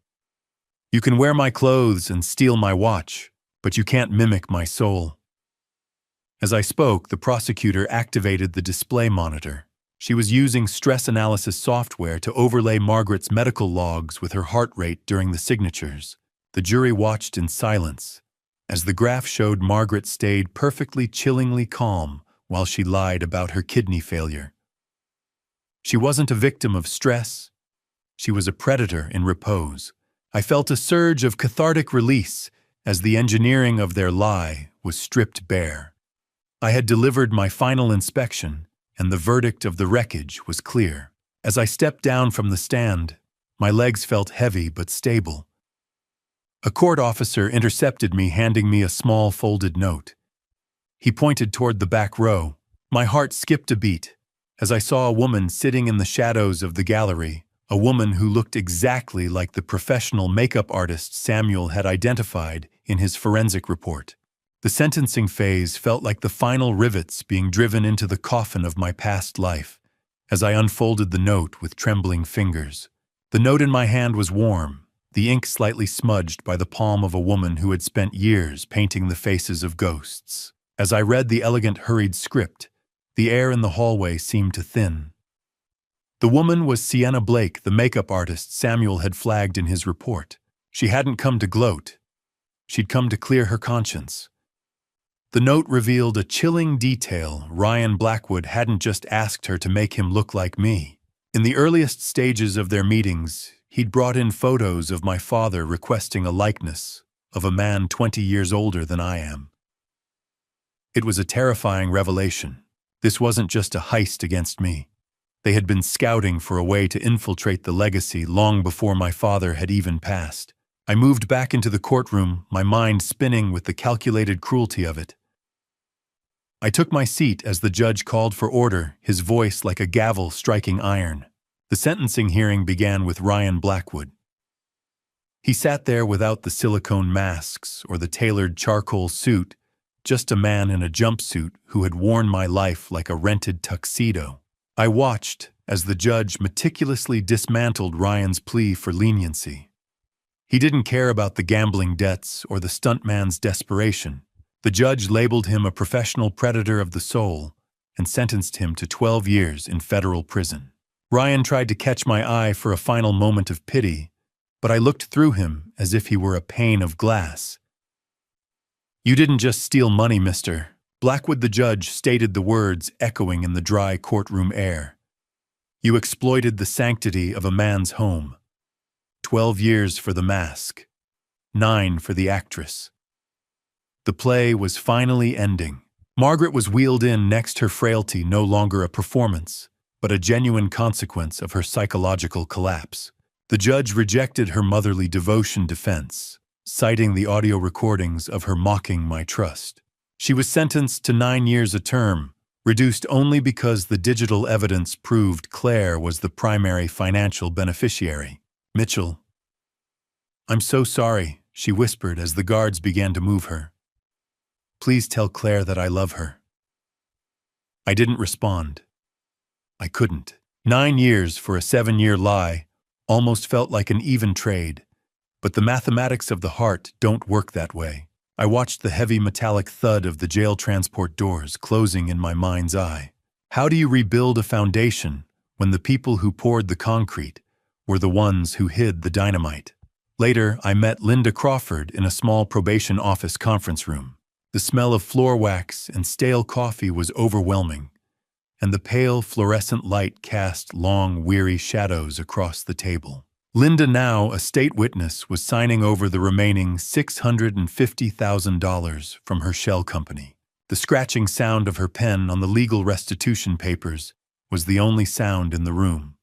"You can wear my clothes and steal my watch, but you can't mimic my soul." As I spoke, the prosecutor activated the display monitor. She was using stress analysis software to overlay Margaret's medical logs with her heart rate during the signatures. The jury watched in silence, as the graph showed Margaret stayed perfectly chillingly calm while she lied about her kidney failure. She wasn't a victim of stress. She was a predator in repose. I felt a surge of cathartic release as the engineering of their lie was stripped bare. I had delivered my final inspection, and the verdict of the wreckage was clear. As I stepped down from the stand, my legs felt heavy but stable. A court officer intercepted me, handing me a small folded note. He pointed toward the back row. My heart skipped a beat as I saw a woman sitting in the shadows of the gallery, a woman who looked exactly like the professional makeup artist Samuel had identified in his forensic report. The sentencing phase felt like the final rivets being driven into the coffin of my past life as I unfolded the note with trembling fingers. The note in my hand was warm, the ink slightly smudged by the palm of a woman who had spent years painting the faces of ghosts. As I read the elegant, hurried script, the air in the hallway seemed to thin. The woman was Sienna Blake, the makeup artist Samuel had flagged in his report. She hadn't come to gloat. She'd come to clear her conscience. The note revealed a chilling detail. Ryan Blackwood hadn't just asked her to make him look like me. In the earliest stages of their meetings, he'd brought in photos of my father requesting a likeness of a man 20 years older than I am. It was a terrifying revelation. This wasn't just a heist against me. They had been scouting for a way to infiltrate the legacy long before my father had even passed. I moved back into the courtroom, my mind spinning with the calculated cruelty of it. I took my seat as the judge called for order, his voice like a gavel striking iron. The sentencing hearing began with Ryan Blackwood. He sat there without the silicone masks or the tailored charcoal suit, just a man in a jumpsuit who had worn my life like a rented tuxedo. I watched as the judge meticulously dismantled Ryan's plea for leniency. He didn't care about the gambling debts or the stuntman's desperation. The judge labeled him a professional predator of the soul and sentenced him to 12 years in federal prison. Ryan tried to catch my eye for a final moment of pity, but I looked through him as if he were a pane of glass. "You didn't just steal money, mister," Blackwood the judge stated the words echoing in the dry courtroom air. You exploited the sanctity of a man's home. 12 years for the mask. 9 for the actress. The play was finally ending. Margaret was wheeled in next, her frailty no longer a performance, but a genuine consequence of her psychological collapse. The judge rejected her motherly devotion defense, citing the audio recordings of her mocking my trust. She was sentenced to 9 years a term, reduced only because the digital evidence proved Claire was the primary financial beneficiary. Mitchell. I'm so sorry, she whispered as the guards began to move her. Please tell Claire that I love her. I didn't respond. I couldn't. 9 years for a 7-year lie almost felt like an even trade, but the mathematics of the heart don't work that way. I watched the heavy metallic thud of the jail transport doors closing in my mind's eye. How do you rebuild a foundation when the people who poured the concrete were the ones who hid the dynamite? Later, I met Linda Crawford in a small probation office conference room. The smell of floor wax and stale coffee was overwhelming, and the pale fluorescent light cast long, weary shadows across the table. Linda, now a state witness, was signing over the remaining $650,000 from her shell company. The scratching sound of her pen on the legal restitution papers was the only sound in the room.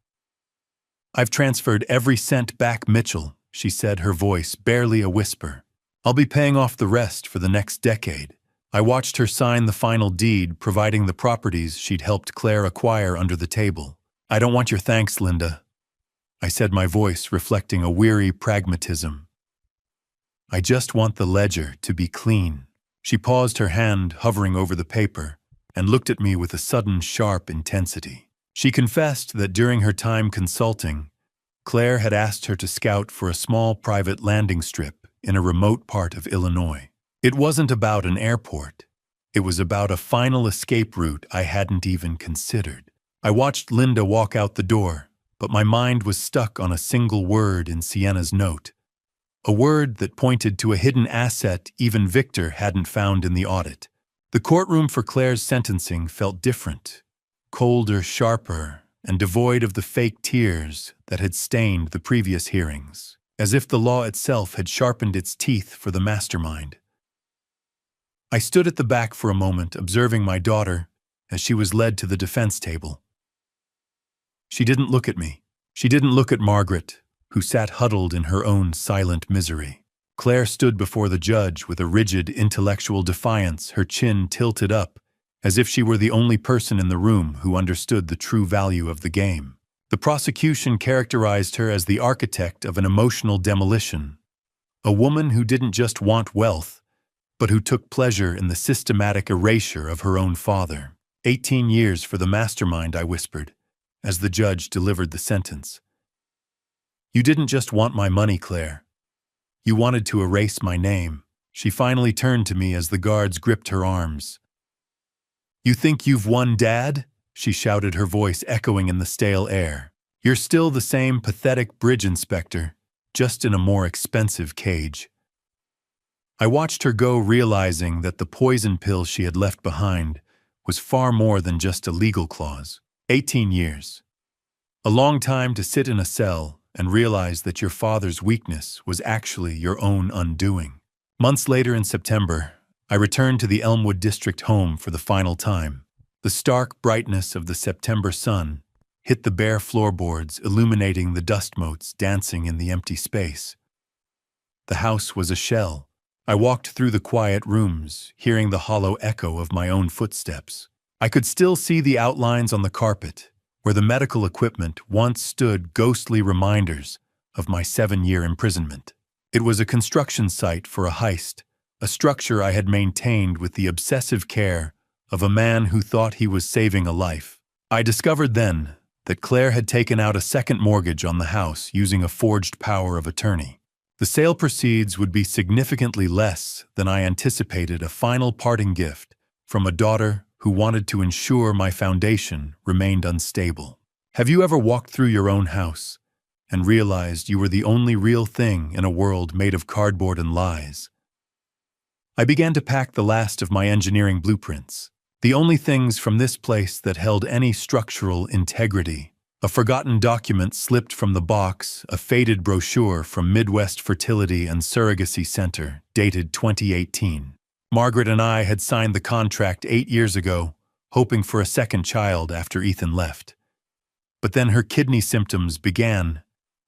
I've transferred every cent back, Mitchell, she said, her voice barely a whisper. I'll be paying off the rest for the next decade. I watched her sign the final deed, providing the properties she'd helped Claire acquire under the table. I don't want your thanks, Linda, I said, my voice reflecting a weary pragmatism. I just want the ledger to be clean. She paused, her hand hovering over the paper, and looked at me with a sudden sharp intensity. She confessed that during her time consulting, Claire had asked her to scout for a small private landing strip in a remote part of Illinois. It wasn't about an airport. It was about a final escape route I hadn't even considered. I watched Linda walk out the door, but my mind was stuck on a single word in Sienna's note. A word that pointed to a hidden asset even Victor hadn't found in the audit. The courtroom for Claire's sentencing felt different, colder, sharper, and devoid of the fake tears that had stained the previous hearings, as if the law itself had sharpened its teeth for the mastermind. I stood at the back for a moment, observing my daughter as she was led to the defense table. She didn't look at me. She didn't look at Margaret, who sat huddled in her own silent misery. Claire stood before the judge with a rigid intellectual defiance, her chin tilted up, as if she were the only person in the room who understood the true value of the game. The prosecution characterized her as the architect of an emotional demolition, a woman who didn't just want wealth, but who took pleasure in the systematic erasure of her own father. 18 years for the mastermind, I whispered, as the judge delivered the sentence. You didn't just want my money, Claire. You wanted to erase my name. She finally turned to me as the guards gripped her arms. You think you've won, Dad? She shouted, her voice echoing in the stale air. You're still the same pathetic bridge inspector, just in a more expensive cage. I watched her go, realizing that the poison pill she had left behind was far more than just a legal clause. 18 years. A long time to sit in a cell and realize that your father's weakness was actually your own undoing. Months later, in September, I returned to the Elmwood District home for the final time. The stark brightness of the September sun hit the bare floorboards, illuminating the dust motes dancing in the empty space. The house was a shell. I walked through the quiet rooms, hearing the hollow echo of my own footsteps. I could still see the outlines on the carpet, where the medical equipment once stood, ghostly reminders of my 7-year imprisonment. It was a construction site for a heist, a structure I had maintained with the obsessive care of a man who thought he was saving a life. I discovered then that Claire had taken out a second mortgage on the house using a forged power of attorney. The sale proceeds would be significantly less than I anticipated, a final parting gift from a daughter who wanted to ensure my foundation remained unstable. Have you ever walked through your own house and realized you were the only real thing in a world made of cardboard and lies? I began to pack the last of my engineering blueprints. The only things from this place that held any structural integrity. A forgotten document slipped from the box, a faded brochure from Midwest Fertility and Surrogacy Center, dated 2018. Margaret and I had signed the contract 8 years ago, hoping for a second child after Ethan left. But then her kidney symptoms began,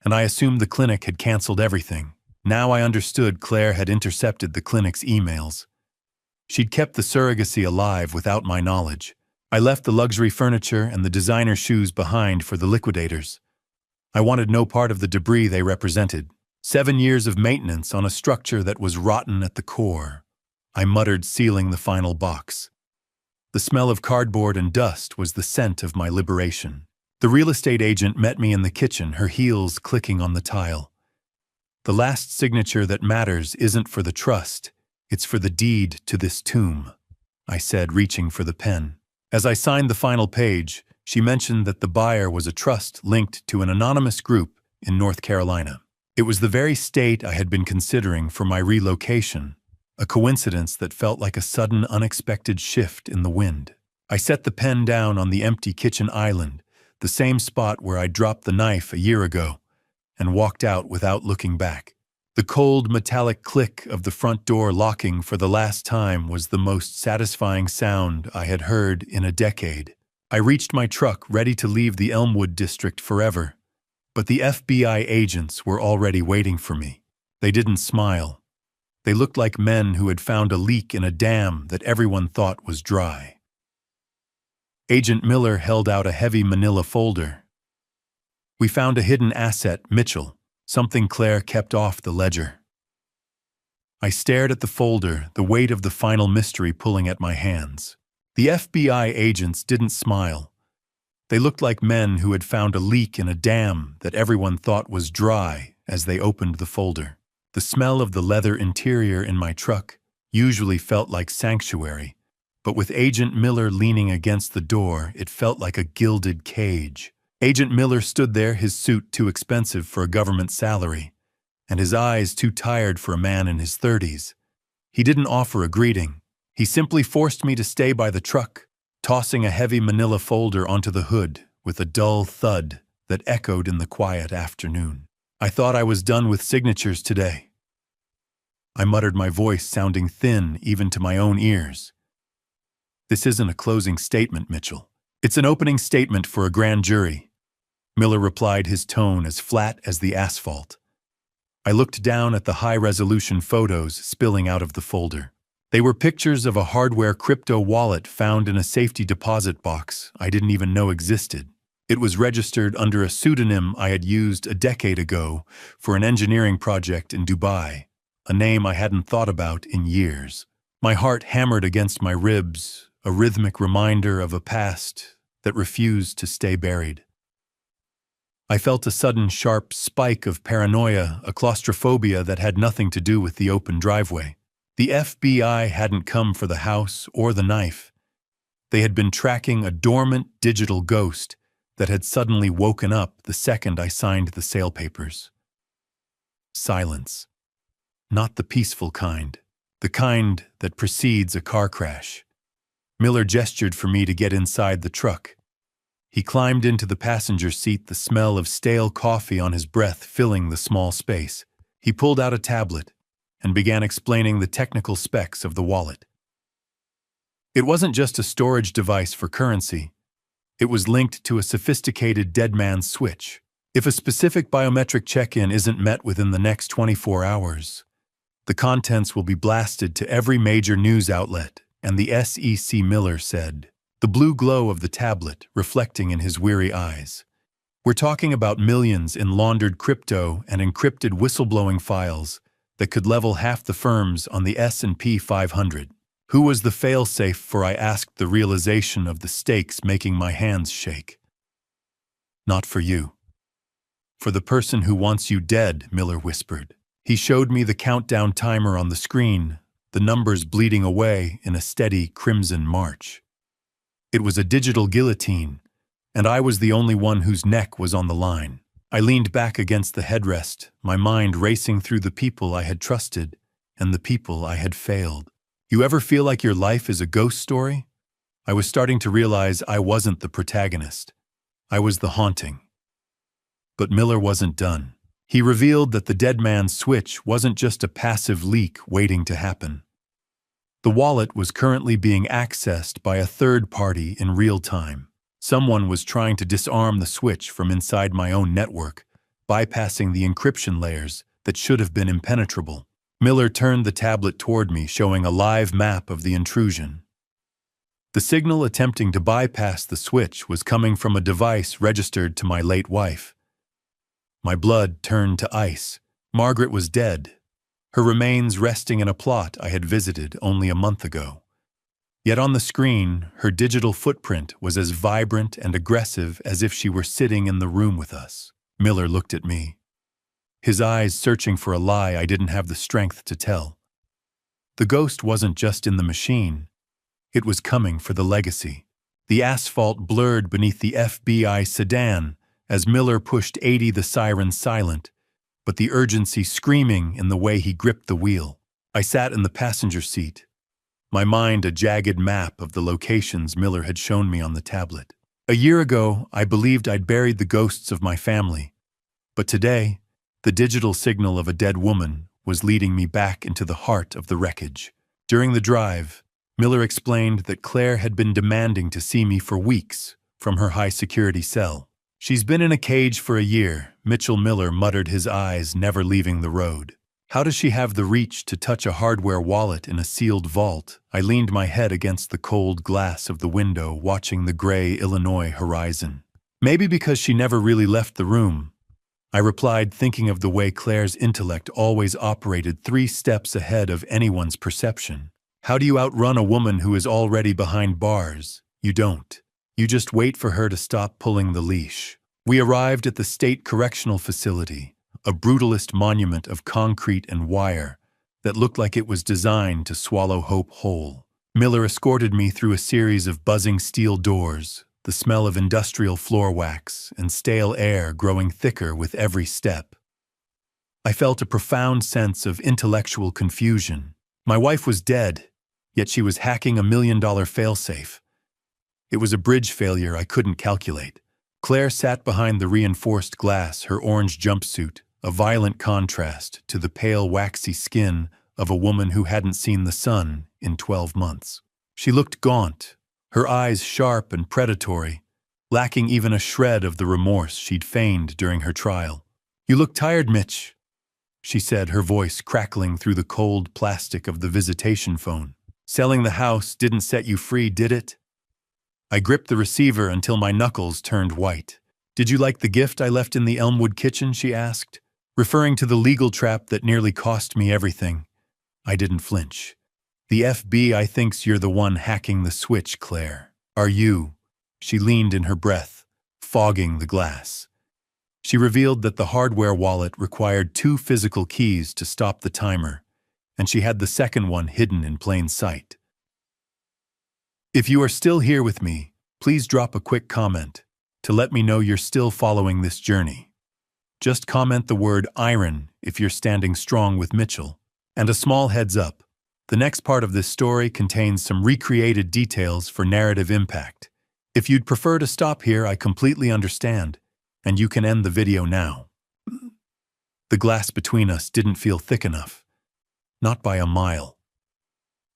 and I assumed the clinic had canceled everything. Now I understood Claire had intercepted the clinic's emails. She'd kept the surrogacy alive without my knowledge. I left the luxury furniture and the designer shoes behind for the liquidators. I wanted no part of the debris they represented. 7 years of maintenance on a structure that was rotten at the core. I muttered, sealing the final box. The smell of cardboard and dust was the scent of my liberation. The real estate agent met me in the kitchen, her heels clicking on the tile. The last signature that matters isn't for the trust, it's for the deed to this tomb, I said, reaching for the pen. As I signed the final page, she mentioned that the buyer was a trust linked to an anonymous group in North Carolina. It was the very state I had been considering for my relocation, a coincidence that felt like a sudden, unexpected shift in the wind. I set the pen down on the empty kitchen island, the same spot where I dropped the knife a year ago, and walked out without looking back. The cold, metallic click of the front door locking for the last time was the most satisfying sound I had heard in a decade. I reached my truck, ready to leave the Elmwood district forever, but the FBI agents were already waiting for me. They didn't smile. They looked like men who had found a leak in a dam that everyone thought was dry. Agent Miller held out a heavy manila folder. "We found a hidden asset, Mitchell. Something Claire kept off the ledger." I stared at the folder, the weight of the final mystery pulling at my hands. The FBI agents didn't smile. They looked like men who had found a leak in a dam that everyone thought was dry as they opened the folder. The smell of the leather interior in my truck usually felt like sanctuary, but with Agent Miller leaning against the door, it felt like a gilded cage. Agent Miller stood there, his suit too expensive for a government salary, and his eyes too tired for a man in his 30s. He didn't offer a greeting. He simply forced me to stay by the truck, tossing a heavy manila folder onto the hood with a dull thud that echoed in the quiet afternoon. I thought I was done with signatures today. I muttered, my voice sounding thin even to my own ears. "This isn't a closing statement, Mitchell. It's an opening statement for a grand jury." Miller replied, his tone as flat as the asphalt. I looked down at the high-resolution photos spilling out of the folder. They were pictures of a hardware crypto wallet found in a safety deposit box I didn't even know existed. It was registered under a pseudonym I had used a decade ago for an engineering project in Dubai, a name I hadn't thought about in years. My heart hammered against my ribs, a rhythmic reminder of a past that refused to stay buried. I felt a sudden sharp spike of paranoia, a claustrophobia that had nothing to do with the open driveway. The FBI hadn't come for the house or the knife. They had been tracking a dormant digital ghost that had suddenly woken up the second I signed the sale papers. Silence. Not the peaceful kind. The kind that precedes a car crash. Miller gestured for me to get inside the truck. He climbed into the passenger seat, the smell of stale coffee on his breath filling the small space. He pulled out a tablet and began explaining the technical specs of the wallet. It wasn't just a storage device for currency. It was linked to a sophisticated dead man's switch. If a specific biometric check-in isn't met within the next 24 hours, the contents will be blasted to every major news outlet, and the SEC, Miller said, the blue glow of the tablet reflecting in his weary eyes. We're talking about millions in laundered crypto and encrypted whistleblowing files that could level half the firms on the S&P 500. Who was the fail-safe for? I asked, the realization of the stakes making my hands shake. Not for you. For the person who wants you dead, Miller whispered. He showed me the countdown timer on the screen, the numbers bleeding away in a steady crimson march. It was a digital guillotine, and I was the only one whose neck was on the line. I leaned back against the headrest, my mind racing through the people I had trusted and the people I had failed. You ever feel like your life is a ghost story? I was starting to realize I wasn't the protagonist. I was the haunting. But Miller wasn't done. He revealed that the dead man's switch wasn't just a passive leak waiting to happen. The wallet was currently being accessed by a third party in real time. Someone was trying to disarm the switch from inside my own network, bypassing the encryption layers that should have been impenetrable. Miller turned the tablet toward me, showing a live map of the intrusion. The signal attempting to bypass the switch was coming from a device registered to my late wife. My blood turned to ice. Margaret was dead, her remains resting in a plot I had visited only a month ago. Yet on the screen, her digital footprint was as vibrant and aggressive as if she were sitting in the room with us. Miller looked at me, his eyes searching for a lie I didn't have the strength to tell. The ghost wasn't just in the machine. It was coming for the legacy. The asphalt blurred beneath the FBI sedan as Miller pushed 80 the siren silent, but the urgency screaming in the way he gripped the wheel. I sat in the passenger seat, my mind a jagged map of the locations Miller had shown me on the tablet. A year ago, I believed I'd buried the ghosts of my family, but today, the digital signal of a dead woman was leading me back into the heart of the wreckage. During the drive, Miller explained that Claire had been demanding to see me for weeks from her high-security cell. "She's been in a cage for a year," Mitchell Miller muttered, his eyes never leaving the road. "How does she have the reach to touch a hardware wallet in a sealed vault?" I leaned my head against the cold glass of the window, watching the gray Illinois horizon. "Maybe because she never really left the room," I replied, thinking of the way Claire's intellect always operated 3 steps ahead of anyone's perception. How do you outrun a woman who is already behind bars? You don't. You just wait for her to stop pulling the leash. We arrived at the State Correctional Facility, a brutalist monument of concrete and wire that looked like it was designed to swallow hope whole. Miller escorted me through a series of buzzing steel doors, the smell of industrial floor wax and stale air growing thicker with every step. I felt a profound sense of intellectual confusion. My wife was dead, yet she was hacking a $1 million failsafe. It was a bridge failure I couldn't calculate. Claire sat behind the reinforced glass, her orange jumpsuit, a violent contrast to the pale, waxy skin of a woman who hadn't seen the sun in 12 months. She looked gaunt, her eyes sharp and predatory, lacking even a shred of the remorse she'd feigned during her trial. "You look tired, Mitch," she said, her voice crackling through the cold plastic of the visitation phone. "Selling the house didn't set you free, did it?" I gripped the receiver until my knuckles turned white. "Did you like the gift I left in the Elmwood kitchen?" she asked, referring to the legal trap that nearly cost me everything. I didn't flinch. "The FBI thinks you're the one hacking the switch, Claire. Are you?" She leaned in her breath, fogging the glass. She revealed that the hardware wallet required 2 physical keys to stop the timer, and she had the second one hidden in plain sight. "If you are still here with me, please drop a quick comment to let me know you're still following this journey. Just comment the word iron if you're standing strong with Mitchell. And a small heads up, the next part of this story contains some recreated details for narrative impact. If you'd prefer to stop here, I completely understand, and you can end the video now." The glass between us didn't feel thick enough. Not by a mile.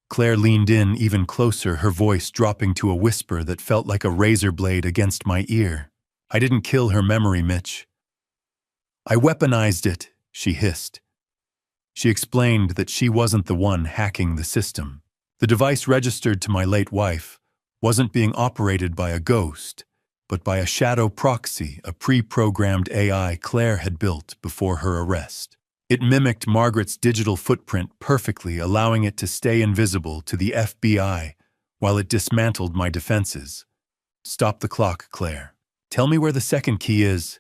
Claire leaned in even closer, her voice dropping to a whisper that felt like a razor blade against my ear. "I didn't kill her memory, Mitch. I weaponized it," she hissed. She explained that she wasn't the one hacking the system. The device registered to my late wife wasn't being operated by a ghost, but by a shadow proxy, a pre-programmed AI Claire had built before her arrest. It mimicked Margaret's digital footprint perfectly, allowing it to stay invisible to the FBI while it dismantled my defenses. "Stop the clock, Claire. Tell me where the second key is."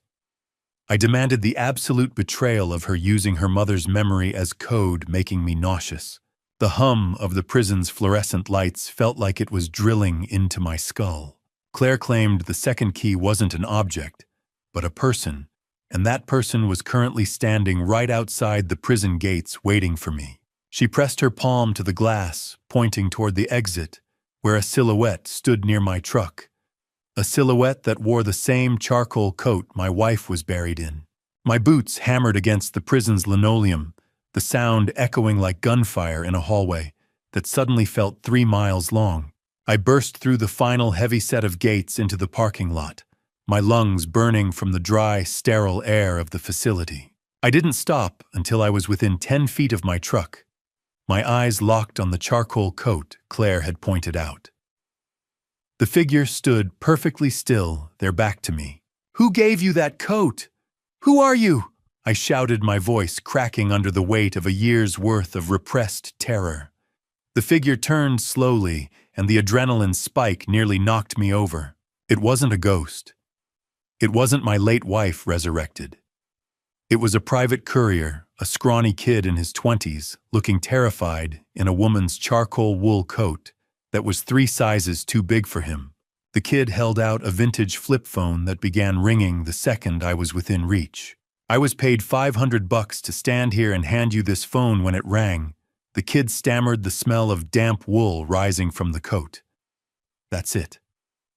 I demanded, the absolute betrayal of her using her mother's memory as code making me nauseous. The hum of the prison's fluorescent lights felt like it was drilling into my skull. Claire claimed the second key wasn't an object, but a person, and that person was currently standing right outside the prison gates waiting for me. She pressed her palm to the glass, pointing toward the exit, where a silhouette stood near my truck. A silhouette that wore the same charcoal coat my wife was buried in. My boots hammered against the prison's linoleum, the sound echoing like gunfire in a hallway that suddenly felt 3 miles long. I burst through the final heavy set of gates into the parking lot, my lungs burning from the dry, sterile air of the facility. I didn't stop until I was within 10 feet of my truck, my eyes locked on the charcoal coat Claire had pointed out. The figure stood perfectly still, their back to me. "Who gave you that coat? Who are you?" I shouted, my voice cracking under the weight of a year's worth of repressed terror. The figure turned slowly, and the adrenaline spike nearly knocked me over. It wasn't a ghost. It wasn't my late wife resurrected. It was a private courier, a scrawny kid in his 20s, looking terrified in a woman's charcoal wool coat that was 3 sizes too big for him. The kid held out a vintage flip phone that began ringing the second I was within reach. "I was paid $500 to stand here and hand you this phone when it rang." The kid stammered, the smell of damp wool rising from the coat. "That's it.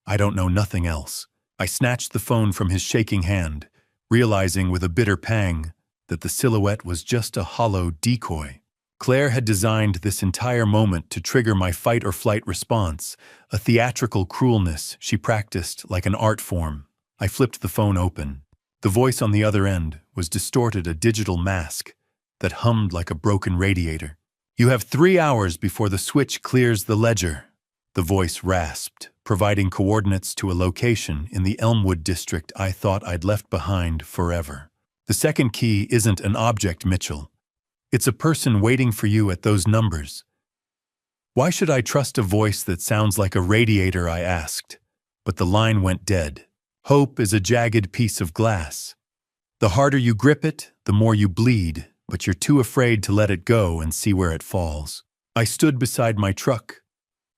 I don't know nothing else." I snatched the phone from his shaking hand, realizing with a bitter pang that the silhouette was just a hollow decoy. Claire had designed this entire moment to trigger my fight-or-flight response, a theatrical cruelness she practiced like an art form. I flipped the phone open. The voice on the other end was distorted, a digital mask that hummed like a broken radiator. "You have 3 hours before the switch clears the ledger," the voice rasped, providing coordinates to a location in the Elmwood district I thought I'd left behind forever. "The second key isn't an object, Mitchell. It's a person waiting for you at those numbers." "Why should I trust a voice that sounds like a radiator?" I asked, but the line went dead. "Hope is a jagged piece of glass. The harder you grip it, the more you bleed, but you're too afraid to let it go and see where it falls." I stood beside my truck,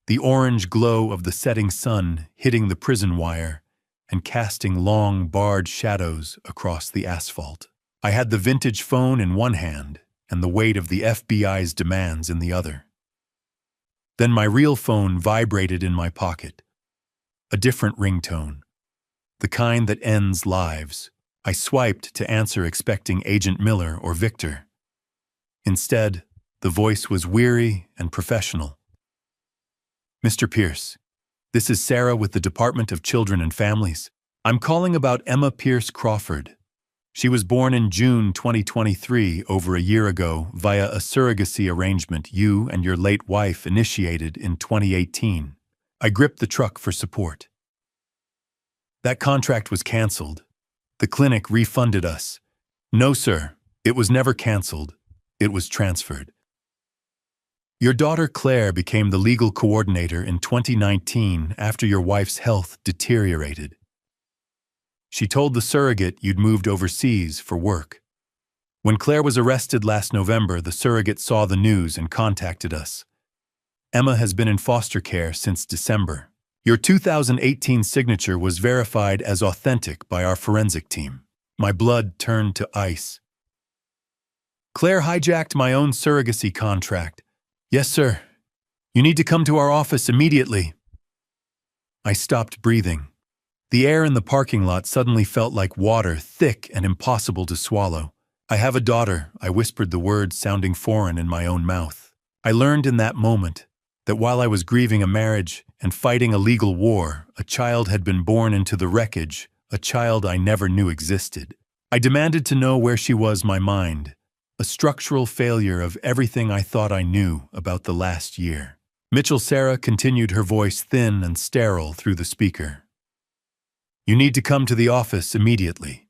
the orange glow of the setting sun hitting the prison wire and casting long, barred shadows across the asphalt. I had the vintage phone in one hand and the weight of the FBI's demands in the other. Then my real phone vibrated in my pocket. A different ringtone, the kind that ends lives. I swiped to answer, expecting Agent Miller or Victor. Instead, the voice was weary and professional. "Mr. Pierce, this is Sarah with the Department of Children and Families. I'm calling about Emma Pierce Crawford. She was born in June 2023, over a year ago, via a surrogacy arrangement you and your late wife initiated in 2018. I gripped the truck for support. "That contract was canceled. The clinic refunded us." "No, sir. It was never canceled. It was transferred. Your daughter Claire became the legal coordinator in 2019 after your wife's health deteriorated. She told the surrogate you'd moved overseas for work. When Claire was arrested last November, the surrogate saw the news and contacted us. Emma has been in foster care since December. Your 2018 signature was verified as authentic by our forensic team." My blood turned to ice. "Claire hijacked my own surrogacy contract." "Yes, sir. You need to come to our office immediately." I stopped breathing. The air in the parking lot suddenly felt like water, thick and impossible to swallow. "I have a daughter," I whispered, the words sounding foreign in my own mouth. I learned in that moment that while I was grieving a marriage and fighting a legal war, a child had been born into the wreckage, a child I never knew existed. I demanded to know where she was, my mind, a structural failure of everything I thought I knew about the last year. "Mitchell," Sarah continued, her voice thin and sterile through the speaker. "You need to come to the office immediately.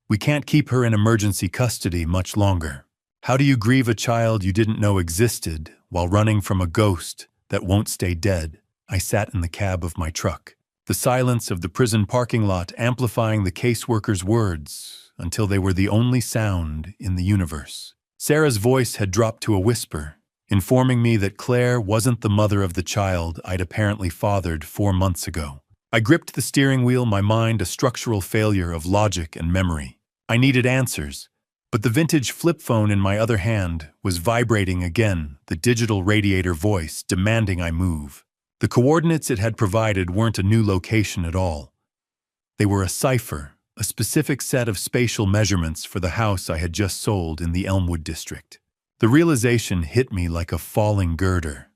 We can't keep her in emergency custody much longer. How do you grieve a child you didn't know existed while running from a ghost that won't stay dead?" I sat in the cab of my truck, the silence of the prison parking lot amplifying the caseworker's words until they were the only sound in the universe. Sarah's voice had dropped to a whisper, informing me that Claire wasn't the mother of the child I'd apparently fathered 4 months ago. I gripped the steering wheel, my mind a structural failure of logic and memory. I needed answers, But the vintage flip phone in my other hand was vibrating again, the digital radiator voice demanding I move. The coordinates it had provided weren't a new location at all. They were a cipher, a specific set of spatial measurements for the house I had just sold in the Elmwood district. The realization hit me like a falling girder.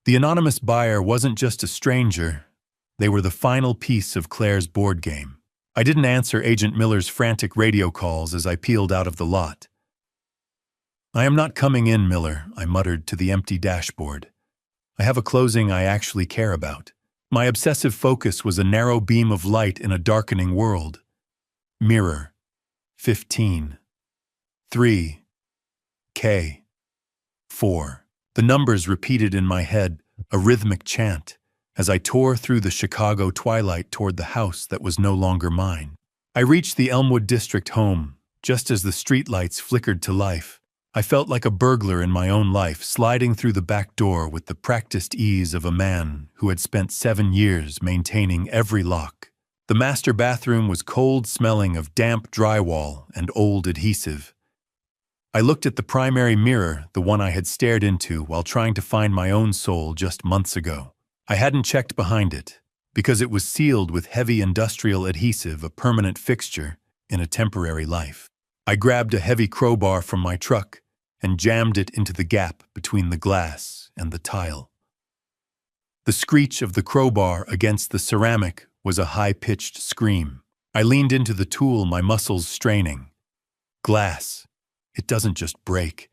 The anonymous buyer wasn't just a stranger, they were the final piece of Claire's board game. I didn't answer Agent Miller's frantic radio calls as I peeled out of the lot. "I am not coming in, Miller," I muttered to the empty dashboard. "I have a closing I actually care about." My obsessive focus was a narrow beam of light in a darkening world. Mirror. 15. 3. K. 4. The numbers repeated in my head, a rhythmic chant, as I tore through the Chicago twilight toward the house that was no longer mine. I reached the Elmwood district home, just as the streetlights flickered to life. I felt like a burglar in my own life, sliding through the back door with the practiced ease of a man who had spent 7 years maintaining every lock. The master bathroom was cold, smelling of damp drywall and old adhesive. I looked at the primary mirror, the one I had stared into while trying to find my own soul just months ago. I hadn't checked behind it, because it was sealed with heavy industrial adhesive, a permanent fixture in a temporary life. I grabbed a heavy crowbar from my truck and jammed it into the gap between the glass and the tile. The screech of the crowbar against the ceramic was a high-pitched scream. I leaned into the tool, my muscles straining. Glass. It doesn't just break.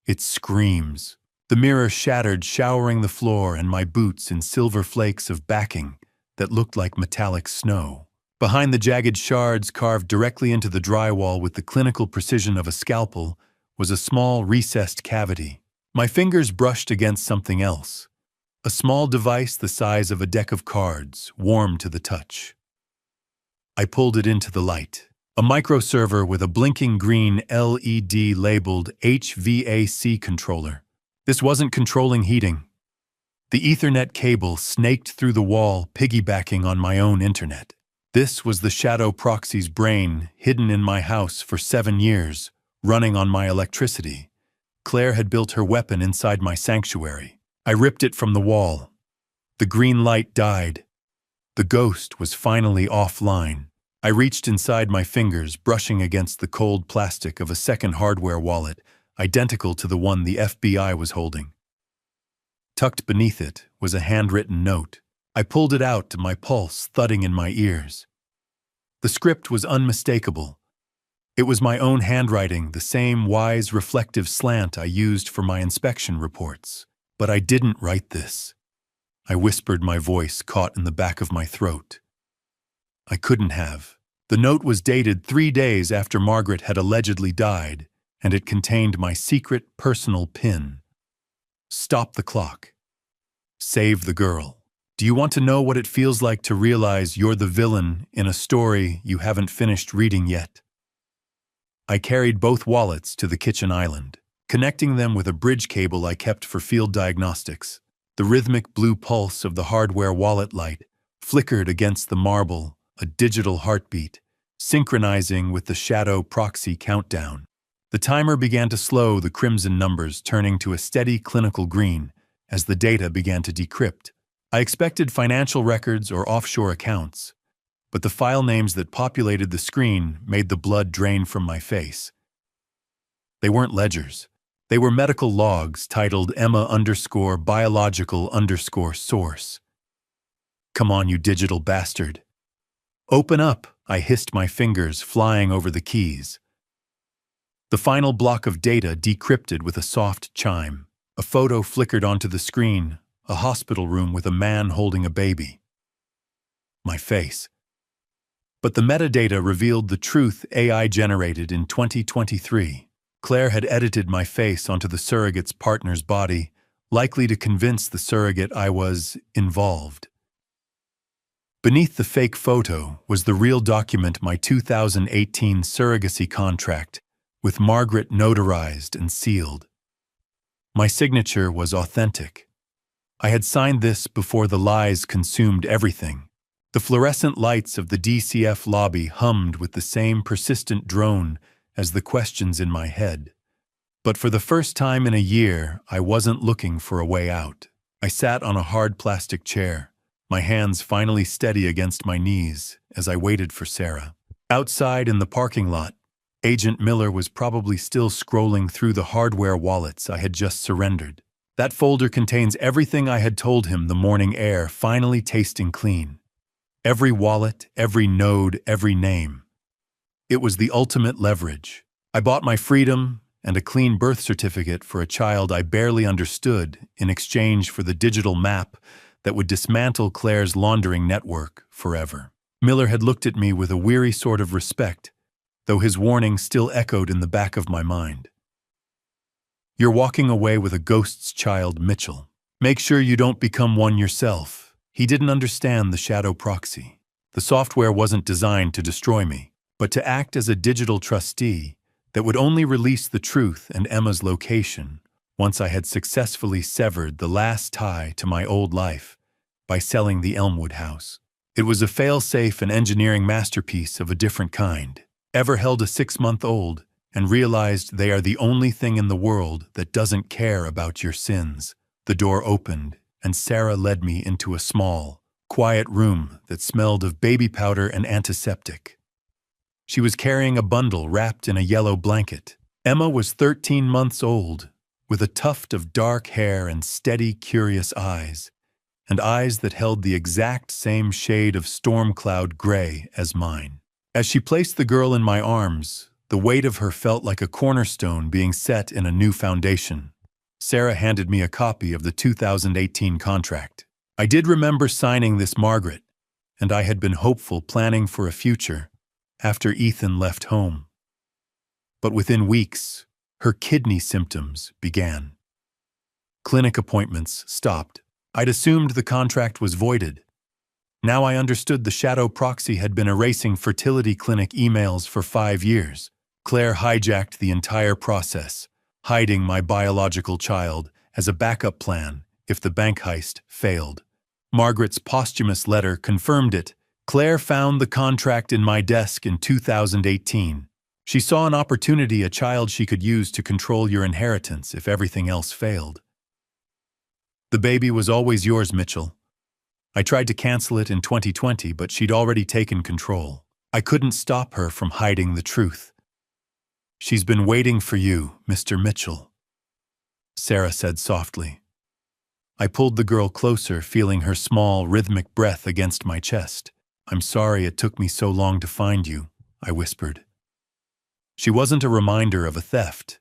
It screams. The mirror shattered, showering the floor and my boots in silver flakes of backing that looked like metallic snow. Behind the jagged shards carved directly into the drywall with the clinical precision of a scalpel was a small recessed cavity. My fingers brushed against something else. A small device the size of a deck of cards, warm to the touch. I pulled it into the light. A microserver with a blinking green LED labeled HVAC controller. This wasn't controlling heating. The Ethernet cable snaked through the wall, piggybacking on my own internet. This was the shadow proxy's brain, hidden in my house for 7 years, running on my electricity. Claire had built her weapon inside my sanctuary. I ripped it from the wall. The green light died. The ghost was finally offline. I reached inside my fingers, brushing against the cold plastic of a second hardware wallet, identical to the one the FBI was holding. Tucked beneath it was a handwritten note. I pulled it out, my pulse thudding in my ears. The script was unmistakable. It was my own handwriting, the same wise, reflective slant I used for my inspection reports. But I didn't write this. I whispered, my voice caught in the back of my throat. I couldn't have. The note was dated 3 days after Margaret had allegedly died, and it contained my secret personal pin. Stop the clock. Save the girl. Do you want to know what it feels like to realize you're the villain in a story you haven't finished reading yet? I carried both wallets to the kitchen island, connecting them with a bridge cable I kept for field diagnostics. The rhythmic blue pulse of the hardware wallet light flickered against the marble, a digital heartbeat, synchronizing with the shadow proxy countdown. The timer began to slow, the crimson numbers turning to a steady clinical green as the data began to decrypt. I expected financial records or offshore accounts, but the file names that populated the screen made the blood drain from my face. They weren't ledgers. They were medical logs titled Emma_biological_source. Come on, you digital bastard. Open up, I hissed, my fingers flying over the keys. The final block of data decrypted with a soft chime. A photo flickered onto the screen, a hospital room with a man holding a baby. My face. But the metadata revealed the truth AI generated in 2023. Claire had edited my face onto the surrogate's partner's body, likely to convince the surrogate I was involved. Beneath the fake photo was the real document, my 2018 surrogacy contract, with Margaret notarized and sealed. My signature was authentic. I had signed this before the lies consumed everything. The fluorescent lights of the DCF lobby hummed with the same persistent drone as the questions in my head. But for the first time in a year, I wasn't looking for a way out. I sat on a hard plastic chair, my hands finally steady against my knees as I waited for Sarah. Outside in the parking lot, Agent Miller was probably still scrolling through the hardware wallets I had just surrendered. That folder contains everything I had told him the morning air finally tasting clean. Every wallet, every node, every name. It was the ultimate leverage. I bought my freedom and a clean birth certificate for a child I barely understood in exchange for the digital map that would dismantle Claire's laundering network forever. Miller had looked at me with a weary sort of respect, though his warning still echoed in the back of my mind. You're walking away with a ghost's child, Mitchell. Make sure you don't become one yourself. He didn't understand the shadow proxy. The software wasn't designed to destroy me, but to act as a digital trustee that would only release the truth and Emma's location once I had successfully severed the last tie to my old life by selling the Elmwood house. It was a fail-safe and engineering masterpiece of a different kind. Ever held a 6-month-old and realized they are the only thing in the world that doesn't care about your sins? The door opened, and Sarah led me into a small, quiet room that smelled of baby powder and antiseptic. She was carrying a bundle wrapped in a yellow blanket. Emma was 13 months old, with a tuft of dark hair and steady, curious eyes, and eyes that held the exact same shade of storm cloud gray as mine. As she placed the girl in my arms, the weight of her felt like a cornerstone being set in a new foundation. Sarah handed me a copy of the 2018 contract. I did remember signing this, Margaret, and I had been hopeful, planning for a future after Ethan left home. But within weeks, her kidney symptoms began. Clinic appointments stopped. I'd assumed the contract was voided. Now I understood the shadow proxy had been erasing fertility clinic emails for 5 years. Claire hijacked the entire process, hiding my biological child as a backup plan if the bank heist failed. Margaret's posthumous letter confirmed it. Claire found the contract in my desk in 2018. She saw an opportunity, a child she could use to control your inheritance if everything else failed. The baby was always yours, Mitchell. I tried to cancel it in 2020, but she'd already taken control. I couldn't stop her from hiding the truth. She's been waiting for you, Mr. Mitchell, Sarah said softly. I pulled the girl closer, feeling her small, rhythmic breath against my chest. I'm sorry it took me so long to find you, I whispered. She wasn't a reminder of a theft.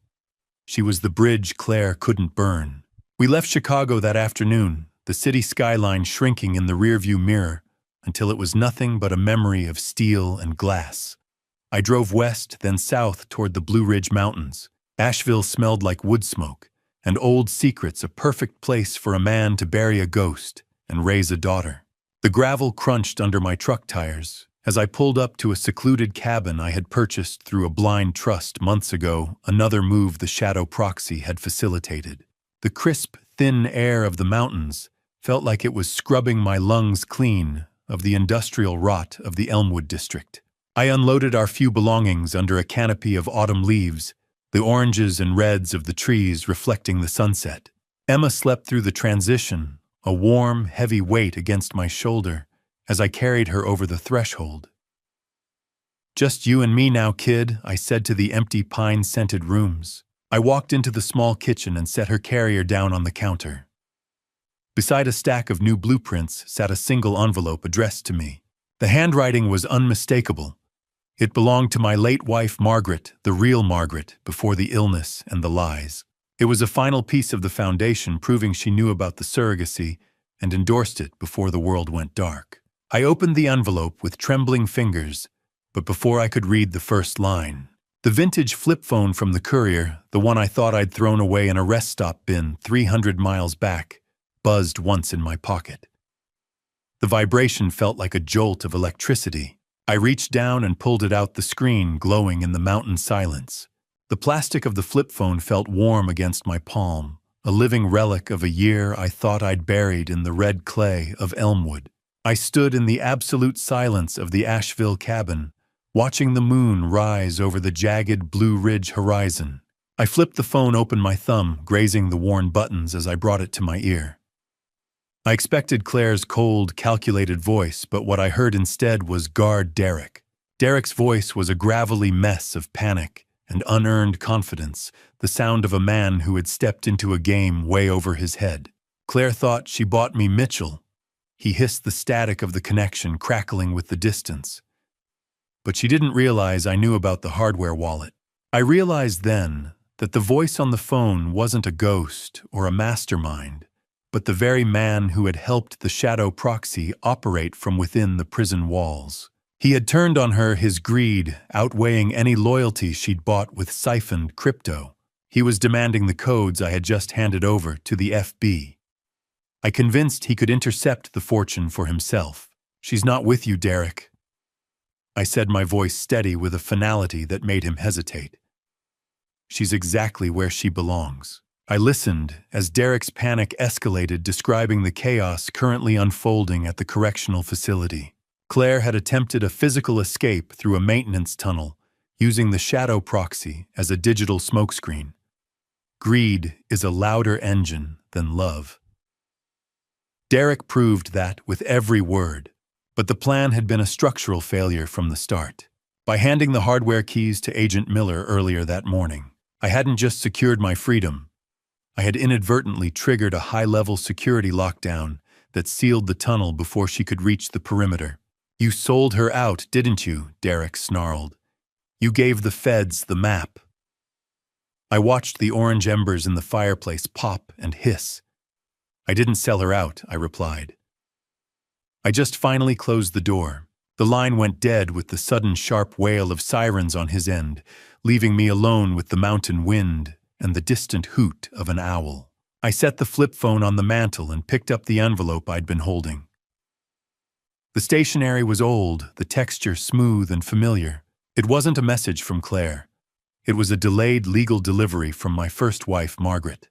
She was the bridge Claire couldn't burn. We left Chicago that afternoon, the city skyline shrinking in the rearview mirror until it was nothing but a memory of steel and glass. I drove west, then south toward the Blue Ridge Mountains. Asheville smelled like wood smoke, and Old Secret's a perfect place for a man to bury a ghost and raise a daughter. The gravel crunched under my truck tires as I pulled up to a secluded cabin I had purchased through a blind trust months ago, another move the shadow proxy had facilitated. The crisp, thin air of the mountains felt like it was scrubbing my lungs clean of the industrial rot of the Elmwood district. I unloaded our few belongings under a canopy of autumn leaves, the oranges and reds of the trees reflecting the sunset. Emma slept through the transition, a warm, heavy weight against my shoulder as I carried her over the threshold. Just you and me now, kid, I said to the empty pine-scented rooms. I walked into the small kitchen and set her carrier down on the counter. Beside a stack of new blueprints sat a single envelope addressed to me. The handwriting was unmistakable. It belonged to my late wife, Margaret, the real Margaret, before the illness and the lies. It was a final piece of the foundation proving she knew about the surrogacy and endorsed it before the world went dark. I opened the envelope with trembling fingers, but before I could read the first line, the vintage flip phone from the courier, the one I thought I'd thrown away in a rest stop bin 300 miles back, buzzed once in my pocket. The vibration felt like a jolt of electricity. I reached down and pulled it out, the screen glowing in the mountain silence. The plastic of the flip phone felt warm against my palm, a living relic of a year I thought I'd buried in the red clay of Elmwood. I stood in the absolute silence of the Asheville cabin, watching the moon rise over the jagged Blue Ridge horizon. I flipped the phone open, my thumb grazing the worn buttons as I brought it to my ear. I expected Claire's cold, calculated voice, but what I heard instead was "Guard Derek." Derek's voice was a gravelly mess of panic and unearned confidence, the sound of a man who had stepped into a game way over his head. Claire thought she bought me Mitchell. He hissed, the static of the connection crackling with the distance. But she didn't realize I knew about the hardware wallet. I realized then that the voice on the phone wasn't a ghost or a mastermind, but the very man who had helped the shadow proxy operate from within the prison walls. He had turned on her, his greed outweighing any loyalty she'd bought with siphoned crypto. He was demanding the codes I had just handed over to the FB. I convinced he could intercept the fortune for himself. "She's not with you, Derek," I said, my voice steady with a finality that made him hesitate. "She's exactly where she belongs." I listened as Derek's panic escalated, describing the chaos currently unfolding at the correctional facility. Claire had attempted a physical escape through a maintenance tunnel, using the shadow proxy as a digital smokescreen. Greed is a louder engine than love. Derek proved that with every word, but the plan had been a structural failure from the start. By handing the hardware keys to Agent Miller earlier that morning, I hadn't just secured my freedom, I had inadvertently triggered a high-level security lockdown that sealed the tunnel before she could reach the perimeter. "You sold her out, didn't you?" Derek snarled. "You gave the feds the map." I watched the orange embers in the fireplace pop and hiss. "I didn't sell her out," I replied. I just finally closed the door. The line went dead with the sudden sharp wail of sirens on his end, leaving me alone with the mountain wind and the distant hoot of an owl. I set the flip phone on the mantel and picked up the envelope I'd been holding. The stationery was old, the texture smooth and familiar. It wasn't a message from Claire. It was a delayed legal delivery from my first wife, Margaret.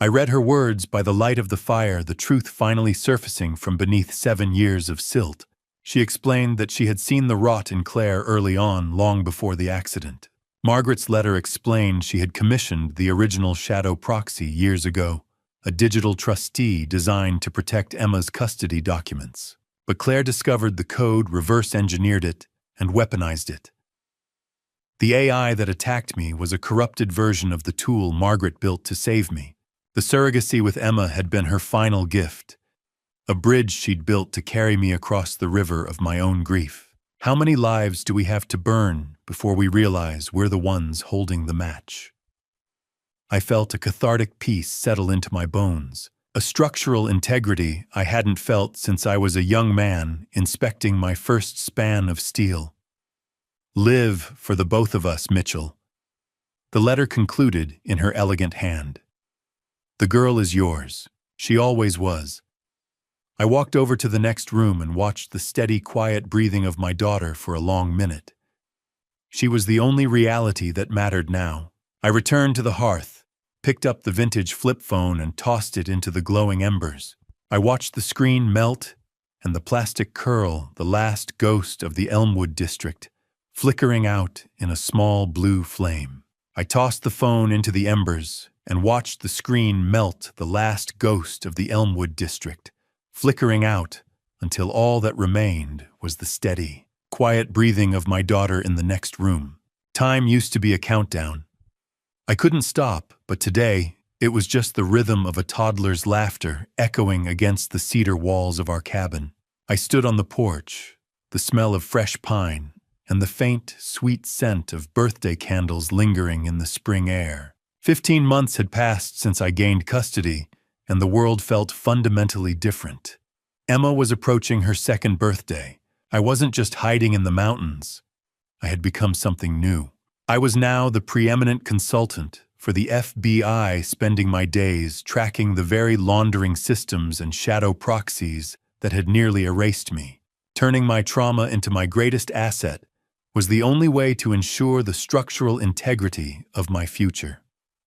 I read her words by the light of the fire, the truth finally surfacing from beneath 7 years of silt. She explained that she had seen the rot in Claire early on, long before the accident. Margaret's letter explained she had commissioned the original shadow proxy years ago, a digital trustee designed to protect Emma's custody documents. But Claire discovered the code, reverse-engineered it, and weaponized it. The AI that attacked me was a corrupted version of the tool Margaret built to save me. The surrogacy with Emma had been her final gift, a bridge she'd built to carry me across the river of my own grief. How many lives do we have to burn before we realize we're the ones holding the match? I felt a cathartic peace settle into my bones, a structural integrity I hadn't felt since I was a young man inspecting my first span of steel. "Live for the both of us, Mitchell." The letter concluded in her elegant hand. "The girl is yours. She always was." I walked over to the next room and watched the steady, quiet breathing of my daughter for a long minute. She was the only reality that mattered now. I returned to the hearth, picked up the vintage flip phone and tossed it into the glowing embers. I watched the screen melt and the plastic curl, the last ghost of the Elmwood district, flickering out in a small blue flame. I tossed the phone into the embers and watched the screen melt, the last ghost of the Elmwood district, flickering out until all that remained was the steady, quiet breathing of my daughter in the next room. Time used to be a countdown. I couldn't stop, but today it was just the rhythm of a toddler's laughter echoing against the cedar walls of our cabin. I stood on the porch, the smell of fresh pine and the faint, sweet scent of birthday candles lingering in the spring air. 15 months had passed since I gained custody, and the world felt fundamentally different. Emma was approaching her second birthday. I wasn't just hiding in the mountains. I had become something new. I was now the preeminent consultant for the FBI, spending my days tracking the very laundering systems and shadow proxies that had nearly erased me. Turning my trauma into my greatest asset was the only way to ensure the structural integrity of my future.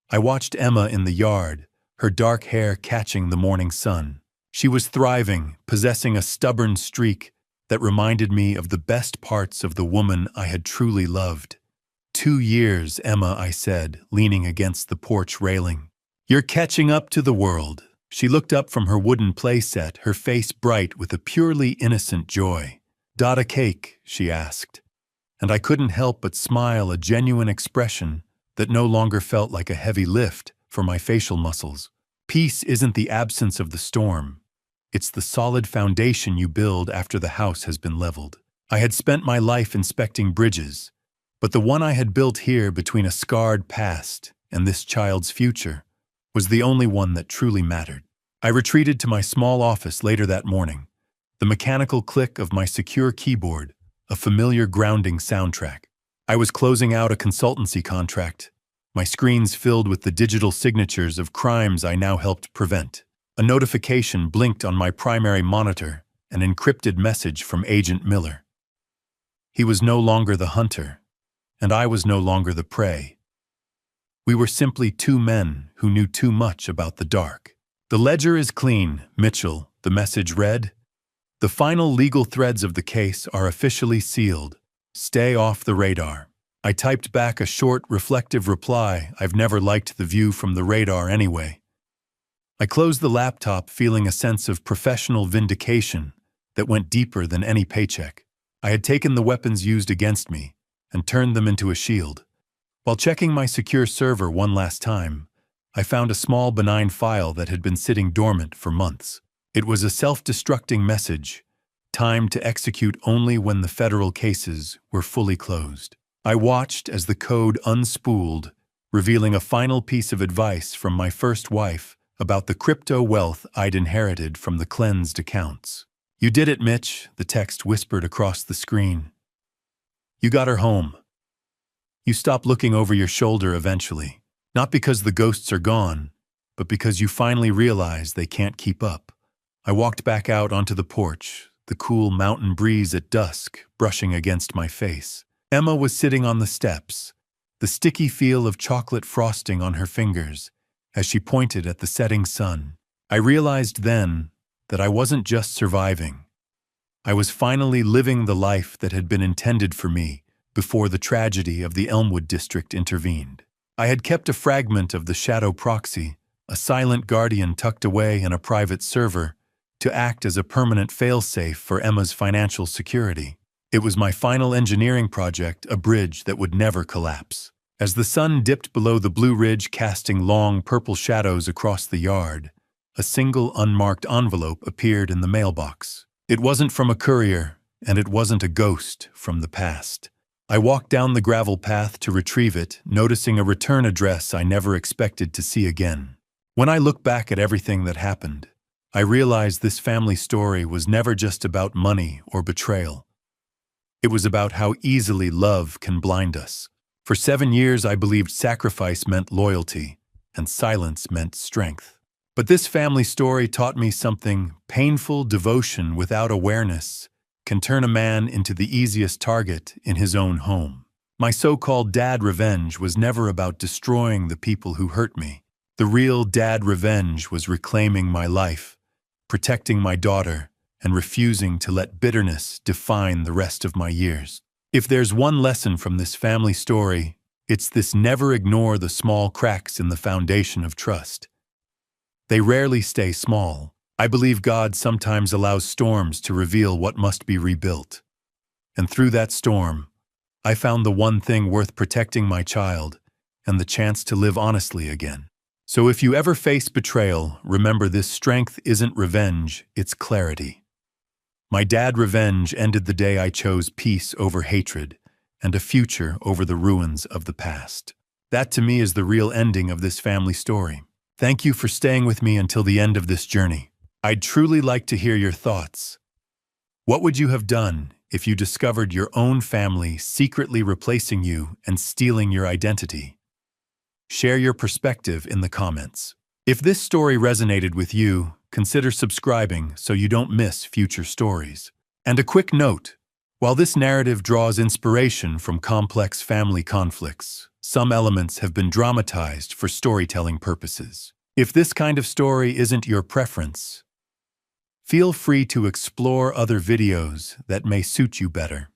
I watched Emma in the yard, her dark hair catching the morning sun. She was thriving, possessing a stubborn streak that reminded me of the best parts of the woman I had truly loved. 2 years, Emma, I said, leaning against the porch railing. You're catching up to the world. She looked up from her wooden playset, her face bright with a purely innocent joy. Got a cake? She asked. And I couldn't help but smile, a genuine expression that no longer felt like a heavy lift for my facial muscles. Peace isn't the absence of the storm. It's the solid foundation you build after the house has been leveled. I had spent my life inspecting bridges, but the one I had built here between a scarred past and this child's future was the only one that truly mattered. I retreated to my small office later that morning, the mechanical click of my secure keyboard, a familiar grounding soundtrack. I was closing out a consultancy contract, my screens filled with the digital signatures of crimes I now helped prevent. A notification blinked on my primary monitor, an encrypted message from Agent Miller. He was no longer the hunter, and I was no longer the prey. We were simply two men who knew too much about the dark. The ledger is clean, Mitchell, the message read. The final legal threads of the case are officially sealed. Stay off the radar. I typed back a short, reflective reply. I've never liked the view from the radar anyway. I closed the laptop, feeling a sense of professional vindication that went deeper than any paycheck. I had taken the weapons used against me and turned them into a shield. While checking my secure server one last time, I found a small benign file that had been sitting dormant for months. It was a self-destructing message, timed to execute only when the federal cases were fully closed. I watched as the code unspooled, revealing a final piece of advice from my first wife about the crypto wealth I'd inherited from the cleansed accounts. You did it, Mitch, the text whispered across the screen. You got her home. You stop looking over your shoulder eventually, not because the ghosts are gone, but because you finally realize they can't keep up. I walked back out onto the porch, the cool mountain breeze at dusk brushing against my face. Emma was sitting on the steps, the sticky feel of chocolate frosting on her fingers as she pointed at the setting sun. I realized then that I wasn't just surviving. I was finally living the life that had been intended for me before the tragedy of the Elmwood district intervened. I had kept a fragment of the shadow proxy, a silent guardian tucked away in a private server, to act as a permanent failsafe for Emma's financial security. It was my final engineering project, a bridge that would never collapse. As the sun dipped below the Blue Ridge, casting long purple shadows across the yard, a single unmarked envelope appeared in the mailbox. It wasn't from a courier, and it wasn't a ghost from the past. I walked down the gravel path to retrieve it, noticing a return address I never expected to see again. When I look back at everything that happened, I realize this family story was never just about money or betrayal. It was about how easily love can blind us. For 7 years, I believed sacrifice meant loyalty, and silence meant strength. But this family story taught me something: painful devotion without awareness can turn a man into the easiest target in his own home. My so-called dad revenge was never about destroying the people who hurt me. The real dad revenge was reclaiming my life, protecting my daughter, and refusing to let bitterness define the rest of my years. If there's one lesson from this family story, it's this: never ignore the small cracks in the foundation of trust. They rarely stay small. I believe God sometimes allows storms to reveal what must be rebuilt. And through that storm, I found the one thing worth protecting: my child, and the chance to live honestly again. So if you ever face betrayal, remember this: strength isn't revenge, it's clarity. My dad revenge ended the day I chose peace over hatred and a future over the ruins of the past. That to me is the real ending of this family story. Thank you for staying with me until the end of this journey. I'd truly like to hear your thoughts. What would you have done if you discovered your own family secretly replacing you and stealing your identity? Share your perspective in the comments. If this story resonated with you, consider subscribing so you don't miss future stories. And a quick note: while this narrative draws inspiration from complex family conflicts, some elements have been dramatized for storytelling purposes. If this kind of story isn't your preference, Feel free to explore other videos that may suit you better.